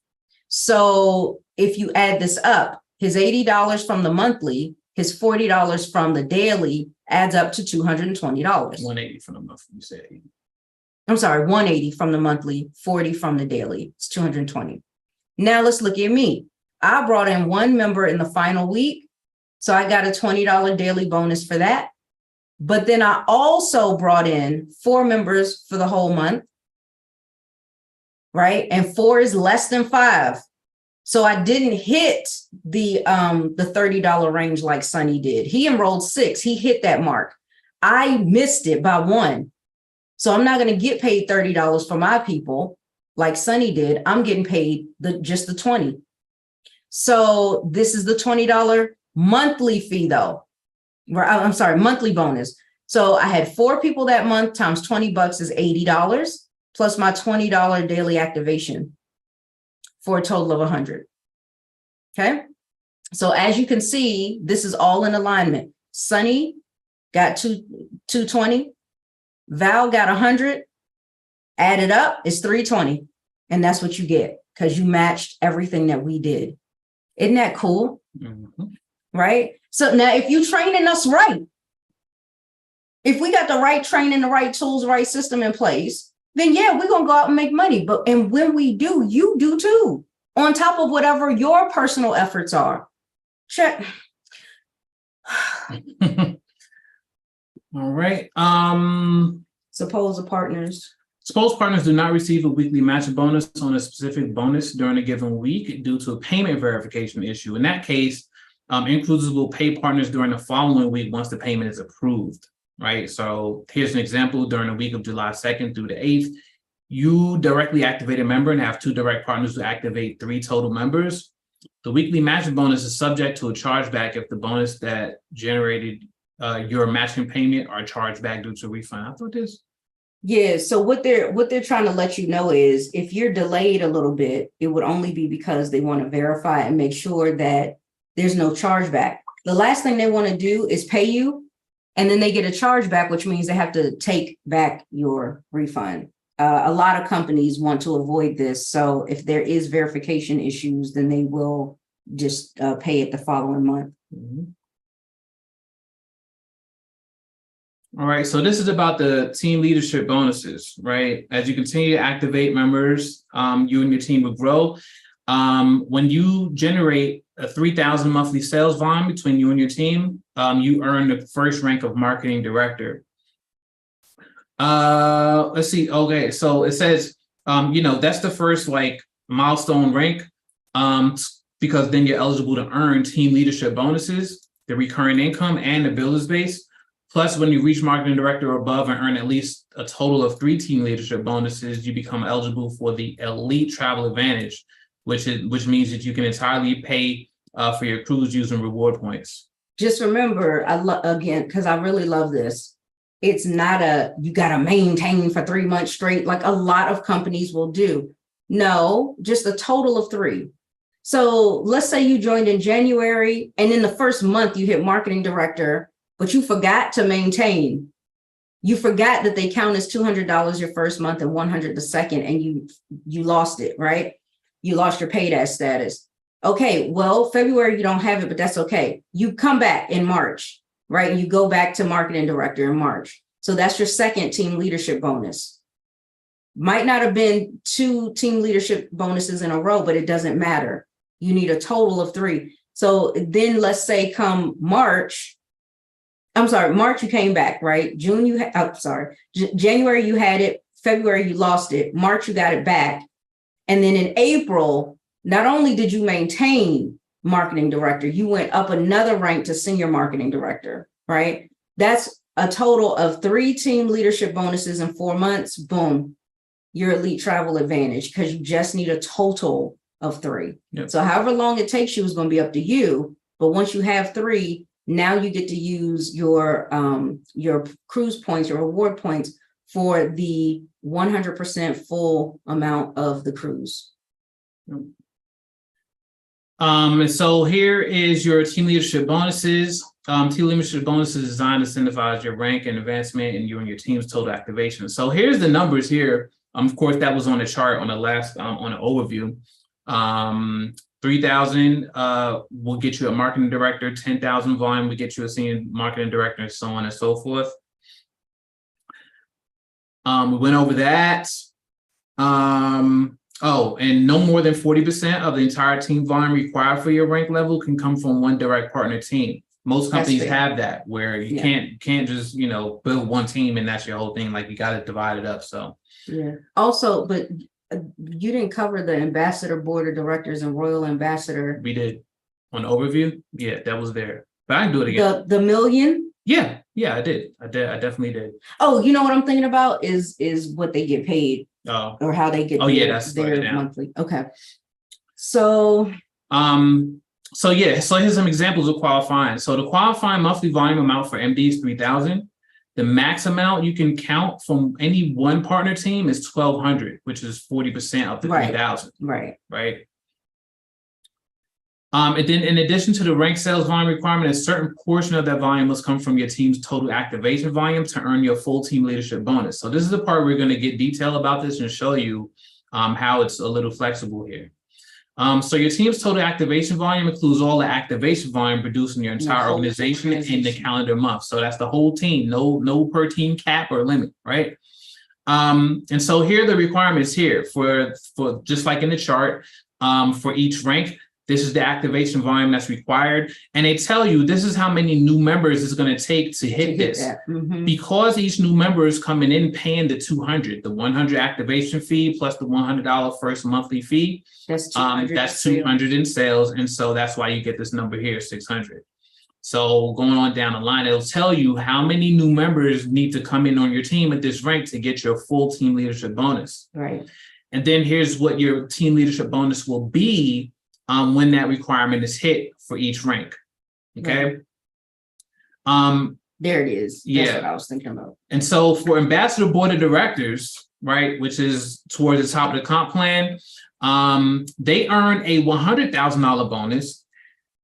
So if you add this up, his $80 from the monthly, his $40 from the daily adds up to $220. 180 from the month, you said. I'm sorry, 180 from the monthly, 40 from the daily. It's 220. Now let's look at me. I brought in 1 member in the final week, so I got a $20 daily bonus for that. But then I also brought in 4 members for the whole month, right? And 4 is less than 5. So I didn't hit the $30 range like Sonny did. He enrolled 6. He hit that mark. I missed it by 1. So I'm not going to get paid $30 for my people like Sonny did. I'm getting paid just the 20. So this is the $20 monthly fee though. I'm sorry, monthly bonus. So I had 4 people that month times $20 is $80 plus my $20 daily activation for a total of 100. Okay. So as you can see, this is all in alignment. Sonny got 220. Val got 100. Added up is 320. And that's what you get because you matched everything that we did. Isn't that cool? Mm-hmm. Right? So now if you training us right, if we got the right training, the right tools, the right system in place, then yeah, we're going to go out and make money. And when we do, you do too, on top of whatever your personal efforts are. Check. All right. Suppose partners do not receive a weekly matching bonus on a specific bonus during a given week due to a payment verification issue. In that case, InCruises will pay partners during the following week once the payment is approved, right? So here's an example. During the week of July 2nd through the 8th, you directly activate a member and have 2 direct partners who activate 3 total members. The weekly matching bonus is subject to a chargeback if the bonus that generated your matching payment are charged back due to refund. I thought this. Yeah. So what they're trying to let you know is if you're delayed a little bit, it would only be because they want to verify and make sure that there's no chargeback. The last thing they want to do is pay you, and then they get a chargeback, which means they have to take back your refund. A lot of companies want to avoid this. So if there is verification issues, then they will just pay it the following month. Mm-hmm. All right, so this is about the team leadership bonuses, right? As you continue to activate members, you and your team will grow. When you generate a 3,000 monthly sales volume between you and your team, you earn the first rank of marketing director. Let's see. Okay, so it says, that's the first milestone rank, because then you're eligible to earn team leadership bonuses, the recurring income, and the builder's base. Plus, when you reach marketing director or above and earn at least a total of 3 team leadership bonuses, you become eligible for the elite travel advantage, which means that you can entirely pay for your cruise using reward points. Just remember, again, because I really love this. It's not you got to maintain for 3 months straight, like a lot of companies will do. No, just a total of 3. So let's say you joined in January and in the first month you hit marketing director, but you forgot to maintain. You forgot that they count as $200 your first month and $100 the second, and you lost it, right? You lost your paid ass status. Okay, well, February you don't have it, but that's okay. You come back in March, right? You go back to marketing director in March. So that's your second team leadership bonus. Might not have been 2 team leadership bonuses in a row, but it doesn't matter. You need a total of 3. So then let's say come March you came back, right? January you had it, February you lost it, March you got it back. And then in April, not only did you maintain, marketing director. You went up another rank to senior marketing director, right? That's a total of 3 team leadership bonuses in 4 months. Boom, your elite travel advantage, because you just need a total of 3. Yep. So however long it takes you is going to be up to you. But once you have 3, now you get to use your cruise points, your reward points for the 100% full amount of the cruise. So here is your team leadership bonuses. Team leadership bonuses designed to incentivize your rank and advancement and you and your team's total activation. So here's the numbers here. Of course, that was on the chart on the last on the overview. 3,000 will get you a marketing director, 10,000 volume will get you a senior marketing director, and so on and so forth. We went over that. Oh, and no more than 40% of the entire team volume required for your rank level can come from one direct partner team. Most companies have that, where you can't just, you know, build one team and that's your whole thing. Like, you got to divide it up. So yeah. Also, but you didn't cover the ambassador board of directors and royal ambassador. We did on the overview. Yeah, that was there. But I can do it again. The million. Yeah, I did. I definitely did. Oh, you know what I'm thinking about is what they get paid. Oh, or how they get that's their monthly. Okay. So so here's some examples of qualifying. So the qualifying monthly volume amount for MD is 3,000. The max amount you can count from any one partner team is 1,200, which is 40% of the 3,000. Right. And then in addition to the rank sales volume requirement, a certain portion of that volume must come from your team's total activation volume to earn your full team leadership bonus. So this is the part we're going to get detail about this and show you how it's a little flexible here. So your team's total activation volume includes all the activation volume produced in your entire organization in the calendar month. So that's the whole team, no per team cap or limit, right? And so here are the requirements here for just like in the chart, for each rank. This is the activation volume that's required. And they tell you this is how many new members it's going to take to hit this. Because each new member is coming in paying the 200, the 100 activation fee plus the $100 first monthly fee. That's 200. That's 200 in sales. And so that's why you get this number here, 600. So going on down the line, it'll tell you how many new members need to come in on your team at this rank to get your full team leadership bonus. Right. And then here's what your team leadership bonus will be when that requirement is hit for each rank. Okay. Right. There it is. That's what I was thinking about. And so for ambassador board of directors, right, which is towards the top of the comp plan, they earn a $100,000 bonus,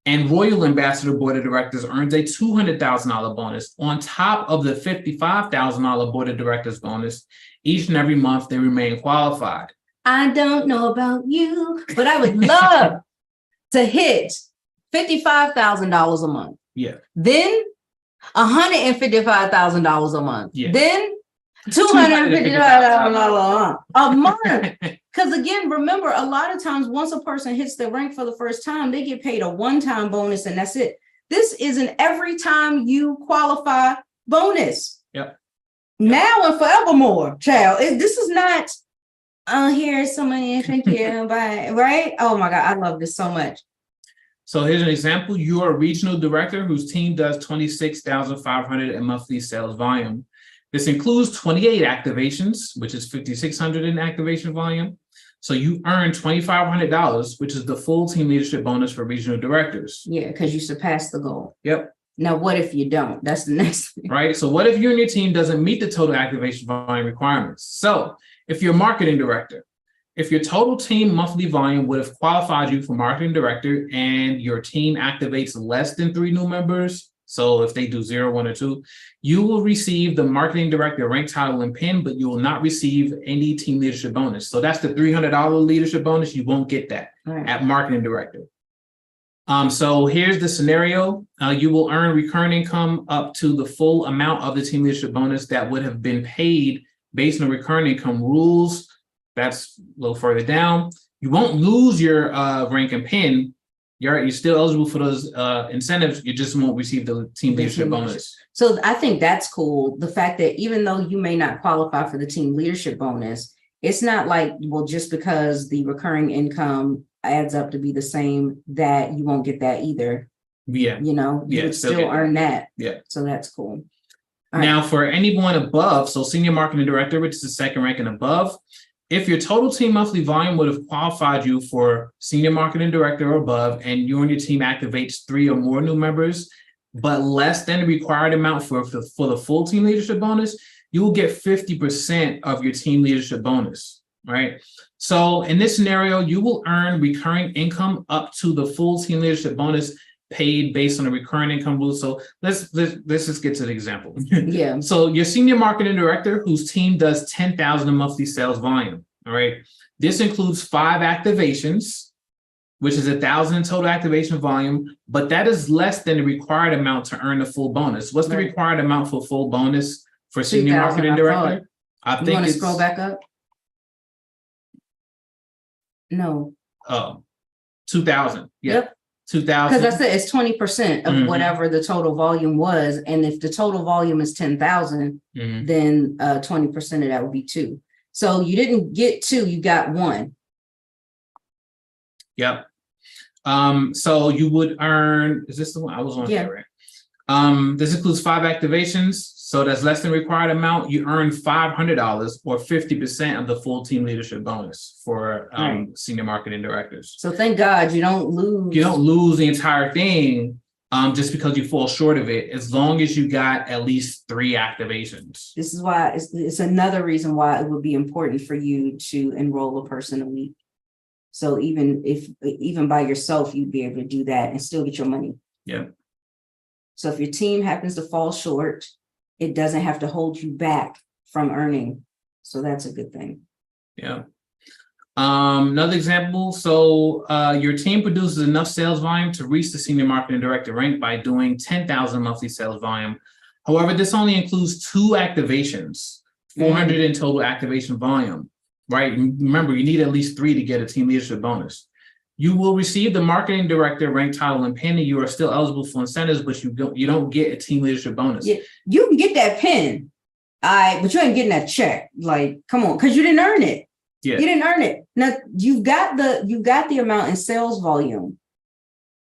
and royal ambassador board of directors earns a $200,000 bonus on top of the $55,000 board of directors bonus. Each and every month they remain qualified. I don't know about you, but I would love to hit $55,000 a month. Yeah. Then $155,000 a month. Yeah. Then $255,000 a month. Because again, remember, a lot of times once a person hits the rank for the first time, they get paid a one-time bonus and that's it. This is an every time you qualify bonus. Yep. Now and forevermore, child. This is not here's some money, thank you, bye. Right? Oh my God, I love this so much. So here's an example. You're a regional director whose team does 26,500 in monthly sales volume. This includes 28 activations, which is 5,600 in activation volume. So you earn $2,500, which is the full team leadership bonus for regional directors. Yeah, because you surpassed the goal. Yep. Now, what if you don't? That's the next thing. Right. So what if you and your team doesn't meet the total activation volume requirements? So if you're a marketing director, if your total team monthly volume would have qualified you for marketing director and your team activates less than 3 new members, so if they do 0, 1, or 2, you will receive the marketing director rank title and pin, but you will not receive any team leadership bonus. So that's the $300 leadership bonus. You won't get that at marketing director. So here's the scenario. You will earn recurring income up to the full amount of the team leadership bonus that would have been paid based on recurring income rules. That's a little further down. You won't lose your rank and pin. You're still eligible for those incentives. You just won't receive the team leadership bonus. So I think that's cool. The fact that even though you may not qualify for the team leadership bonus, it's not like, well, just because the recurring income adds up to be the same, that you won't get that either. Yeah. You would still earn that. Yeah. So that's cool. Now, for anyone above, so senior marketing director, which is the second rank and above, if your total team monthly volume would have qualified you for senior marketing director or above, and you and your team activates 3 or more new members, but less than the required amount for the full team leadership bonus, you will get 50% of your team leadership bonus, right? So in this scenario, you will earn recurring income up to the full team leadership bonus paid based on the recurring income rule. So let's just get to the example. Yeah. So your senior marketing director whose team does 10,000 in monthly sales volume. All right. This includes 5 activations, which is 1,000 in total activation volume, but that is less than the required amount to earn the full bonus. What's the required amount for full bonus for senior marketing director? I think you want to scroll back up. No. 2,000. Yeah. Yep. 2,000. Because I said it's 20% of whatever the total volume was. And if the total volume is 10,000, then 20% of that would be 2. So you didn't get 2, you got 1. Yep. So you would earn, is this the one I was on here, right? This includes 5 activations. So that's less than required amount. You earn $500 or 50% of the full team leadership bonus for senior marketing directors. So thank God you don't lose. You don't lose the entire thing just because you fall short of it, as long as you got at least 3 activations. This is why it's another reason why it would be important for you to enroll a person a week. So even by yourself, you'd be able to do that and still get your money. Yeah. So if your team happens to fall short, it doesn't have to hold you back from earning. So that's a good thing. Yeah. Another example. So your team produces enough sales volume to reach the senior marketing director rank by doing 10,000 monthly sales volume. However, this only includes 2 activations, 400 in total activation volume, right? Remember, you need at least 3 to get a team leadership bonus. You will receive the marketing director rank title and pin, and you are still eligible for incentives, but you don't get a team leadership bonus. Yeah, you can get that pin, but you ain't getting that check. Like, come on, because you didn't earn it. Yeah. You didn't earn it. Now you got the amount in sales volume,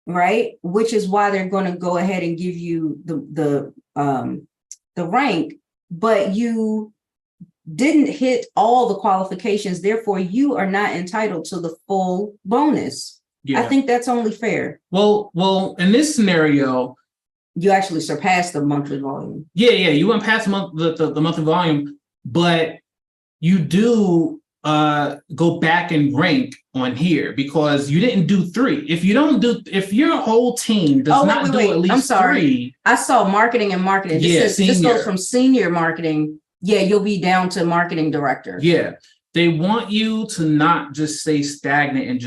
right? Which is why they're going to go ahead and give you the rank, but you didn't hit all the qualifications. Therefore, you are not entitled to the full bonus. Yeah. I think that's only fair. Well, in this scenario, you actually surpassed the monthly volume. Yeah, you went past the monthly volume, but you do go back and rank on here because you didn't do 3. If your whole team does not do at least 3. I saw marketing and marketing. This goes from senior marketing. Yeah, you'll be down to marketing director. Yeah. They want you to not just stay stagnant and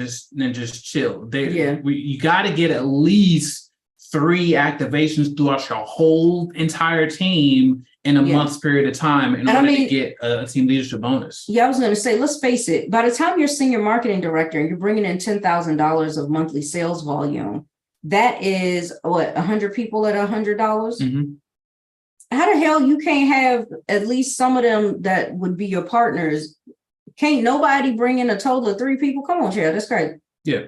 just chill. You got to get at least 3 activations throughout your whole entire team in a month's period of time in order to get a team leadership bonus. Yeah, I was going to say, let's face it. By the time you're senior marketing director and you're bringing in $10,000 of monthly sales volume, that is 100 people at $100. How the hell you can't have at least some of them that would be your partners? Can't nobody bring in a total of 3 people? Come on, Chad, that's crazy. Yeah.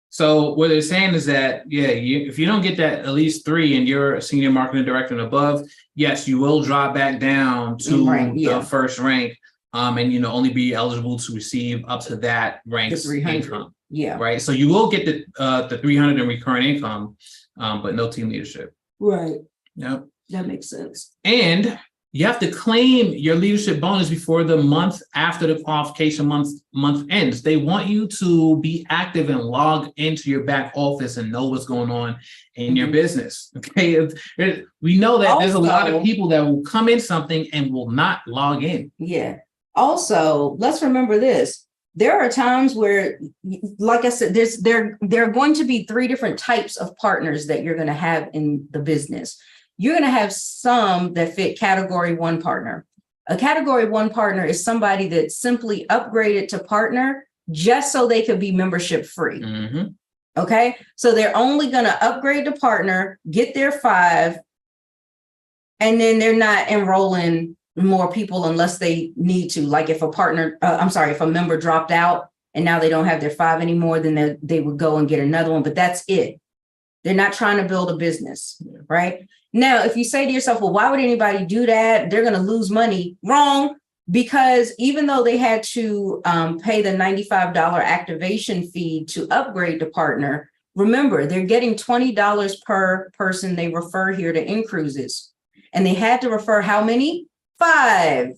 So what they're saying is that, if you don't get that at least 3 and you're a senior marketing director and above, yes, you will drop back down to the first rank and, only be eligible to receive up to that rank's income. Yeah. Right. So you will get the 300 in recurring income, but no team leadership. Right. Yep. That makes sense. And you have to claim your leadership bonus before the month after the qualification month ends. They want you to be active and log into your back office and know what's going on in your business. Okay. We know that there's a lot of people that will come in something and will not log in. Yeah. Also, let's remember this. There are times where, like I said, there are going to be 3 different types of partners that you're going to have in the business. You're going to have some that fit category 1 partner. A category 1 partner is somebody that simply upgraded to partner just so they could be membership free. Okay. So they're only going to upgrade to partner, get their 5, and then they're not enrolling more people unless they need to. Like if a member dropped out, and now they don't have their 5 anymore, then they would go and get another one, but that's it. They're not trying to build a business, right? Now, if you say to yourself, well, why would anybody do that? They're going to lose money. Wrong. Because even though they had to pay the $95 activation fee to upgrade to partner, remember, they're getting $20 per person they refer here to InCruises. And they had to refer how many? 5.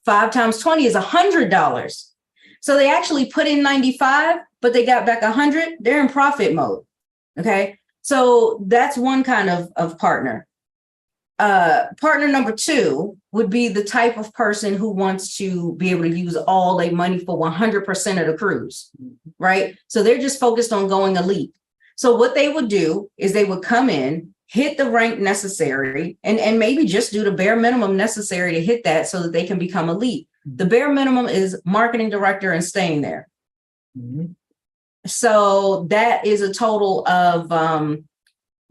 5 times 20 is $100. So they actually put in 95, but they got back 100. They're in profit mode. Okay. So that's one kind of partner. Partner number 2 would be the type of person who wants to be able to use all their money for 100% of the cruise, right? So they're just focused on going elite. So what they would do is they would come in, hit the rank necessary, and maybe just do the bare minimum necessary to hit that so that they can become elite. The bare minimum is marketing director and staying there. Mm-hmm. So that is a total of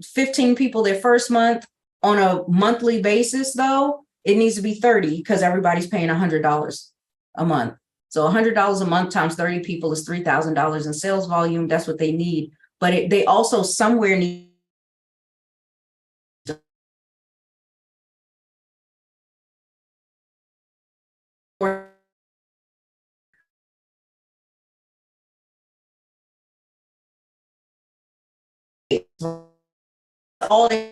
15 people their first month. On a monthly basis, though, it needs to be 30 because everybody's paying $100 a month. So $100 a month times 30 people is $3,000 in sales volume. That's what they need. But they also somewhere need all they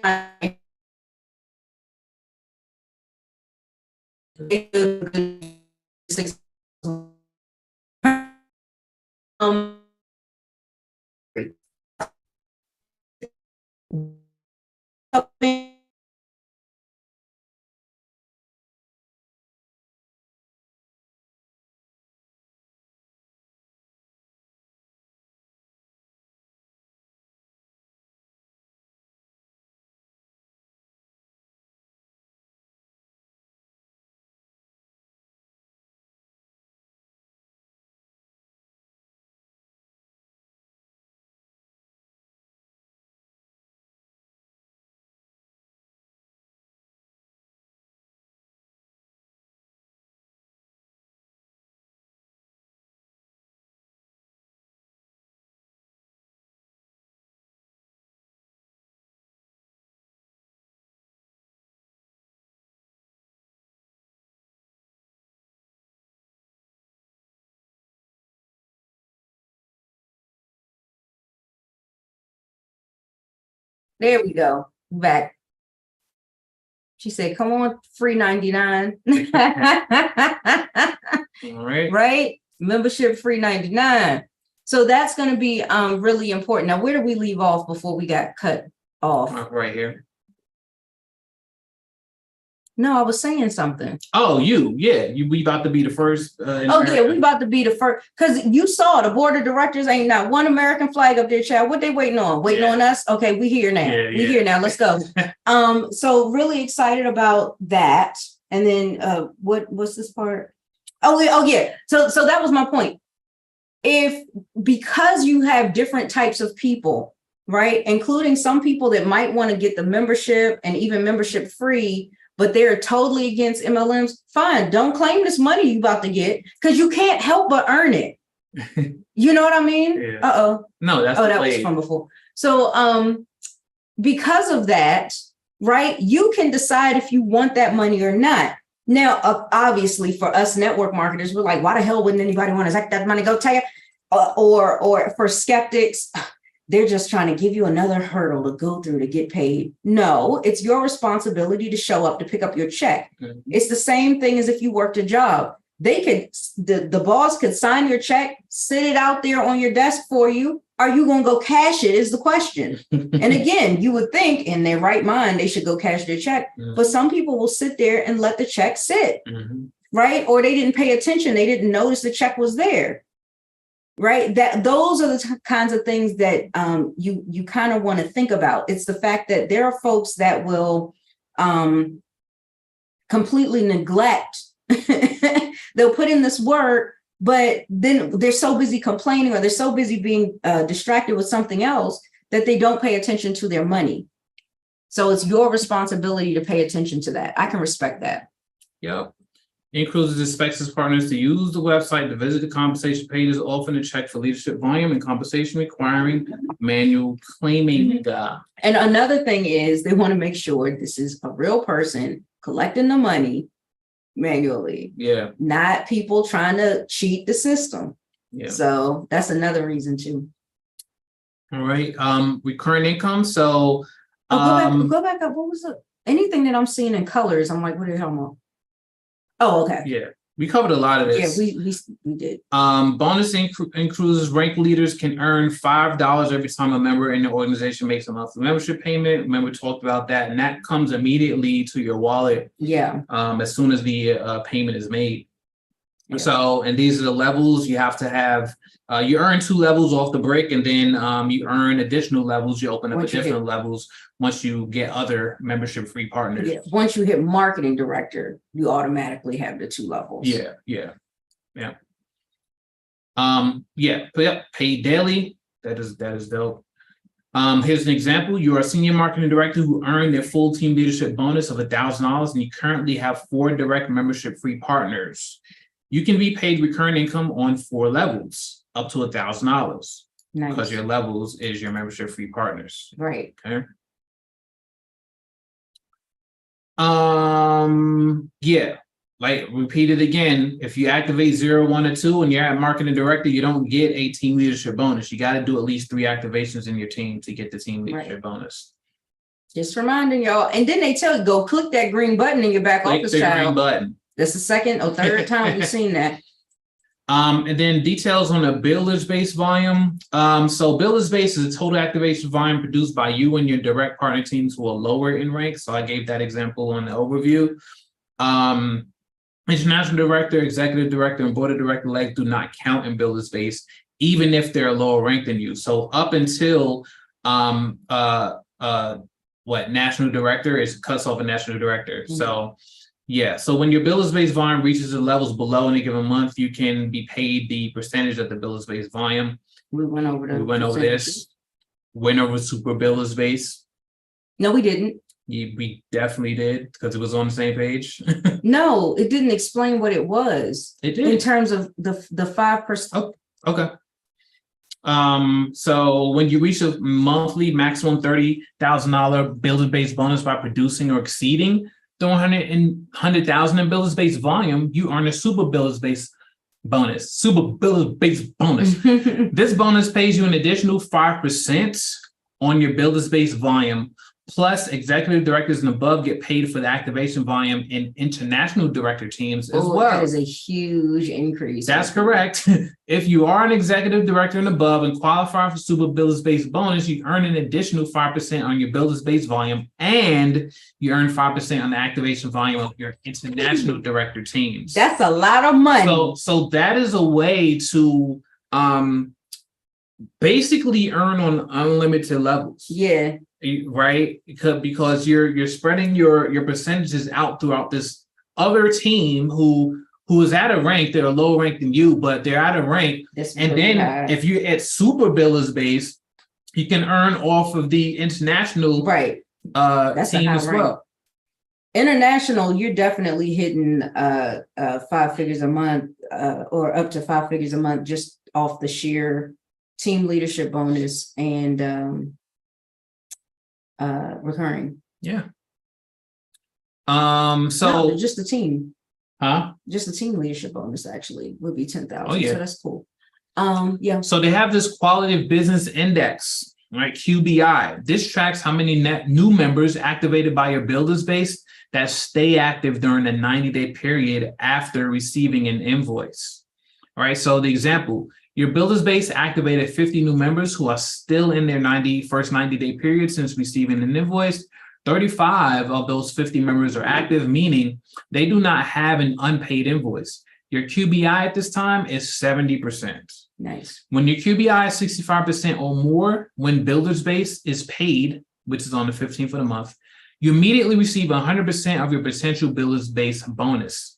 There we go. Back. She said, come on, free 99. All right. Right? Membership free 99. So that's going to be really important. Now, where did we leave off before we got cut off? Right here. No, I was saying something. Oh, we about to be the first. We about to be the first, because you saw the board of directors ain't not one American flag up there, child. What they waiting on? Waiting on us? Okay, we here now. Here now. Let's go. So really excited about that. And then what's this part? Oh yeah. So that was my point. Because you have different types of people, right? Including some people that might want to get the membership and even membership free, but they're totally against MLMs, fine. Don't claim this money you about to get because you can't help but earn it. You know what I mean? Yeah. Uh-oh. No, that was from before. So because of that, right, you can decide if you want that money or not. Now, obviously, for us network marketers, we're like, why the hell wouldn't anybody want to take that money? Go take it. Or for skeptics, they're just trying to give you another hurdle to go through to get paid. No, it's your responsibility to show up to pick up your check. Mm-hmm. It's the same thing as if you worked a job. The boss could sign your check, sit it out there on your desk for you. Are you going to go cash it is the question. And again, you would think in their right mind, they should go cash their check. Mm-hmm. But some people will sit there and let the check sit, mm-hmm. right? Or they didn't pay attention. They didn't notice the check was there. Right. Those are the kinds of things that you kind of want to think about. It's the fact that there are folks that will completely neglect. They'll put in this work, but then they're so busy complaining or they're so busy being distracted with something else that they don't pay attention to their money. So it's your responsibility to pay attention to that. I can respect that. Yep. InCruises expects its partners to use the website to visit the compensation pages, often to check for leadership volume and compensation requiring manual claiming. And another thing is they want to make sure this is a real person collecting the money manually. Yeah. Not people trying to cheat the system. Yeah. So that's another reason too. All right. Recurring income. So go back up. What was it? Anything that I'm seeing in colors, I'm like, what the hell am I? Oh, okay. Yeah. We covered a lot of this. Yeah, we did. Bonus InCruises rank leaders can earn $5 every time a member in the organization makes a monthly membership payment. Remember, we talked about that, and that comes immediately to your wallet. Yeah. As soon as the payment is made. Yeah. So, and these are the levels you have to have. You earn 2 levels off the break, and then you earn additional levels. You open up additional levels once you get other membership-free partners. Yeah. Once you hit marketing director, you automatically have the 2 levels. Yeah. Paid daily. That is dope. Here's an example. You are a senior marketing director who earned a full team leadership bonus of $1,000, and you currently have 4 direct membership-free partners. You can be paid recurring income on 4 levels, up to $1,000. Nice. Because your levels is your membership-free partners. Right. Okay. Like repeated again, if you activate 0, 1, or 2 and you're at marketing director, you don't get a team leadership bonus. You got to do at least 3 activations in your team to get the team leadership bonus. Just reminding y'all. And then they tell you, go click that green button in your back office child. Green button. That's the second or third time we've seen that. And then details on the builders base volume. So builders base is a total activation volume produced by you and your direct partner teams who are lower in rank. So I gave that example on the overview. International director, executive director, and board of director elect do not count in builders base, even if they're lower ranked than you. So up until national director is cuts off a national director. Mm-hmm. So yeah, so when your builders base volume reaches the levels below any given month, you can be paid the percentage of the builders base volume. We went over this. Went over super builders base. No, we didn't. We definitely did because it was on the same page. No, it didn't explain what it was. It did. In terms of the 5%. Oh, okay. So when you reach a monthly maximum $30,000 builders base bonus by producing or exceeding the 100,000 in builders base volume, you earn a super builders base bonus. Super builders base bonus. This bonus pays you an additional 5% on your builders base volume. Plus, executive directors and above get paid for the activation volume in international director teams as well. That is a huge increase. That's correct. If you are an executive director and above and qualify for super builders base bonus, you earn an additional 5% on your builders base volume, and you earn 5% on the activation volume of your international director teams. That's a lot of money. So that is a way to basically earn on unlimited levels. Yeah. Right, because you're spreading your percentages out throughout this other team who is at a rank that are lower ranked than you, but they're at a rank. And then if you're at super builders base, you can earn off of the international That's team as well. International, you're definitely hitting 5 figures a month or up to 5 figures a month just off the sheer team leadership bonus and recurring. Yeah. No, just the team. Huh? Just the team leadership bonus actually would be 10,000. Oh, yeah. So that's cool. Yeah. So they have this quality of business index, right? QBI. This tracks how many net new members activated by your builders base that stay active during a 90-day period after receiving an invoice. All right. So the example, your builders base activated 50 new members who are still in their first 90-day period since receiving an invoice. 35 of those 50 members are active, meaning they do not have an unpaid invoice. Your QBI at this time is 70%. Nice. When your QBI is 65% or more, when builders base is paid, which is on the 15th of the month, you immediately receive 100% of your potential builders base bonus.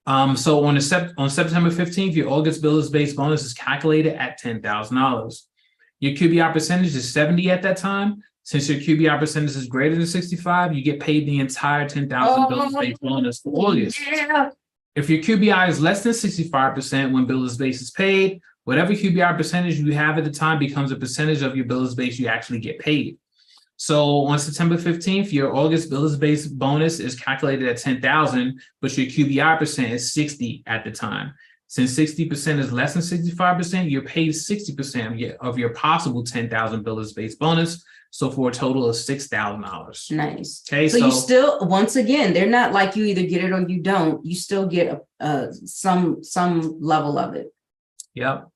So on September 15th, your August builders base bonus is calculated at $10,000. Your QBI percentage is 70 at that time. Since your QBI percentage is greater than 65, you get paid the entire 10,000 bills based bonus for August. Yeah. If your QBI is less than 65% when bills base is paid, whatever QBI percentage you have at the time becomes a percentage of your bills base you actually get paid. So on September 15th, your August bills base bonus is calculated at 10,000, but your QBI percent is 60 at the time. Since 60% is less than 65%, you're paid 60% of your possible 10,000 bills base bonus. So for a total of $6,000. Nice. Okay. So you still, once again, they're not like you either get it or you don't. You still get some level of it. Yep.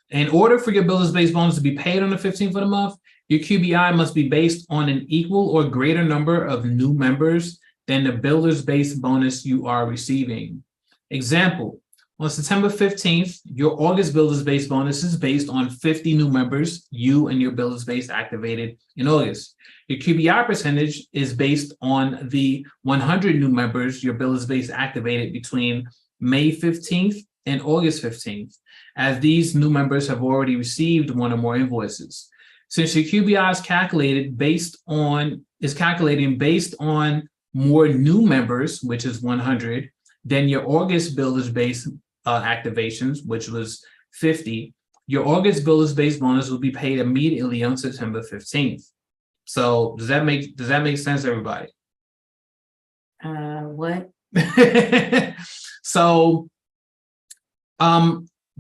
In order for your bills base bonus to be paid on the 15th of the month, your QBI must be based on an equal or greater number of new members than the billers base bonus you are receiving. Example, on September 15th, your August billers base bonus is based on 50 new members you and your billers base activated in August. Your QBI percentage is based on the 100 new members your billers base activated between May 15th and August 15th, as these new members have already received one or more invoices. Since your QBI is calculated based on more new members, which is 100, than your August billers base activations, which was 50, your August billers base bonus will be paid immediately on September 15th. So does that make sense, everybody? What? So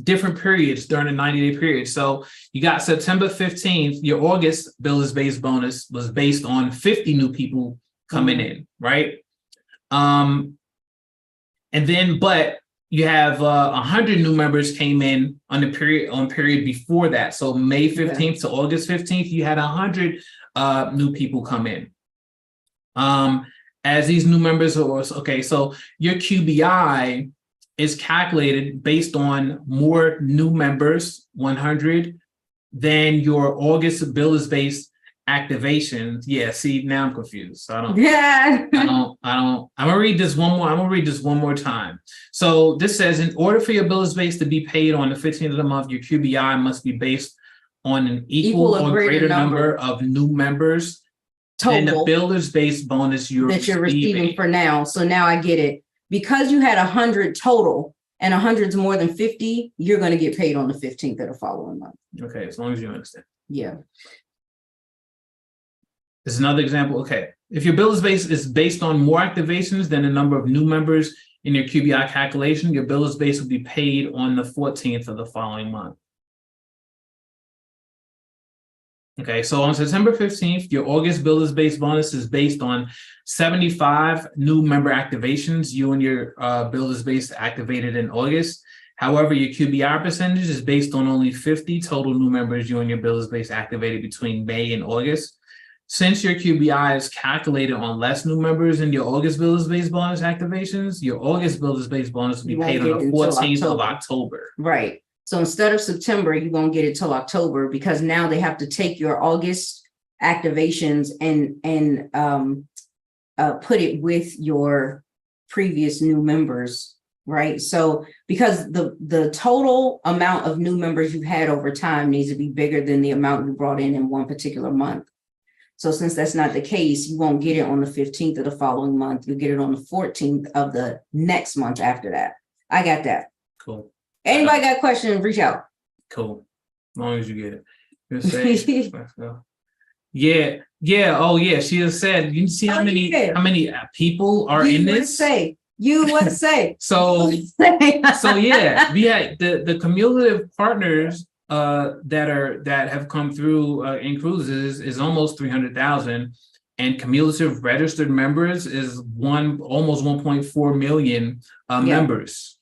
different periods during a 90-day period. So you got September 15th, your August billers base bonus was based on 50 new people coming in, right? And then, but you have 100 new members came in on the period before that. So May 15th to August 15th, you had 100 new people come in. As these new members are, okay, so your QBI is calculated based on more new members, 100, than your August billers base activations. Yeah, see, now I'm confused. So I'm gonna read this one more. I'm gonna read this one more time. So this says, in order for your billers base to be paid on the 15th of the month, your QBI must be based on an equal or greater number of new members than the billers base bonus you're receiving for now. So now I get it. Because you had 100 total and 100's more than 50, you're going to get paid on the 15th of the following month. Okay, as long as you understand. Yeah. This is another example. Okay, if your billers base is based on more activations than the number of new members in your QBI calculation, your billers base will be paid on the 14th of the following month. Okay, so on September 15th, your August billers base bonus is based on 75 new member activations you and your billers base activated in August. However, your QBI percentage is based on only 50 total new members you and your billers base activated between May and August. Since your QBI is calculated on less new members in your August billers base bonus activations, your August billers base bonus will be paid on the 14th of October. Right. So instead of September, you won't get it till October, because now they have to take your August activations and put it with your previous new members, right? So because the total amount of new members you've had over time needs to be bigger than the amount you brought in one particular month. So since that's not the case, you won't get it on the 15th of the following month. You'll get it on the 14th of the next month after that. I got that. Cool. Anybody got questions, reach out. Cool. As long as you get it. Yeah. Oh yeah. She has said, you see how many people are in this? You would say. So yeah, we had the cumulative partners that have come through InCruises is almost 300,000, and cumulative registered members is almost 1.4 million members.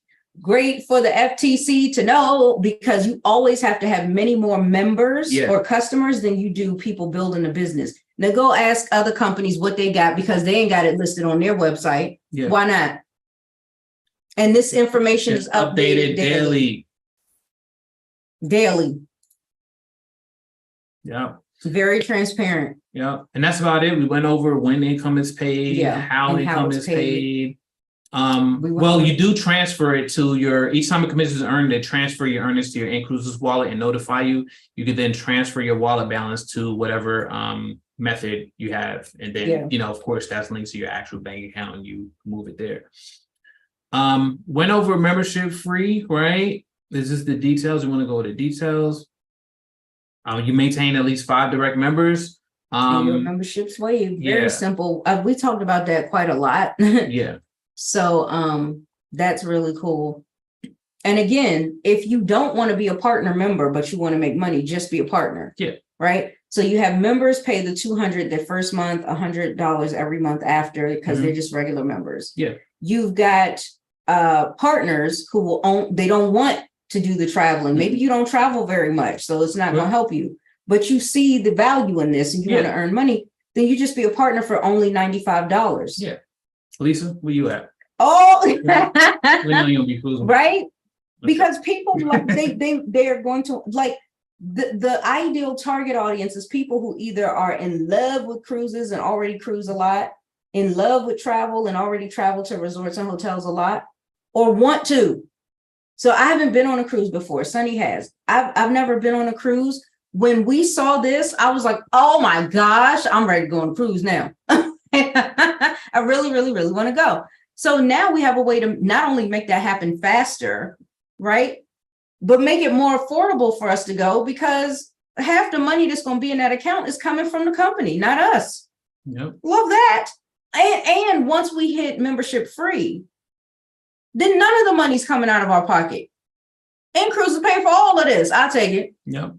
Great for the FTC to know, because you always have to have many more members or customers than you do people building a business. Now go ask other companies what they got, because they ain't got it listed on their website. Yeah. Why not? And this information is updated daily. Yeah. Very transparent. Yeah. And that's about it. We went over when income is paid, how income is paid. Well, you do transfer it to each time a commission is earned, they transfer your earnings to your InCruises wallet and notify you. You could then transfer your wallet balance to whatever method you have, and then Yeah. of course that's linked to your actual bank account and you move it there. Went over membership free, right? This is the details. You want to go to details. You maintain at least 5 direct members. And your membership's waived. Very simple. We talked about that quite a lot. Yeah. So that's really cool. And again, if you don't want to be a partner member, but you want to make money, just be a partner. Yeah. Right. So you have members pay the $200 their first month, $100 every month after, because they're just regular members. Yeah. You've got partners who will they don't want to do the traveling. Maybe you don't travel very much, so it's not going to help you. But you see the value in this and you want to earn money, then you just be a partner for only $95. Yeah. Lisa, where you at? Oh, right. Because people they are going to like the ideal target audience is people who either are in love with cruises and already cruise a lot, in love with travel and already travel to resorts and hotels a lot, or want to. So I haven't been on a cruise before. Sunny has. I've never been on a cruise. When we saw this, I was like, oh my gosh, I'm ready to go on a cruise now. I really, really, really want to go. So now we have a way to not only make that happen faster, right, but make it more affordable for us to go, because half the money that's going to be in that account is coming from the company, not us. Yep. Love that. And once we hit membership free, then none of the money's coming out of our pocket. InCruises pay for all of this. I'll take it. Yep.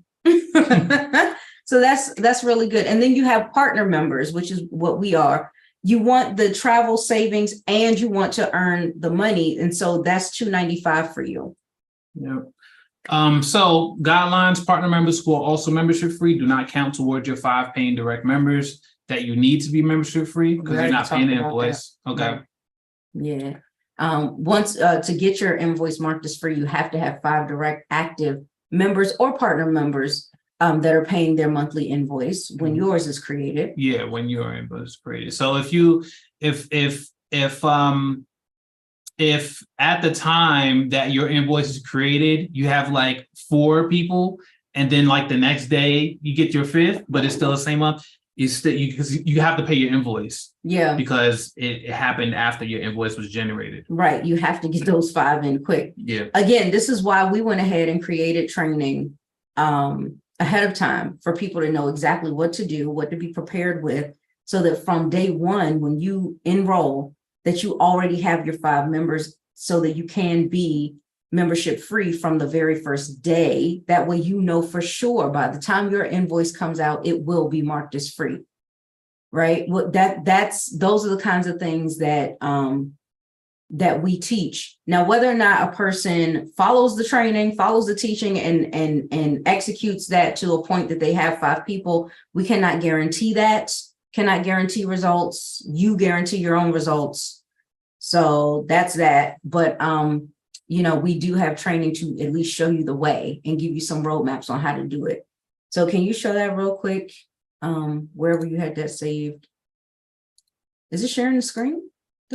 So that's really good. And then you have partner members, which is what we are. You want the travel savings and you want to earn the money. And so that's $295 for you. Yep. So guidelines: partner members who are also membership free do not count towards your 5 paying direct members that you need to be membership free, because you're not paying the invoice. Okay. Yeah. Once to get your invoice marked as free, you have to have 5 direct active members or partner members that are paying their monthly invoice when yours is created. Yeah, when your invoice is created. So if at the time that your invoice is created, you have like 4 people, and then like the next day you get your 5th, but it's still the same month, it's still because you have to pay your invoice. Yeah. Because it happened after your invoice was generated. Right. You have to get those 5 in quick. Yeah. Again, this is why we went ahead and created training ahead of time for people to know exactly what to do, what to be prepared with, so that from day one, when you enroll, that you already have your 5 members, so that you can be membership free from the very first day. That way, you know for sure by the time your invoice comes out, it will be marked as free. Right. Well, those are the kinds of things that that we teach. Now, whether or not a person follows the training, follows the teaching, and executes that to a point that they have 5 people, we cannot guarantee that. Cannot guarantee results. You guarantee your own results. So that's that. But we do have training to at least show you the way and give you some roadmaps on how to do it. So can you show that real quick? Wherever you had that saved. Is it sharing the screen?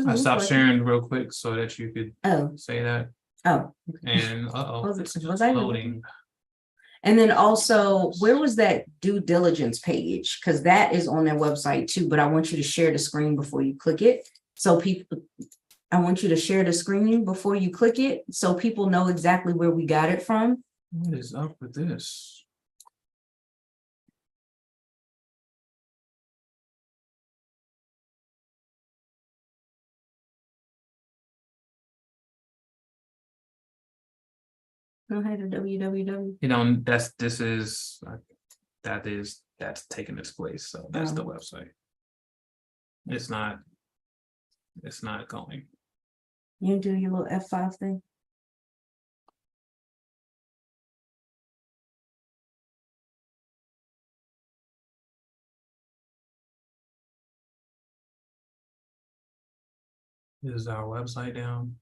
I stopped sharing real quick so that you could say that. Oh. And was I loading? And then also, where was that due diligence page? Because that is on their website too, but I want you to share the screen before you click it. So I want you to share the screen before you click it, so people know exactly where we got it from. What is up with this? Don't have a www. That's taking its place. So that's the website. It's not going. You do your little F5 thing. Is our website down?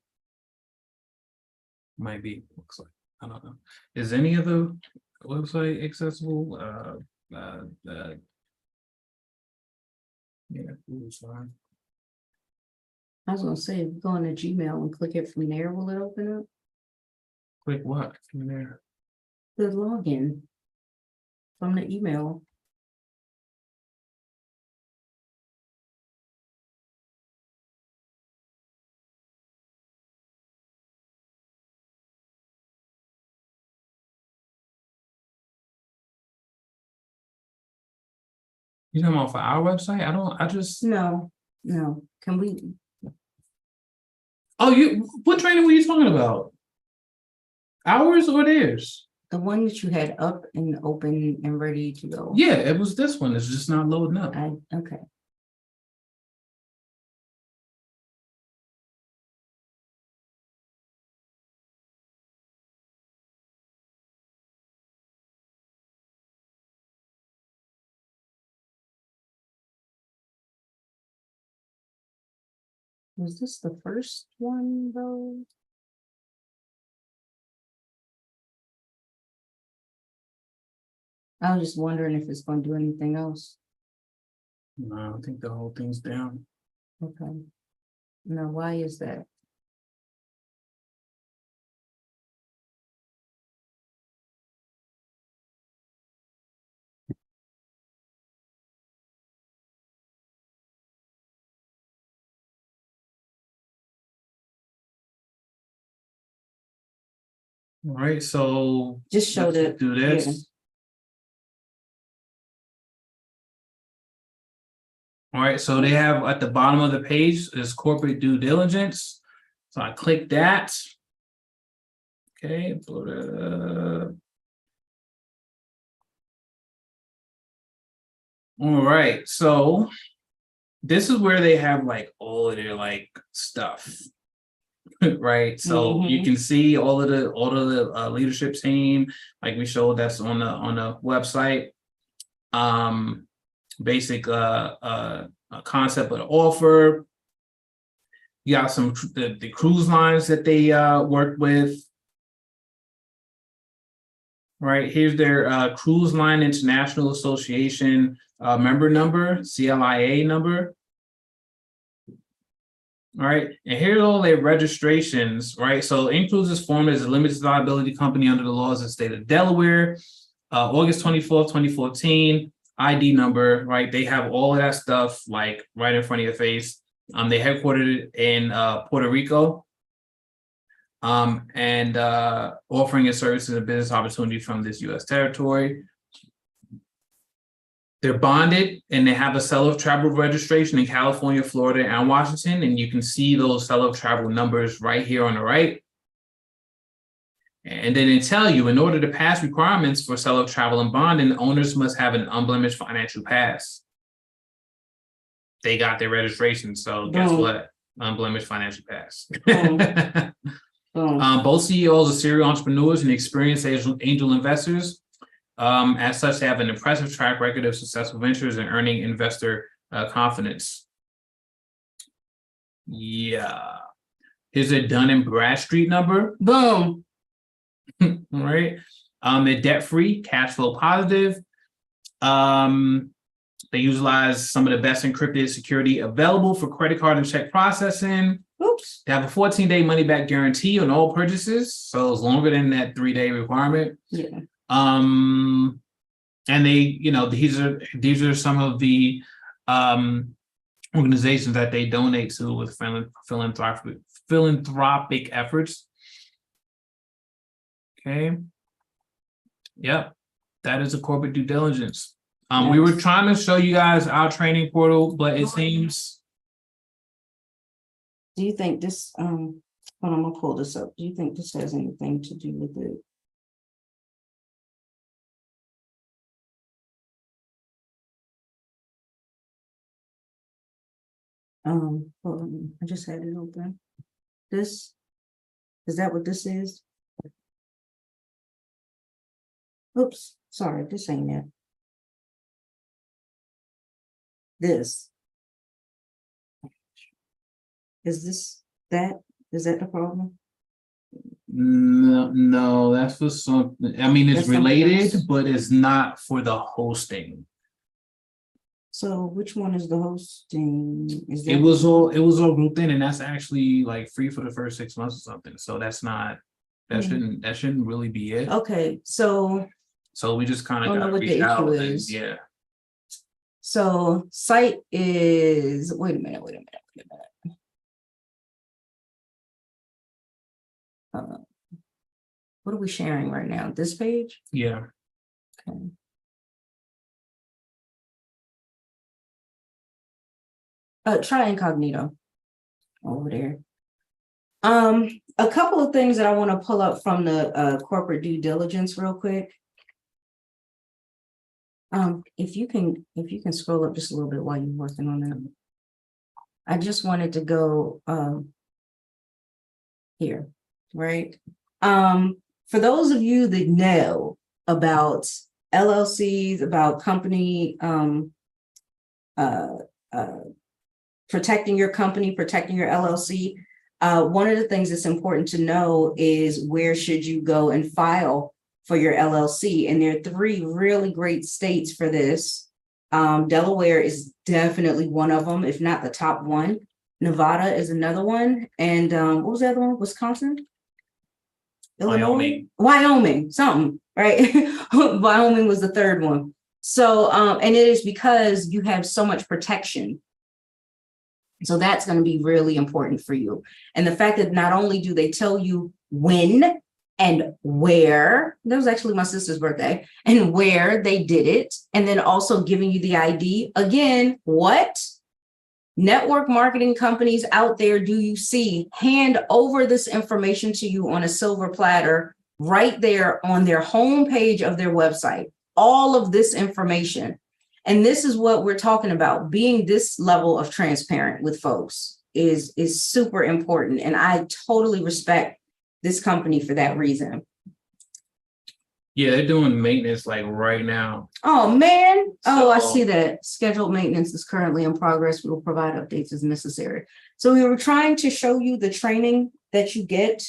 Might be. Looks like. I don't know. Is any of the website accessible? Yeah. Sorry. I was gonna say, if you go into Gmail and click it from there, will it open up? Click what from there? The login from the email. You talking about for our website? No, can we, Oh, what training were you talking about? Ours or theirs? the one that you had up and open and ready to go? Yeah, it was this one. It's just not loading up. Okay. Was this the first one though? I was just wondering if it's going to do anything else. No, I think the whole thing's down. Okay. Now, why is that? All right, so Just show let's that. do this. All right, so they have at the bottom of the page is corporate due diligence. So I click that. Okay, blow that up. All right, so this is where they have like all of their like stuff, right? So you can see all of the leadership team, like we showed, that's on the website. Basic concept of the offer. You got some the cruise lines that they worked with. Right, here's their Cruise Line International Association member number, CLIA number. All right, and here's all their registrations, right? So InCruises formed as a limited liability company under the laws of the state of Delaware, August 24th, 2014, ID number, right? They have all of that stuff like right in front of your face. They headquartered in Puerto Rico. And offering its services and business opportunity from this U.S. territory. They're bonded and they have a sell of travel registration in California, Florida, and Washington. And you can see those sell of travel numbers right here on the right. And then they tell you, in order to pass requirements for sell of travel and bonding, owners must have an unblemished financial pass. They got their registration, so guess what? Unblemished financial pass. Both CEOs are serial entrepreneurs and experienced angel investors. As such, they have an impressive track record of successful ventures and earning investor confidence. Yeah. Here's a Dun & Bradstreet number. Boom. All right. They're debt-free, cash flow positive. They utilize some of the best encrypted security available for credit card and check processing. Oops. They have a 14-day money-back guarantee on all purchases, so it's longer than that 3-day requirement. Yeah. And they, these are some of the organizations that they donate to with philanthropic efforts. Okay. Yep. That is a corporate due diligence. Yes. We were trying to show you guys our training portal, but it seems. Do you think this, hold on, I'm gonna pull this up. Do you think this has anything to do with it? Hold on, I just had it open. Is that what this is? Oops, sorry, this ain't it. This. Is this that? Is that the problem? No, that's for something. I mean, it's related, but it's not for the hosting. So which one is the hosting? Is that it was all grouped in, and that's actually like free for the first 6 months or something. So that's not that shouldn't really be it. Okay, so we just kind of got to reach out. Yeah. So site is wait a minute. What are we sharing right now? This page? Yeah. Okay. Try incognito over there. A couple of things that I want to pull up from the corporate due diligence real quick. If you can scroll up just a little bit while you're working on that. I just wanted to go here, right? For those of you that know about LLCs, about company protecting your company, protecting your LLC, one of the things that's important to know is where should you go and file for your LLC. And there are 3 really great states for this. Delaware is definitely one of them, if not the top one. Nevada is another one. And what was the other one? Wisconsin? Illinois? Wyoming, something, right? Wyoming was the 3rd one. So, and it is because you have so much protection. So that's going to be really important for you. And the fact that not only do they tell you when and where, that was actually my sister's birthday, and where they did it, and then also giving you the ID. Again, what network marketing companies out there do you see hand over this information to you on a silver platter right there on their homepage of their website? All of this information. And this is what we're talking about. Being this level of transparent with folks is super important. And I totally respect this company for that reason. Yeah, they're doing maintenance like right now. Oh, man. Oh, I see that. Scheduled maintenance is currently in progress. We will provide updates as necessary. So we were trying to show you the training that you get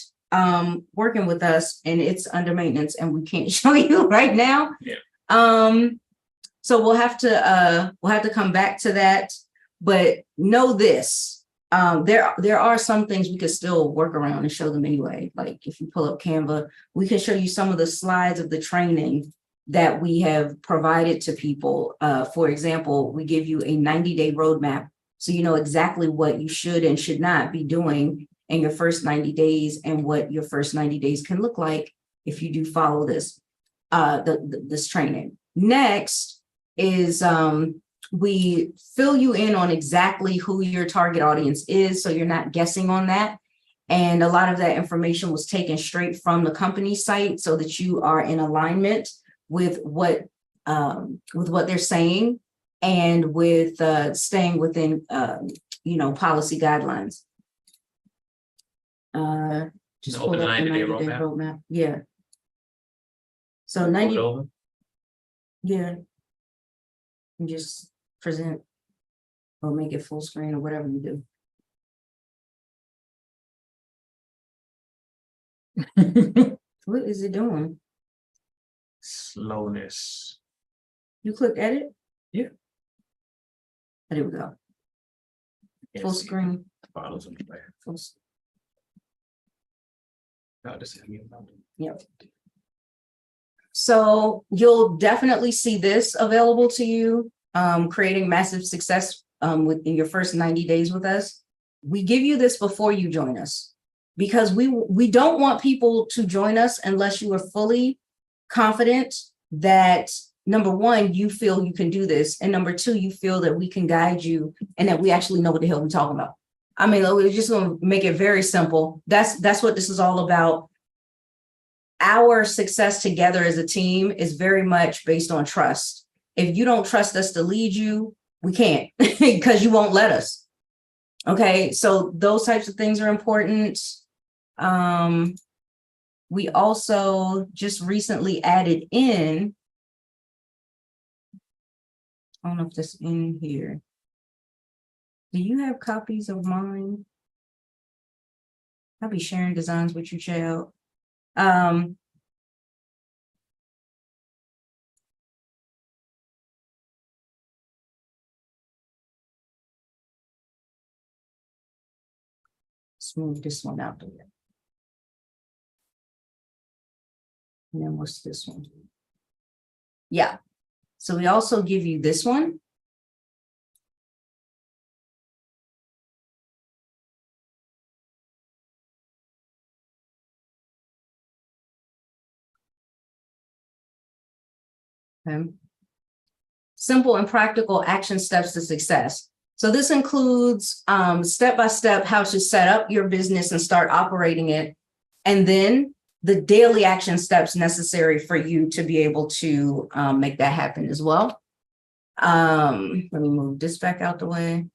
working with us, and it's under maintenance, and we can't show you right now. Yeah. So we'll have to come back to that, but know this, there are some things we could still work around and show them anyway. Like if you pull up Canva, we can show you some of the slides of the training that we have provided to people. For example, we give you a 90-day roadmap, so you know exactly what you should and should not be doing in your first 90 days and what your first 90 days can look like if you do follow this, this training. Next is we fill you in on exactly who your target audience is, so you're not guessing on that. And a lot of that information was taken straight from the company site so that you are in alignment with what they're saying and with staying within policy guidelines. Just pull up the 90-day roadmap. Yeah. So 90. Yeah. And just present or make it full screen or whatever you do. What is it doing? Slowness. You click edit? Yeah. There we go. Full screen. Bottles in the back. Yep. So you'll definitely see this available to you, creating massive success within your first 90 days with us. We give you this before you join us because we don't want people to join us unless you are fully confident that, number one, you feel you can do this, and number two, you feel that we can guide you and that we actually know what the hell we're talking about. I mean, we're just going to make it very simple. That's what this is all about. Our success together as a team is very much based on trust. If you don't trust us to lead you, we can't because you won't let us. Okay, so those types of things are important. We also just recently added in, I don't know if this is in here. Do you have copies of mine? I'll be sharing designs with you, child. Let's move this one out there. And then what's this one? Yeah. So we also give you this one. Okay. Simple and practical action steps to success. So this includes step-by-step how to set up your business and start operating it, and then the daily action steps necessary for you to be able to make that happen as well. Let me move this back out the way.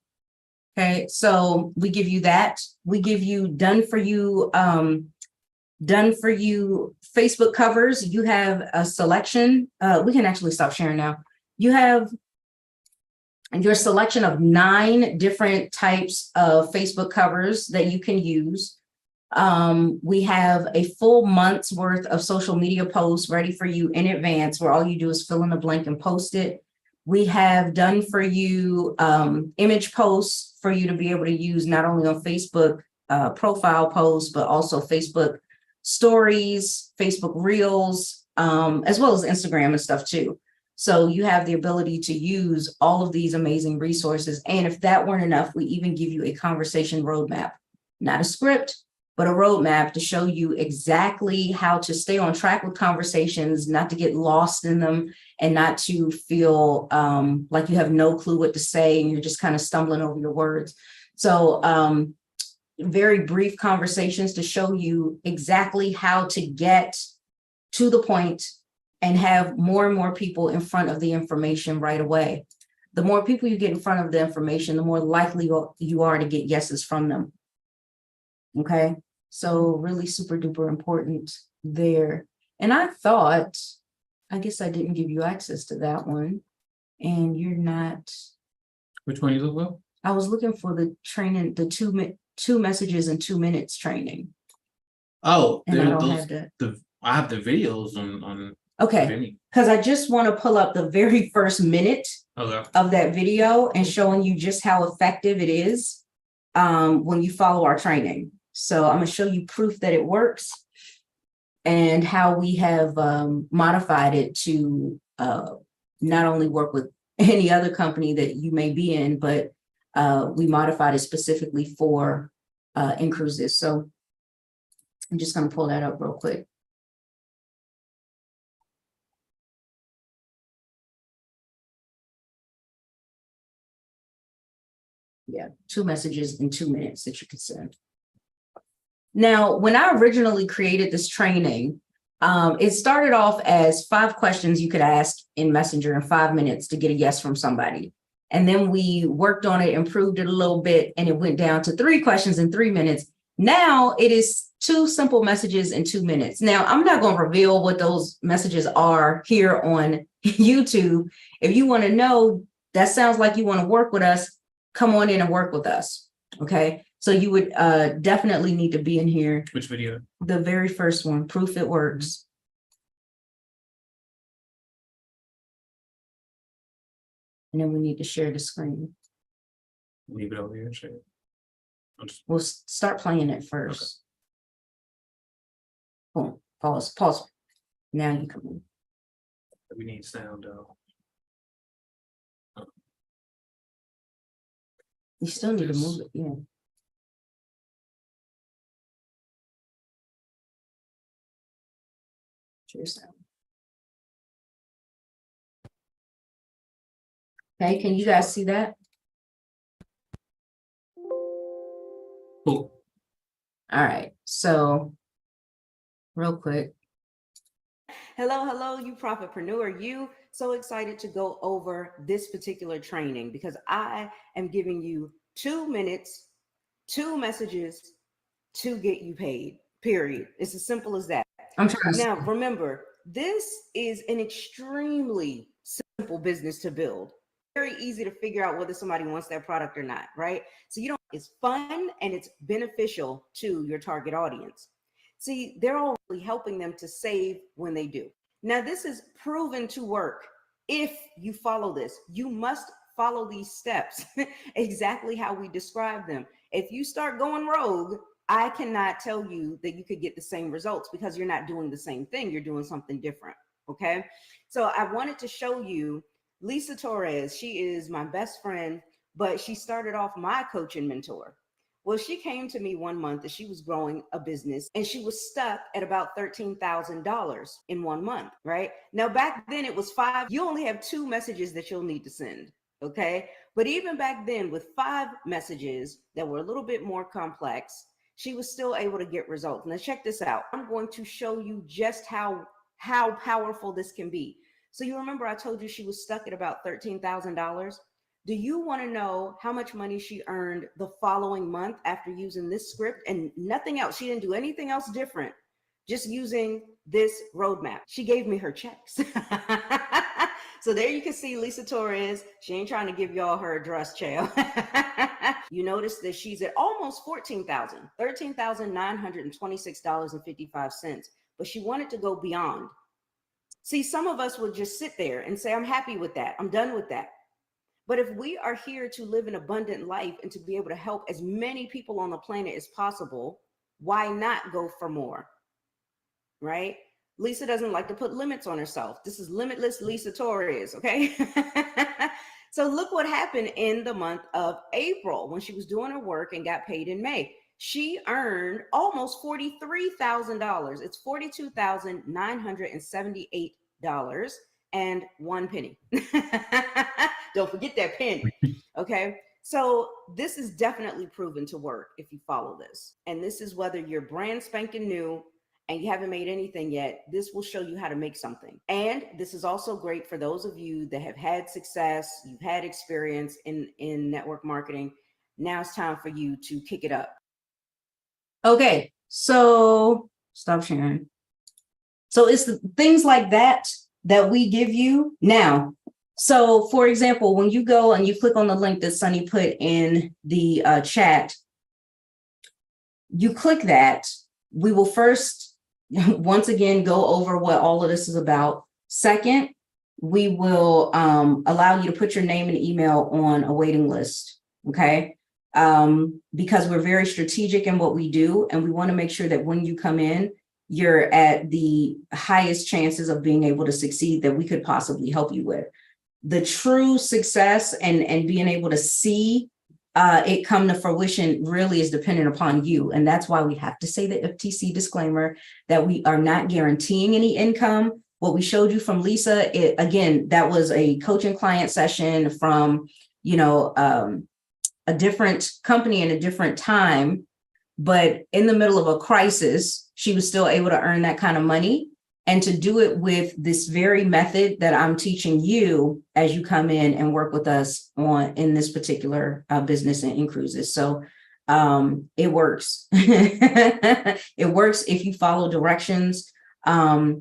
Okay, so we give you that. We give you done for you Facebook covers. You have a selection. We can actually stop sharing now. You have your selection of 9 different types of Facebook covers that you can use. We have a full month's worth of social media posts ready for you in advance, where all you do is fill in the blank and post it. We have done for you image posts for you to be able to use not only on Facebook profile posts, but also Facebook stories, Facebook reels, as well as Instagram and stuff too. So you have the ability to use all of these amazing resources. And if that weren't enough, we even give you a conversation roadmap, not a script, but a roadmap to show you exactly how to stay on track with conversations, not to get lost in them, and not to feel like you have no clue what to say and you're just kind of stumbling over your words. So very brief conversations to show you exactly how to get to the point and have more and more people in front of the information right away. The more people you get in front of the information, the more likely you are to get yeses from them. Okay, so really super duper important there. And I guess I didn't give you access to that one. And you're not. Which one you look for? I was looking for the training, the two messages in 2 minutes training. Oh, and I don't have that. I have the videos on. Okay, because I just want to pull up the very first minute of that video and showing you just how effective it is when you follow our training. So I'm going to show you proof that it works and how we have modified it to not only work with any other company that you may be in, but we modified it specifically for InCruises. So I'm just going to pull that up real quick. Yeah, 2 messages in 2 minutes that you can send. Now, when I originally created this training, it started off as 5 questions you could ask in Messenger in 5 minutes to get a yes from somebody. And then we worked on it, improved it a little bit, and it went down to 3 questions in 3 minutes. Now it is 2 simple messages in 2 minutes. Now, I'm not going to reveal what those messages are here on YouTube. If you want to know, that sounds like you want to work with us, come on in and work with us. Okay. So you would definitely need to be in here. Which video? The very first one, proof it works. And then we need to share the screen. Leave it over here and share it. We'll start playing it first. Okay. Boom. Pause. Now you come in. We need sound though. You still need to move it, yeah. Share sound. Okay, can you guys see that? Cool. All right, so real quick. Hello, you profitpreneur. You so excited to go over this particular training because I am giving you 2 minutes, 2 messages to get you paid, period. It's as simple as that. Now, remember, this is an extremely simple business to build. Very easy to figure out whether somebody wants that product or not, right? So it's fun and it's beneficial to your target audience. See, they're all really helping them to save when they do. Now, this is proven to work. If you follow this, you must follow these steps exactly how we describe them. If you start going rogue, I cannot tell you that you could get the same results because you're not doing the same thing. You're doing something different. Okay. So I wanted to show you Lisa Torres. She is my best friend, but she started off my coaching mentor. Well, she came to me one month as she was growing a business and she was stuck at about $13,000 in 1 month, right? Now, back then it was 5. You only have 2 messages that you'll need to send. Okay. But even back then, with 5 messages that were a little bit more complex, she was still able to get results. Now, check this out. I'm going to show you just how powerful this can be. So you remember I told you she was stuck at about $13,000. Do you want to know how much money she earned the following month after using this script and nothing else? She didn't do anything else different, just using this roadmap. She gave me her checks. So there you can see Lisa Torres. She ain't trying to give y'all her address, child. You notice that she's at almost $14,000, $13,926.55. But she wanted to go beyond. See, some of us would just sit there and say, I'm happy with that. I'm done with that. But if we are here to live an abundant life and to be able to help as many people on the planet as possible, why not go for more? Right? Lisa doesn't like to put limits on herself. This is limitless Lisa Torres, okay? So look what happened in the month of April when she was doing her work and got paid in May. She earned almost $43,000. It's $42,978.01. Don't forget that penny, okay? So this is definitely proven to work if you follow this. And this is whether you're brand spanking new and you haven't made anything yet, this will show you how to make something. And this is also great for those of you that have had success, you've had experience in network marketing. Now it's time for you to kick it up. Okay, so stop sharing. So it's the things like that that we give you now. So for example, when you go and you click on the link that Sunny put in the chat, you click that, we will first, once again, go over what all of this is about. Second, we will allow you to put your name and email on a waiting list, okay? Because we're very strategic in what we do, and we want to make sure that when you come in, you're at the highest chances of being able to succeed that we could possibly help you with. The true success and being able to see it come to fruition really is dependent upon you. And that's why we have to say the FTC disclaimer that we are not guaranteeing any income. What we showed you from Lisa, again, that was a coaching client session from, a different company in a different time. But in the middle of a crisis, she was still able to earn that kind of money. And to do it with this very method that I'm teaching you as you come in and work with us in this particular business in InCruises. So it works. It works if you follow directions. We're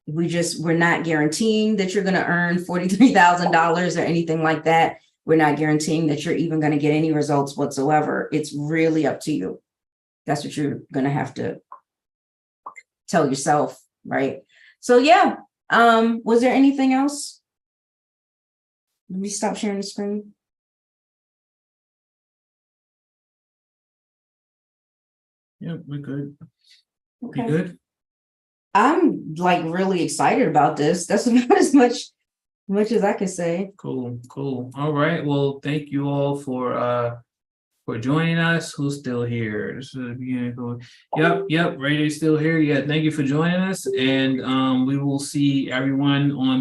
not guaranteeing that you're going to earn $43,000 or anything like that. We're not guaranteeing that you're even going to get any results whatsoever. It's really up to you. That's what you're going to have to tell yourself. Right. So, yeah. Was there anything else? Let me stop sharing the screen. Yeah, we're good. Okay. We good? I'm like really excited about this. That's about as much as I can say. Cool. All right. Well, thank you all for joining us. Who's still here? This is the beginning. Yep. Radio's still here. Yeah, thank you for joining us. And we will see everyone on